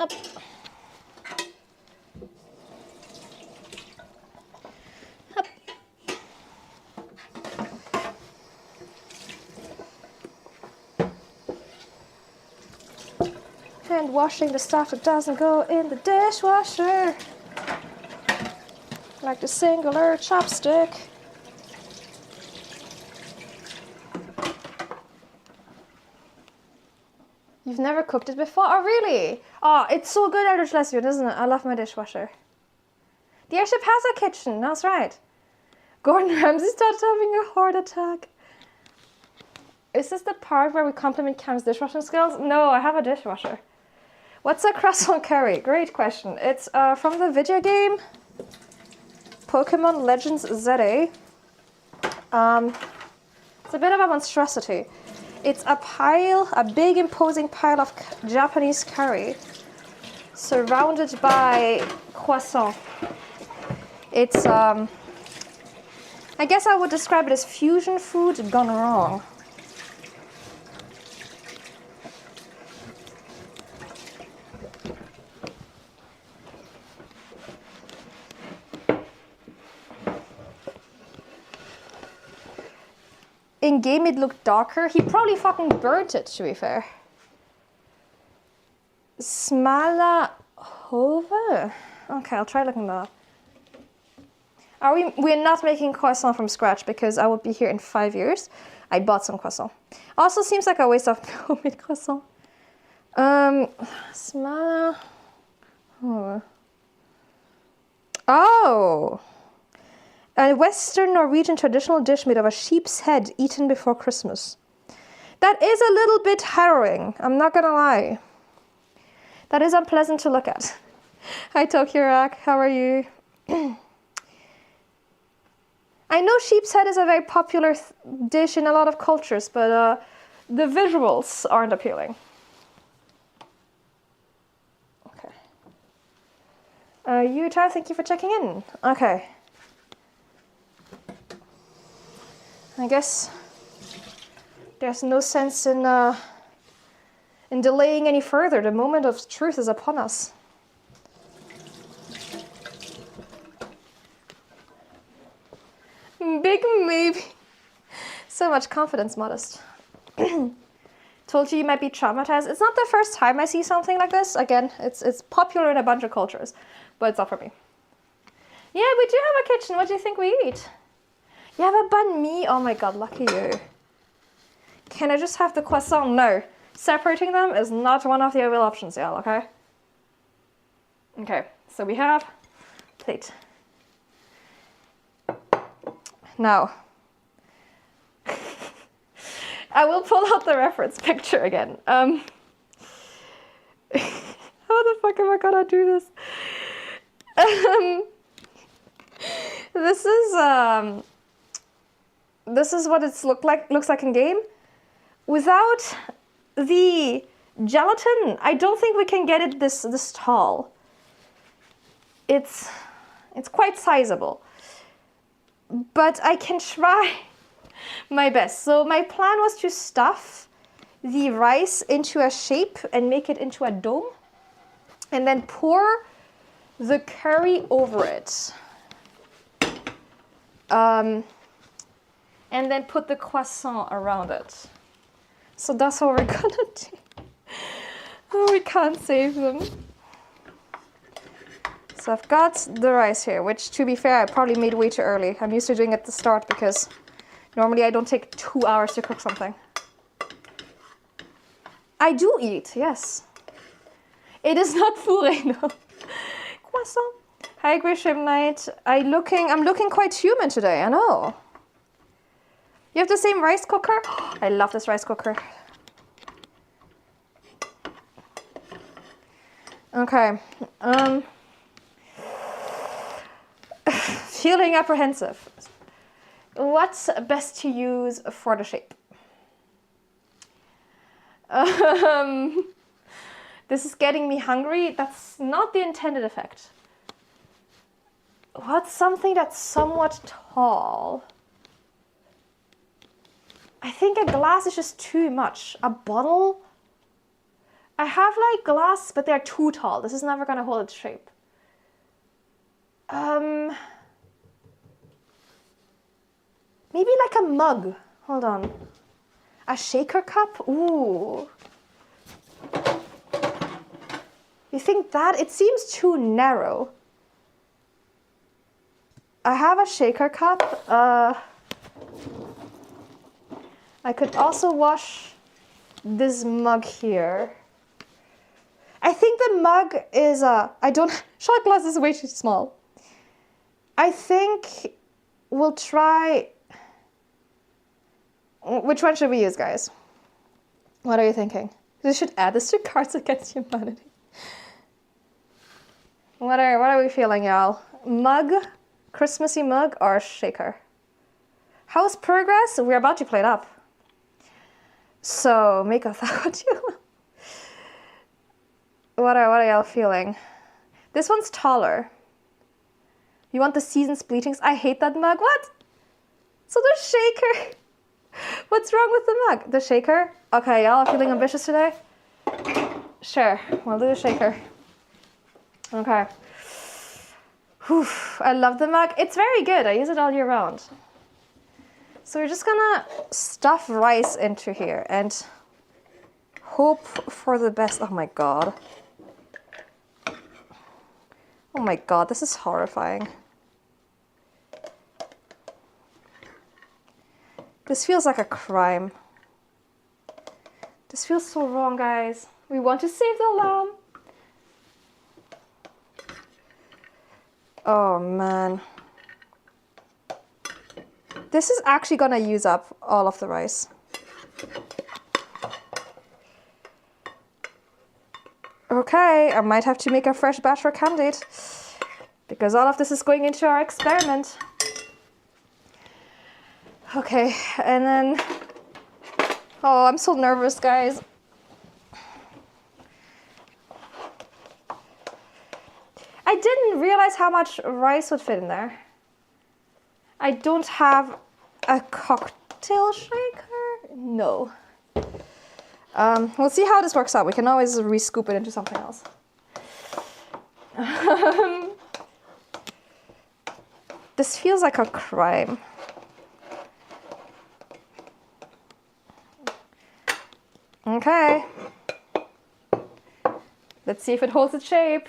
Up. Up. And washing the stuff that doesn't go in the dishwasher. Like the singular chopstick. You've never cooked it before? Oh, really? Oh, it's so good, Eldritch Lesbian, isn't it? I love my dishwasher. The airship has a kitchen, that's right. Gordon Ramsay started having a heart attack. Is this the part where we compliment Cam's dishwashing skills? No, I have a dishwasher. What's a croissant curry? Great question. It's from the video game Pokemon Legends ZA. It's a bit of a monstrosity. It's a big imposing pile of Japanese curry surrounded by croissant. It's, I guess I would describe it as fusion food gone wrong. In game it looked darker. He probably fucking burnt it, to be fair. Smala Hova? Okay, I'll try looking that up. We're not making croissant from scratch because I would be here in 5 years. I bought some croissant. Also seems like a waste of homemade croissant. Smell. Oh. A Western Norwegian traditional dish made of a sheep's head eaten before Christmas. That is a little bit harrowing. I'm not gonna lie. That is unpleasant to look at. Hi Tokirak, how are you? I know sheep's head is a very popular dish in a lot of cultures, but the visuals aren't appealing. Okay. Utah, thank you for checking in. Okay. I guess there's no sense in delaying any further. The moment of truth is upon us. Big maybe. So much confidence, Modest. Told you might be traumatized. It's not the first time I see something like this. Again, it's popular in a bunch of cultures, but it's not for me. Yeah, we do have a kitchen. What do you think we eat? You have a banh mi? Oh my god, lucky you. Can I just have the croissant? No. Separating them is not one of the available options, y'all, okay? Okay, so we have plate. Now, I will pull out the reference picture again. How the fuck am I gonna do this? This is what it's looks like in game. Without the gelatin, I don't think we can get it this tall. It's quite sizable. But I can try my best. So my plan was to stuff the rice into a shape and make it into a dome. And then pour the curry over it. And then put the croissant around it. So that's what we're gonna do. Oh, we can't save them. So I've got the rice here, which to be fair, I probably made way too early. I'm used to doing it at the start because normally I don't take 2 hours to cook something. I do eat, yes. It is not fourré, no. Croissant. Hi, Grisham Knight. I'm looking quite human today, I know. You have the same rice cooker? I love this rice cooker. Okay. Feeling apprehensive. What's best to use for the shape? This is getting me hungry. That's not the intended effect. What's something that's somewhat tall? I think a glass is just too much. A bottle? I have like glass, but they're too tall. This is never gonna hold its shape. Maybe like a mug. Hold on. A shaker cup? Ooh. You think that? It seems too narrow. I have a shaker cup. I could also wash this mug here. I think the mug is shot glass is way too small. I think we'll try. Which one should we use, guys? What are you thinking? We should add this to Cards Against Humanity. What are we feeling, y'all? Mug, Christmassy mug, or shaker? How's progress? We're about to play it up. So make of that what you will. What are y'all feeling? This one's taller. You want the season's bleachings? I hate that mug. What? So the shaker. What's wrong with the mug? The shaker? Okay, y'all are feeling ambitious today? Sure, we'll do the shaker. Okay. Whew, I love the mug. It's very good. I use it all year round. So we're just gonna stuff rice into here and hope for the best. Oh my god. Oh my god, this is horrifying. This feels like a crime. This feels so wrong, guys. We want to save the lamb. Oh, man. This is actually gonna use up all of the rice. Okay, I might have to make a fresh batch for candidate because all of this is going into our experiment. Okay, and then, oh, I'm so nervous, guys. I didn't realize how much rice would fit in there. I don't have a cocktail shaker? No. We'll see how this works out. We can always re-scoop it into something else. This feels like a crime. Okay. Let's see if it holds its shape.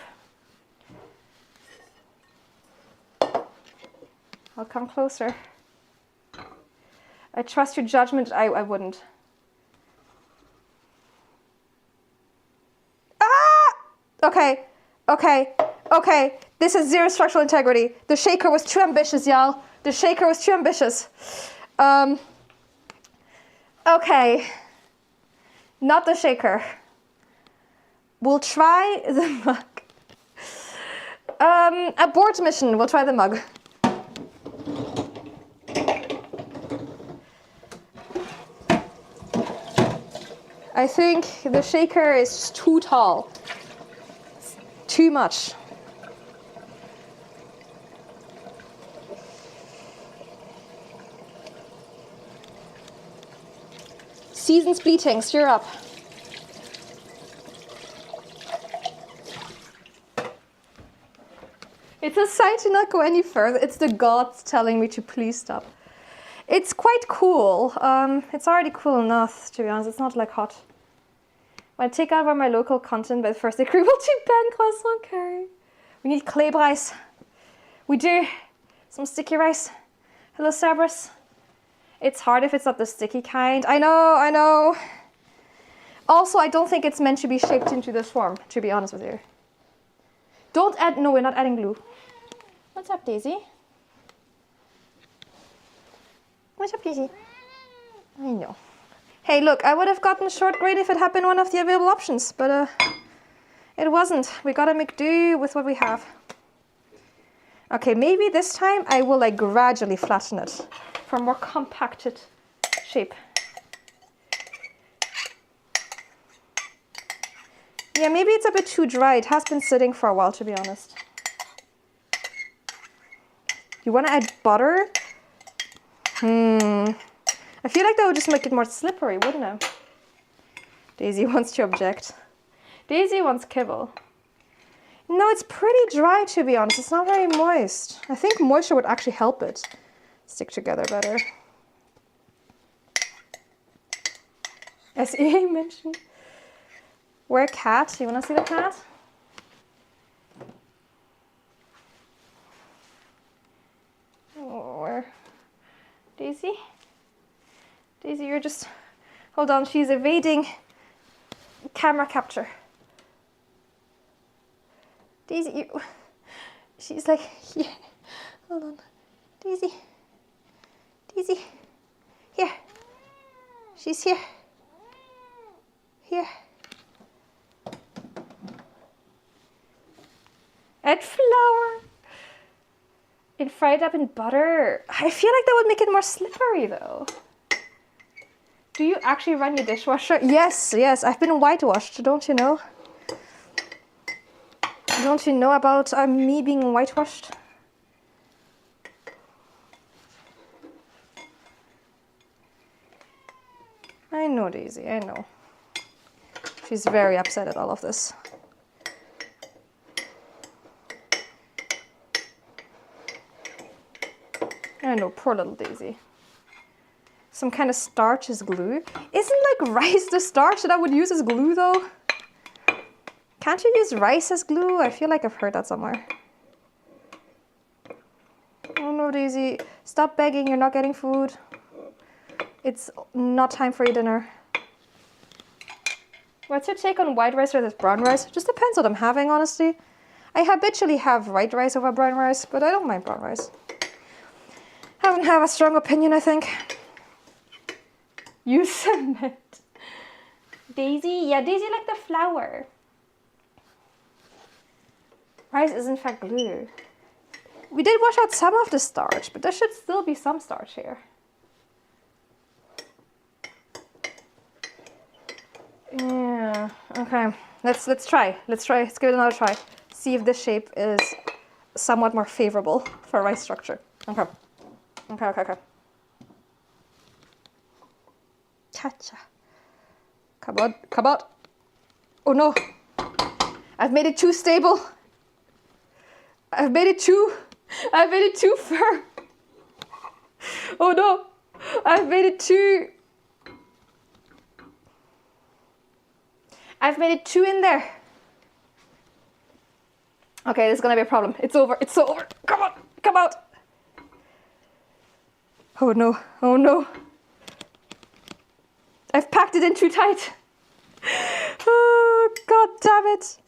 I'll come closer. I trust your judgment. I wouldn't. Okay, okay, okay. This is zero structural integrity. The shaker was too ambitious, y'all. The shaker was too ambitious. Okay. Not the shaker. We'll try the mug. Abort mission. We'll try the mug. I think the shaker is just too tall. Too much. Season's bleating, stir up. It's a sign to not go any further. It's the gods telling me to please stop. It's quite cool. It's already cool enough, to be honest. It's not like hot. When I take over my local content, but first they agreeable to ban croissant curry. We need clay rice. We do. Some sticky rice. Hello, Cerberus. It's hard if it's not the sticky kind. I know, I know. Also, I don't think it's meant to be shaped into this form, to be honest with you. Don't add, no, we're not adding glue. What's up, Daisy? What's up, Daisy? I know. Hey, look, I would have gotten short grade if it had been one of the available options, but it wasn't. We gotta make do with what we have. Okay, maybe this time I will like gradually flatten it for a more compacted shape. Yeah, maybe it's a bit too dry. It has been sitting for a while, to be honest. You want to add butter? I feel like that would just make it more slippery, wouldn't it? Daisy wants to object. Daisy wants kibble. No, it's pretty dry, to be honest. It's not very moist. I think moisture would actually help it stick together better. SEA mentioned. Where cat? You want to see the cat? Or Daisy? Daisy, you're just... Hold on, she's evading camera capture. Daisy, you... She's like, yeah. Hold on. Daisy. Daisy. Here. She's here. Here. Add flour. And fry it up in butter. I feel like that would make it more slippery though. Do you actually run your dishwasher? Yes, yes. I've been whitewashed, don't you know? Don't you know about me being whitewashed? I know, Daisy, I know. She's very upset at all of this. I know, poor little Daisy. Some kind of starch is glue. Isn't like rice the starch that I would use as glue though? Can't you use rice as glue? I feel like I've heard that somewhere. Oh no, Daisy. Stop begging, you're not getting food. It's not time for your dinner. What's your take on white rice versus brown rice? Just depends what I'm having, honestly. I habitually have white rice over brown rice, but I don't mind brown rice. Haven't have a strong opinion, I think. You submit. Daisy? Yeah, Daisy like the flower. Rice is in fact glue. We did wash out some of the starch, but there should still be some starch here. Yeah, okay. Let's try. Let's give it another try. See if this shape is somewhat more favorable for rice structure. Okay. Okay. Cha-cha. Come on. Oh no. I've made it too stable. I've made it too firm. Oh no. I've made it too in there. Okay, this is gonna be a problem. It's over. Come on, come out. Oh no. I've packed it in too tight. Oh, god damn it.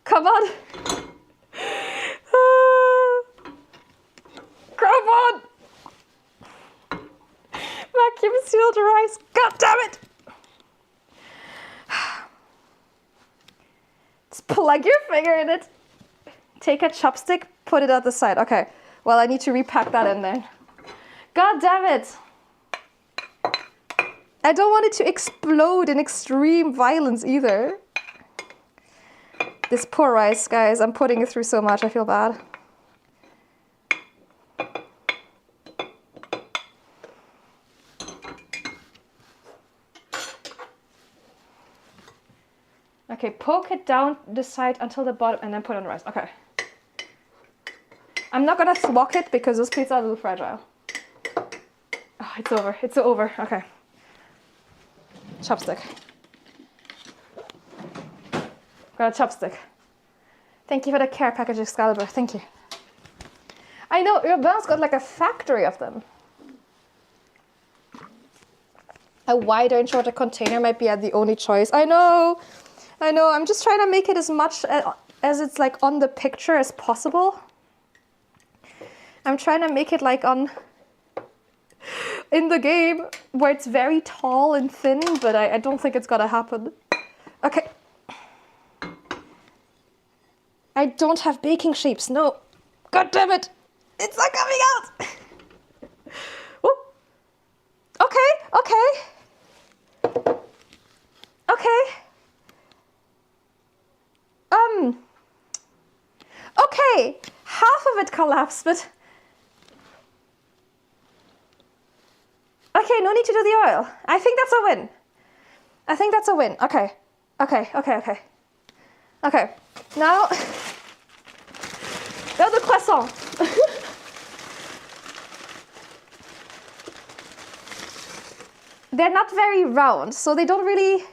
Come on. Come on. Vacuum sealed rice. God damn it. Just plug your finger in it. Take a chopstick, put it at the side. Okay. Well, I need to repack that in there. God damn it. I don't want it to explode in extreme violence either. This poor rice, guys. I'm putting it through so much. I feel bad. Okay, poke it down the side until the bottom and then put it on the rice. Okay. I'm not gonna thwack it because those plates are a little fragile. Oh, it's over. It's over. Okay. Chopstick. Got a chopstick. Thank you for the care package, Excalibur. Thank you. I know, Urban's got like a factory of them. A wider and shorter container might be the only choice. I know. I'm just trying to make it as much as it's like on the picture as possible. I'm trying to make it like in the game where it's very tall and thin, but I don't think it's gonna happen. Okay. I don't have baking shapes, no. God damn it. It's not coming out. Whoop. Okay. Okay, half of it collapsed, but... Okay, no need to do the oil. I think that's a win. Okay. Now the croissant. They're not very round, so they don't really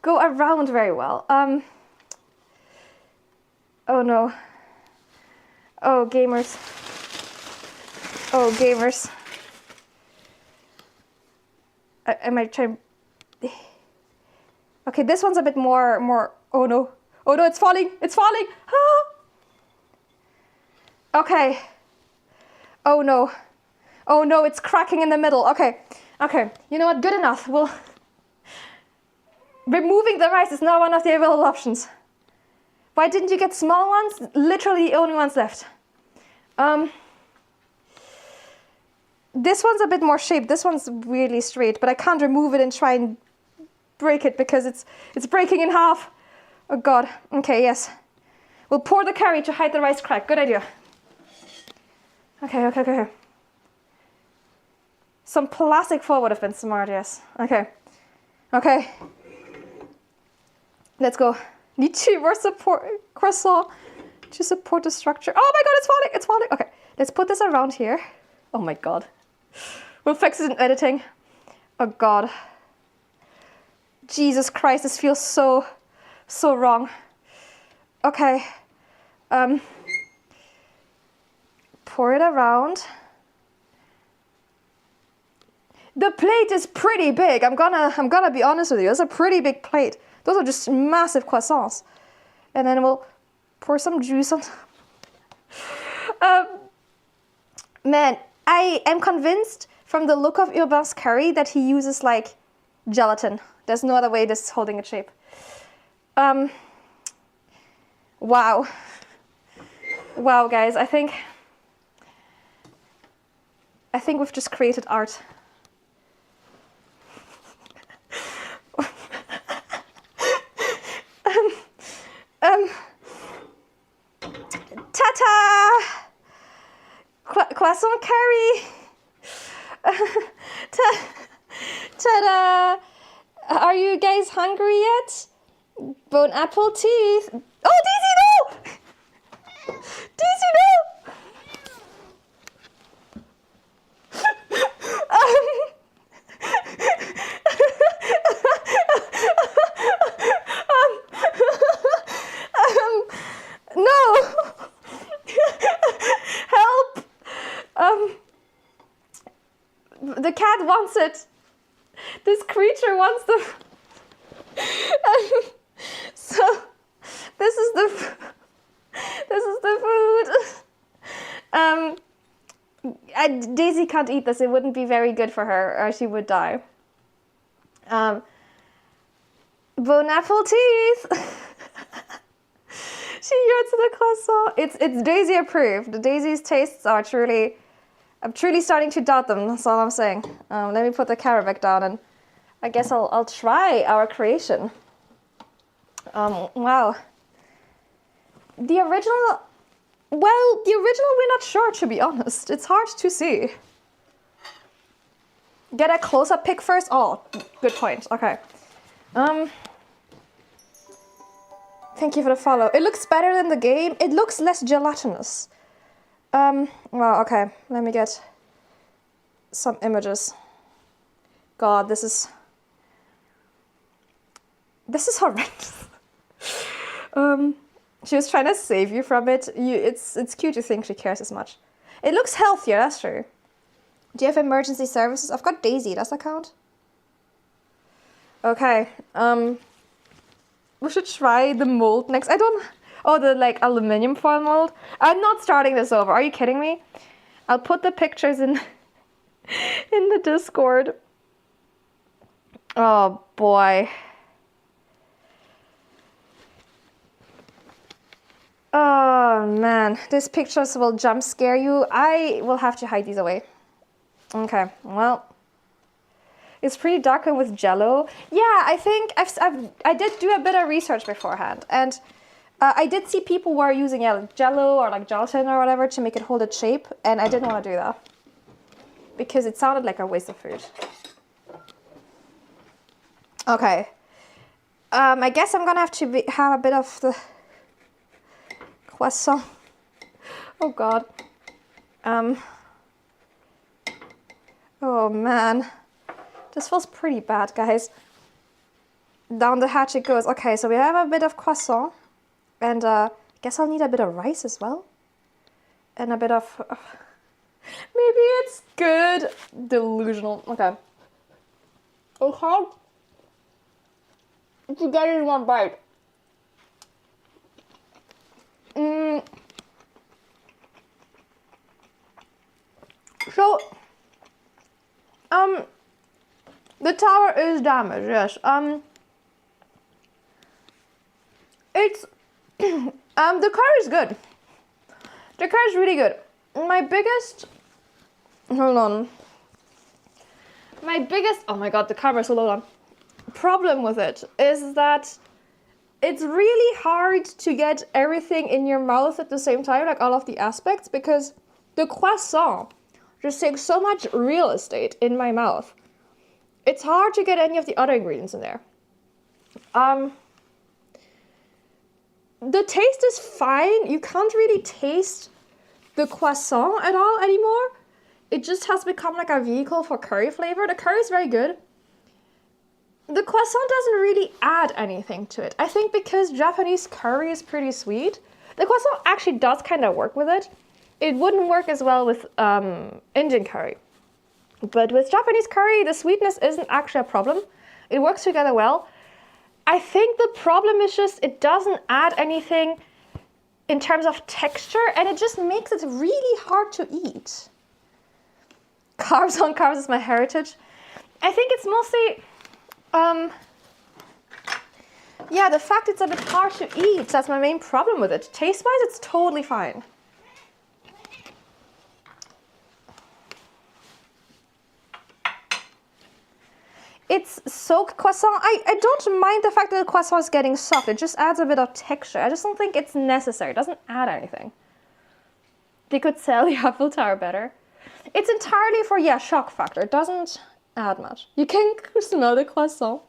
go around very well. Oh no. Oh, gamers. I might try. Okay, this one's a bit more. Oh no, it's falling. Ah! Okay. Oh no, it's cracking in the middle. Okay. You know what? Good enough. Removing the rice is not one of the available options. Why didn't you get small ones? Literally the only ones left. This one's a bit more shaped. This one's weirdly straight, but I can't remove it and try and break it because it's breaking in half. Oh god. Okay, yes. We'll pour the curry to hide the rice crack. Good idea. Okay. Some plastic foil would have been smart, yes. Okay. Let's go. Need 2 more support croissant to support the structure. Oh my god, it's falling. Okay, let's put this around here. Oh my god. We'll fix it in editing. Oh god. Jesus Christ, this feels so wrong. Okay. pour it around. The plate is pretty big. I'm gonna be honest with you. It's a pretty big plate. Those are just massive croissants. And then we'll pour some juice on. Man, I am convinced from the look of Urbain's curry that he uses like gelatin. There's no other way this is holding its shape. Wow. Wow, guys, I think we've just created art. Ta-ta! Croissant curry! Ta-da! Are you guys hungry yet? Bon appetit! Oh, Daisy, no! Daisy, no! No! Help! The cat wants it. This creature wants the... So, this is the food. Daisy can't eat this. It wouldn't be very good for her, or she would die. Bon appetit! She yearns the croissant. It's Daisy approved. Daisy's tastes are truly... I'm truly starting to doubt them. That's all I'm saying. Let me put the camera back down, and I guess I'll try our creation. Wow. The original... Well, the original we're not sure, to be honest. It's hard to see. Get a close-up pic first? Oh, good point. Okay. Thank you for the follow. It looks better than the game. It looks less gelatinous. Well, okay. Let me get some images. God, this is horrendous. She was trying to save you from it. It's cute to think she cares as much. It looks healthier, that's true. Do you have emergency services? I've got Daisy, does that count? Okay, we should try the mold next. The like aluminium foil mold. I'm not starting this over, are you kidding me? I'll put the pictures in the Discord. Oh boy. Oh man, these pictures will jump scare you. I will have to hide these away. Okay, well, it's pretty dark and with Jello. Yeah, I think I did do a bit of research beforehand, and I did see people were using Jello or like gelatin or whatever to make it hold its shape, and I didn't want to do that because it sounded like a waste of food. Okay, I guess I'm gonna have to have a bit of the croissant. Oh god. Oh man. This feels pretty bad, guys. Down the hatch it goes. Okay, so we have a bit of croissant. And I guess I'll need a bit of rice as well. And a bit of... maybe it's good. Delusional. Okay. Okay. You get it in one bite. So, the tower is damaged, yes. It's, the car is good. The car is really good. My biggest, hold on. My biggest, oh my god, the camera's so low on. Problem with it is that it's really hard to get everything in your mouth at the same time, like all of the aspects, because the croissant just takes so much real estate in my mouth. It's hard to get any of the other ingredients in there. The taste is fine. You can't really taste the croissant at all anymore. It just has become like a vehicle for curry flavor. The curry is very good. The croissant doesn't really add anything to it. I think because Japanese curry is pretty sweet, the croissant actually does kind of work with it. It wouldn't work as well with Indian curry. But with Japanese curry, the sweetness isn't actually a problem. It works together well. I think the problem is just it doesn't add anything in terms of texture, and it just makes it really hard to eat. Carbs on carbs is my heritage. I think it's mostly, yeah, the fact it's a bit hard to eat. That's my main problem with it. Taste-wise, it's totally fine. It's soaked croissant. I don't mind the fact that the croissant is getting soft. It just adds a bit of texture. I just don't think it's necessary. It doesn't add anything. They could sell the Eiffel Tower better. It's entirely for, yeah, shock factor. It doesn't add much. You can smell the croissant.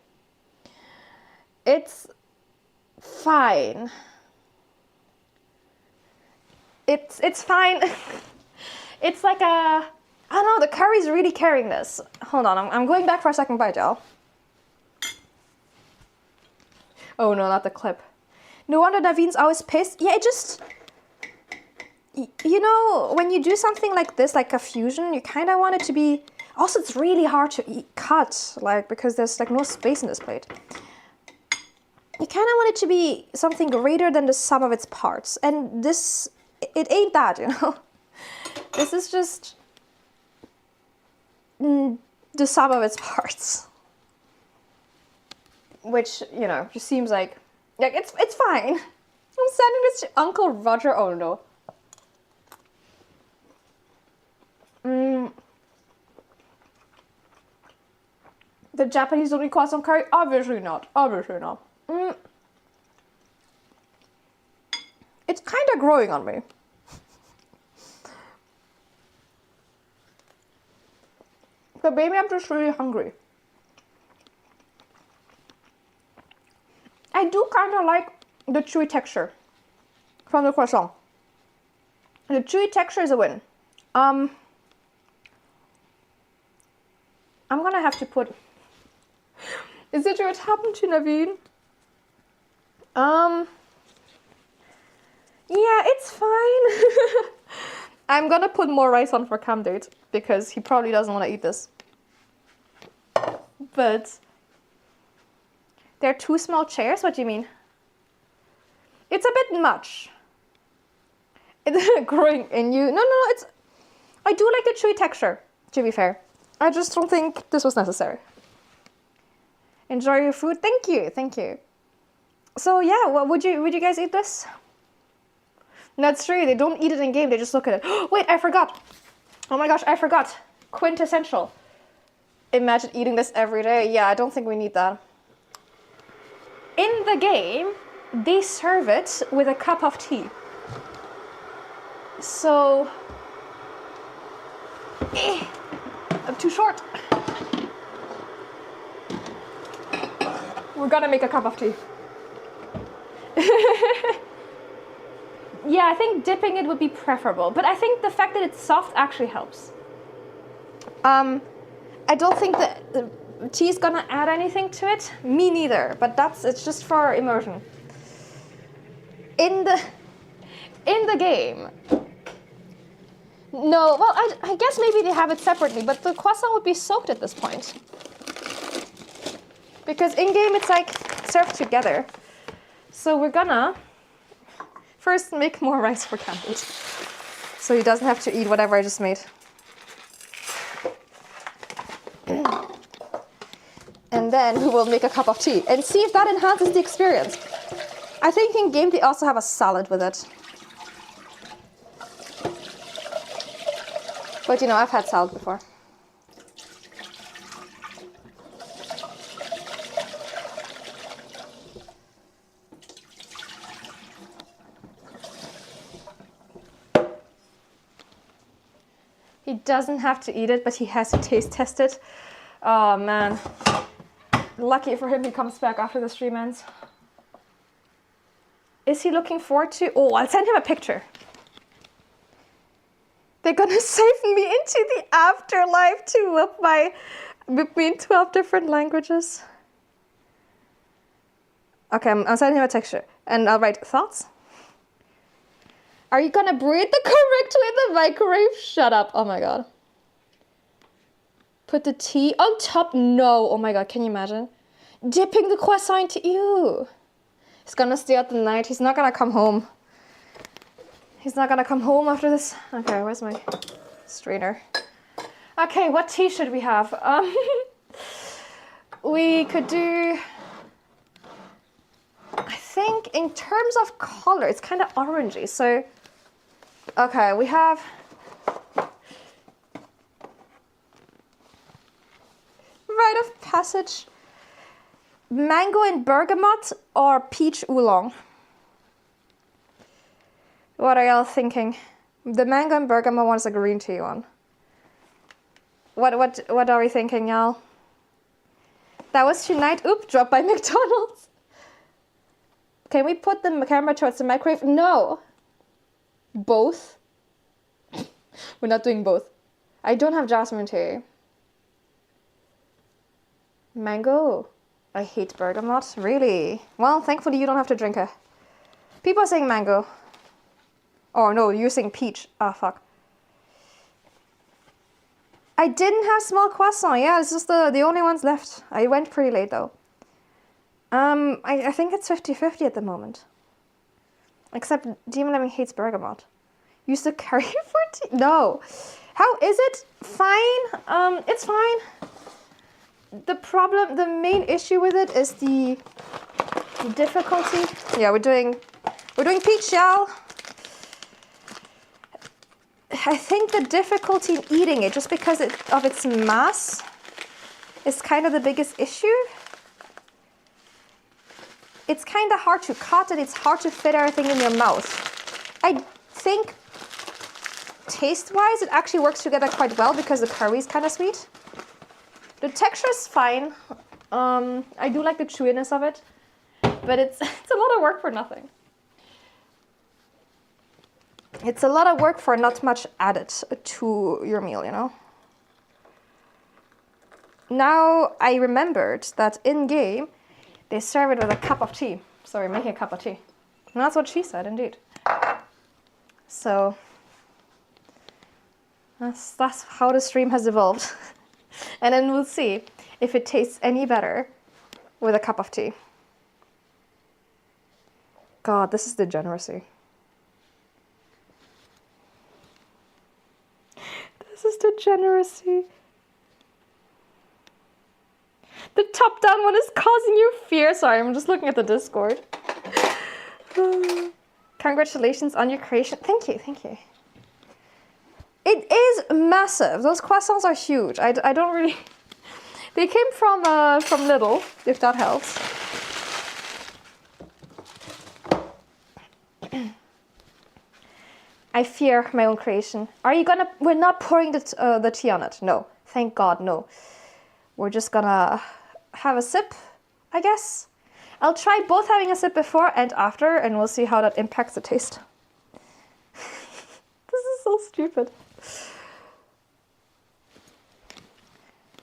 It's fine. It's fine. It's like a... I don't know, the curry's really carrying this. Hold on, I'm going back for a second bite, y'all. Oh no, not the clip. No wonder Naveen's always pissed. Yeah, it just... You know, when you do something like this, like a fusion, you kind of want it to be... Also, it's really hard to cut, like, because there's like no space in this plate. You kind of want it to be something greater than the sum of its parts. And this, it ain't that, you know? This is just... the sum of its parts, which, you know, just seems like it's fine. I'm sending this to Uncle Roger. Oh no. The Japanese don't eat croissant curry? Obviously not. Obviously not. It's kind of growing on me. But maybe I'm just really hungry. I do kind of like the chewy texture from the croissant. The chewy texture is a win. I'm gonna have to put... Is it what happened to Naveen? Yeah, it's fine. I'm gonna put more rice on for Cam date because he probably doesn't want to eat this. But they're 2 small chairs? What do you mean? It's a bit much. It's growing in you. No, it's... I do like the chewy texture, to be fair. I just don't think this was necessary. Enjoy your food. Thank you, thank you. So yeah, well, would you guys eat this? That's true, they don't eat it in game, they just look at it. Wait, I forgot. Oh my gosh, I forgot. Quintessential. Imagine eating this every day. Yeah, I don't think we need that. In the game, they serve it with a cup of tea. So... I'm too short. We're gonna make a cup of tea. Yeah, I think dipping it would be preferable, but I think the fact that it's soft actually helps. I don't think that the tea is gonna add anything to it. Me neither, but it's just for immersion. In the game. No, well, I guess maybe they have it separately, but the croissant would be soaked at this point. Because in-game it's like served together. So we're gonna first make more rice for Camille, so he doesn't have to eat whatever I just made. And then we will make a cup of tea and see if that enhances the experience. I think in game they also have a salad with it. But you know, I've had salad before. He doesn't have to eat it, but he has to taste test it. Oh man. Lucky for him, he comes back after the stream ends. Is he looking forward to... Oh, I'll send him a picture. They're gonna save me into the afterlife to whip me in 12 different languages. Okay, I'm sending him a picture. And I'll write thoughts. Are you gonna breed the correct way in the microwave? Shut up. Oh my god. Put the tea on top. No. Oh my god, can you imagine? Dipping the croissant into you. He's gonna stay out the night. He's not gonna come home. He's not gonna come home after this. Okay, where's my strainer? Okay, what tea should we have? We could do... I think in terms of color, it's kind of orangey. So, okay, we have... Rite of passage. Mango and bergamot or peach oolong? What are y'all thinking? The mango and bergamot one is a green tea one. What are we thinking, y'all? That was tonight. Oop, dropped by McDonald's. Can we put the camera towards the microwave? No. Both? We're not doing both. I don't have jasmine tea. Mango. I hate bergamot. Really? Well, thankfully you don't have to drink it. People are saying mango. Oh no, you're saying peach. Ah, fuck. I didn't have small croissant. Yeah, it's just the only ones left. I went pretty late though. I think it's 50-50 at the moment. Except Demon Lemon hates bergamot. Use the curry for tea? No. How is it? Fine. It's fine. The main issue with it is the difficulty. Yeah, we're doing peach, y'all. I think the difficulty in eating it, just because of its mass, is kind of the biggest issue. It's kind of hard to cut and it's hard to fit everything in your mouth. I think taste-wise, it actually works together quite well because the curry is kind of sweet. The texture is fine. I do like the chewiness of it, but it's a lot of work for nothing. It's a lot of work for not much added to your meal, you know? Now I remembered that in-game, they serve it with a cup of tea. So we're making a cup of tea. And that's what she said, indeed. So, that's how the stream has evolved. And then we'll see if it tastes any better with a cup of tea. God, this is degeneracy. This is degeneracy. The top-down one is causing you fear. Sorry, I'm just looking at the Discord. Congratulations on your creation. Thank you, thank you. It is massive. Those croissants are huge. I don't really... They came from Lidl, if that helps. I fear my own creation. Are you gonna... We're not pouring the tea on it. No. Thank God, no. We're just gonna have a sip, I guess. I'll try both having a sip before and after, and we'll see how that impacts the taste. This is so stupid.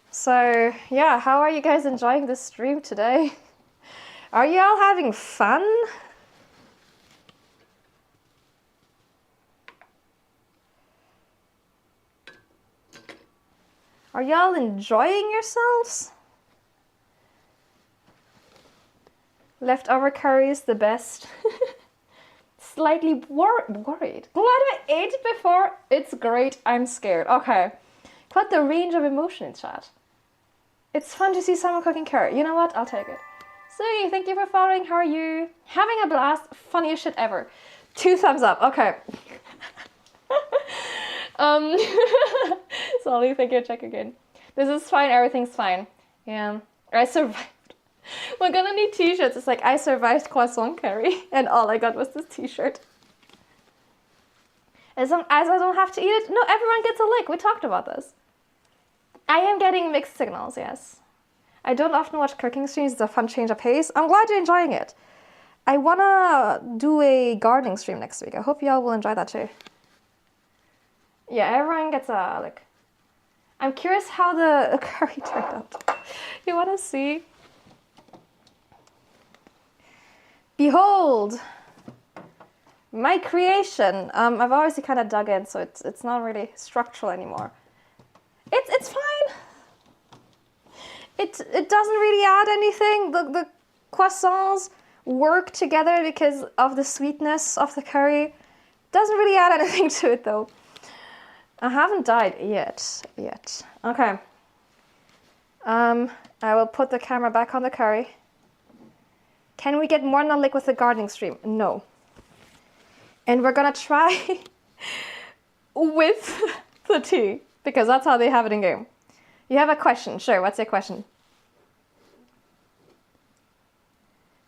So, yeah, how are you guys enjoying this stream today? Are you all having fun? Are y'all enjoying yourselves? Leftover curry is the best. Slightly worried. Glad I ate before. It's great. I'm scared. Okay. Quite the range of emotion in chat. It's fun to see someone cooking curry. You know what? I'll take it. Sui, thank you for following. How are you? Having a blast. Funniest shit ever. 2 thumbs up. Okay. Solly, thank you. Check again. This is fine. Everything's fine. Yeah. I survived. We're gonna need t-shirts. It's like, I survived croissant curry and all I got was this t-shirt. As long as I don't have to eat it. No, everyone gets a lick. We talked about this. I am getting mixed signals, yes. I don't often watch cooking streams. It's a fun change of pace. I'm glad you're enjoying it. I wanna do a gardening stream next week. I hope y'all will enjoy that too. Yeah, everyone gets a lick. I'm curious how the curry turned out. You wanna see? Behold, My creation. I've obviously kind of dug in, so it's not really structural anymore. It's fine. It doesn't really add anything. The croissants work together because of the sweetness of the curry. Doesn't really add anything to it though. I haven't died yet. Okay. I will put the camera back on the curry. Can we get more non-lick with the gardening stream? No. And we're gonna try with the tea, because that's how they have it in game. You have a question? Sure, what's your question?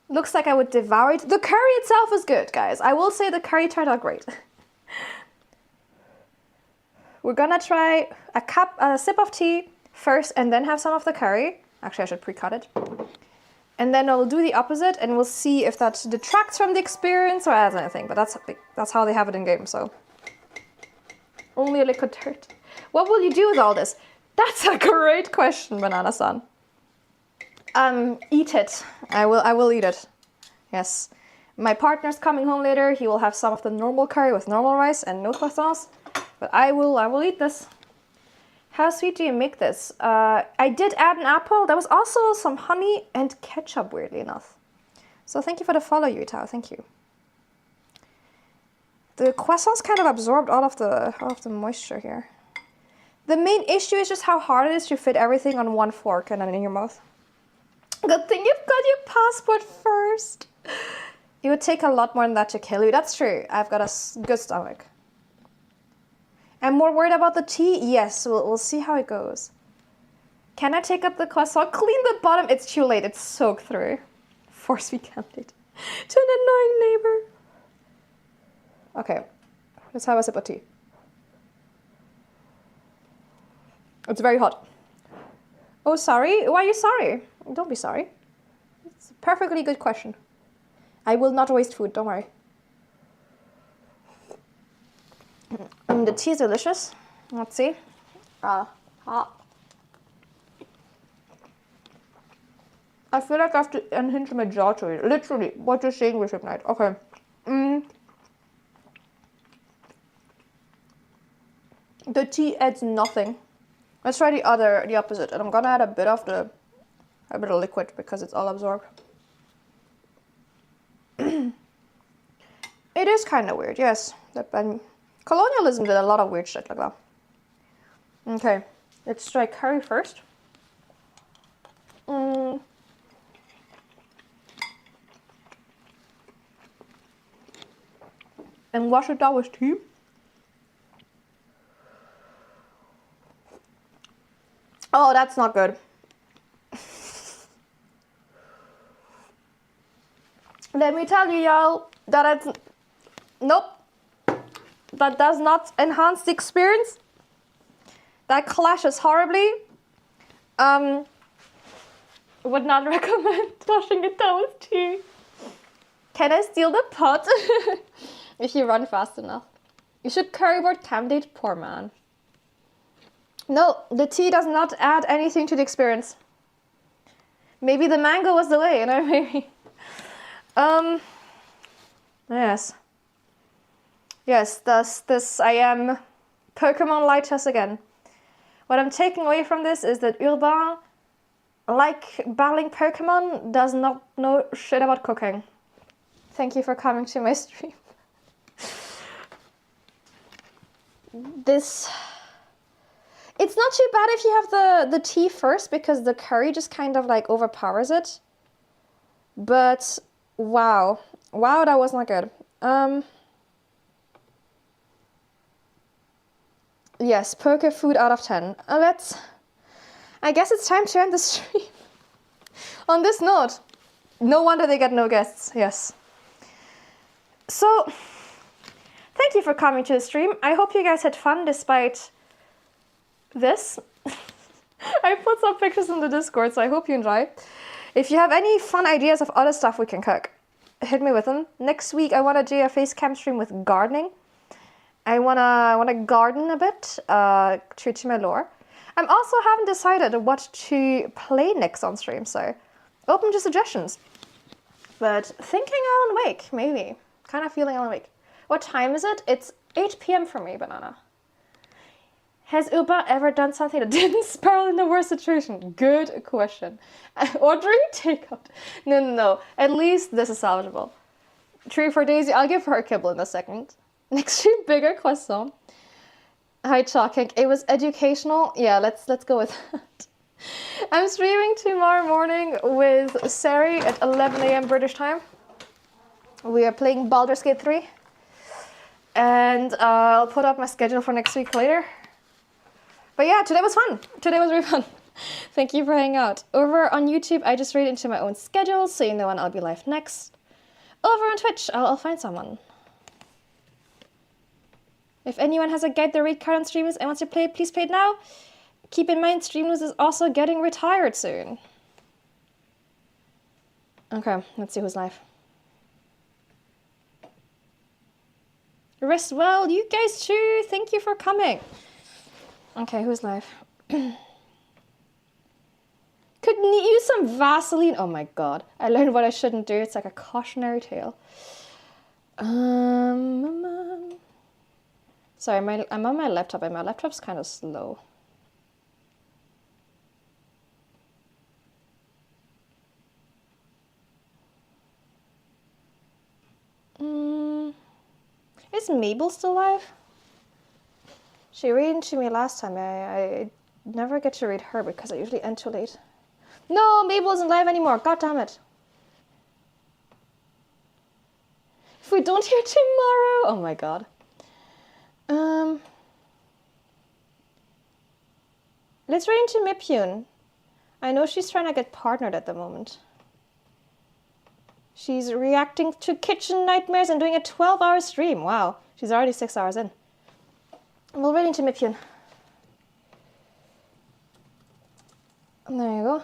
Looks like I would devour it. The curry itself is good, guys. I will say the curry turned out great. We're gonna try a sip of tea first and then have some of the curry. Actually, I should pre-cut it. And then I'll do the opposite and we'll see if that detracts from the experience or adds anything. But that's how they have it in game, so. Only a liquid dirt. What will you do with all this? That's a great question, Banana-san. Eat it. I will eat it. Yes. My partner's coming home later. He will have some of the normal curry with normal rice and no croissants. But I will eat this. How sweet do you make this? I did add an apple. There was also some honey and ketchup, weirdly enough. So thank you for the follow, Yutao. Thank you. The croissants kind of absorbed all of the moisture here. The main issue is just how hard it is to fit everything on one fork and then in your mouth. Good thing you've got your passport first. It would take a lot more than that to kill you. That's true. I've got a good stomach. I'm more worried about the tea. Yes, we'll see how it goes. Can I take up the croissant? Clean the bottom. It's too late. It's soaked through. Force me candidate to an annoying neighbor. Okay, let's have a sip of tea. It's very hot. Oh, sorry? Why are you sorry? Don't be sorry. It's a perfectly good question. I will not waste food, don't worry. The tea is delicious. Let's see. Hot. I feel like I have to unhinge my jaw to it. Literally, what you're saying, Bishop Knight. Okay. The tea adds nothing. Let's try the opposite. And I'm gonna add a bit of liquid because it's all absorbed. It is kind of weird, yes. Colonialism did a lot of weird shit like that. Okay, let's try curry first. And wash it down with tea. Oh, that's not good. Let me tell you, y'all, that it's... Nope. That does not enhance the experience. That clashes horribly. Would not recommend washing it down with tea. Can I steal the pot? If you run fast enough. You should curryboard candidate, poor man. No, the tea does not add anything to the experience. Maybe the mango was the way, you know, maybe. Yes. Yes, this I am Pokemon light chess again. What I'm taking away from this is that Urbain, like battling Pokemon, does not know shit about cooking. Thank you for coming to my stream. It's not too bad if you have the tea first, because the curry just kind of like overpowers it. But wow, that was not good. Yes, poker food out of 10. I guess it's time to end the stream. On this note, no wonder they get no guests. Yes. So, thank you for coming to the stream. I hope you guys had fun despite this. I put some pictures in the Discord, so I hope you enjoy. If you have any fun ideas of other stuff we can cook, hit me with them. Next week I want to do a face cam stream with gardening. I wanna garden a bit, true to my lore. I also haven't decided what to play next on stream, so open to suggestions. But thinking Alan Wake, maybe. Kind of feeling Alan Wake. What time is it? It's 8 p.m. for me, Banana. Has Uber ever done something that didn't spiral in the worst situation? Good question. Ordering takeout. No. At least this is salvageable. Tree for Daisy. I'll give her a kibble in a second. Next to bigger croissant. Hi, Chalking. It was educational. Yeah, let's go with that. I'm streaming tomorrow morning with Sari at 11 a.m. British time. We are playing Baldur's Gate 3. And I'll put up my schedule for next week later. But yeah, today was fun. Today was really fun. Thank you for hanging out. Over on YouTube, I just read into my own schedule, so you know when I'll be live next. Over on Twitch, I'll find someone. If anyone has a guide the raid card on streamers and wants to play, please play it now. Keep in mind, Streamlabs is also getting retired soon. Okay, let's see who's live. Rest well, you guys too. Thank you for coming. Okay, who's live? Could use some Vaseline. Oh my god. I learned what I shouldn't do. It's like a cautionary tale. Sorry, I'm on my laptop and my laptop's kind of slow. Is Mabel still live? She read to me last time. I never get to read her because I usually end too late. No, Mabel isn't live anymore. God damn it. If we don't hear tomorrow... Oh my god. Let's read into Mipyun. I know she's trying to get partnered at the moment. She's reacting to kitchen nightmares and doing a 12-hour stream. Wow, she's already 6 hours in. We'll read into Mipyun. There you go.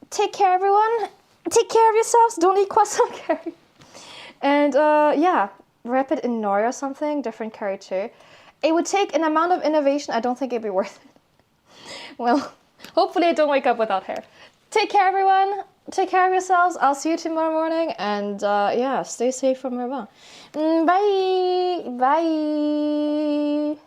Take care, everyone. Take care of yourselves. Don't eat croissant curry. And yeah, wrap it in nori or something. Different curry too. It would take an amount of innovation. I don't think it'd be worth it. Well, hopefully I don't wake up without hair. Take care, everyone. Take care of yourselves. I'll see you tomorrow morning. And yeah, stay safe from Rabat. Bye. Bye.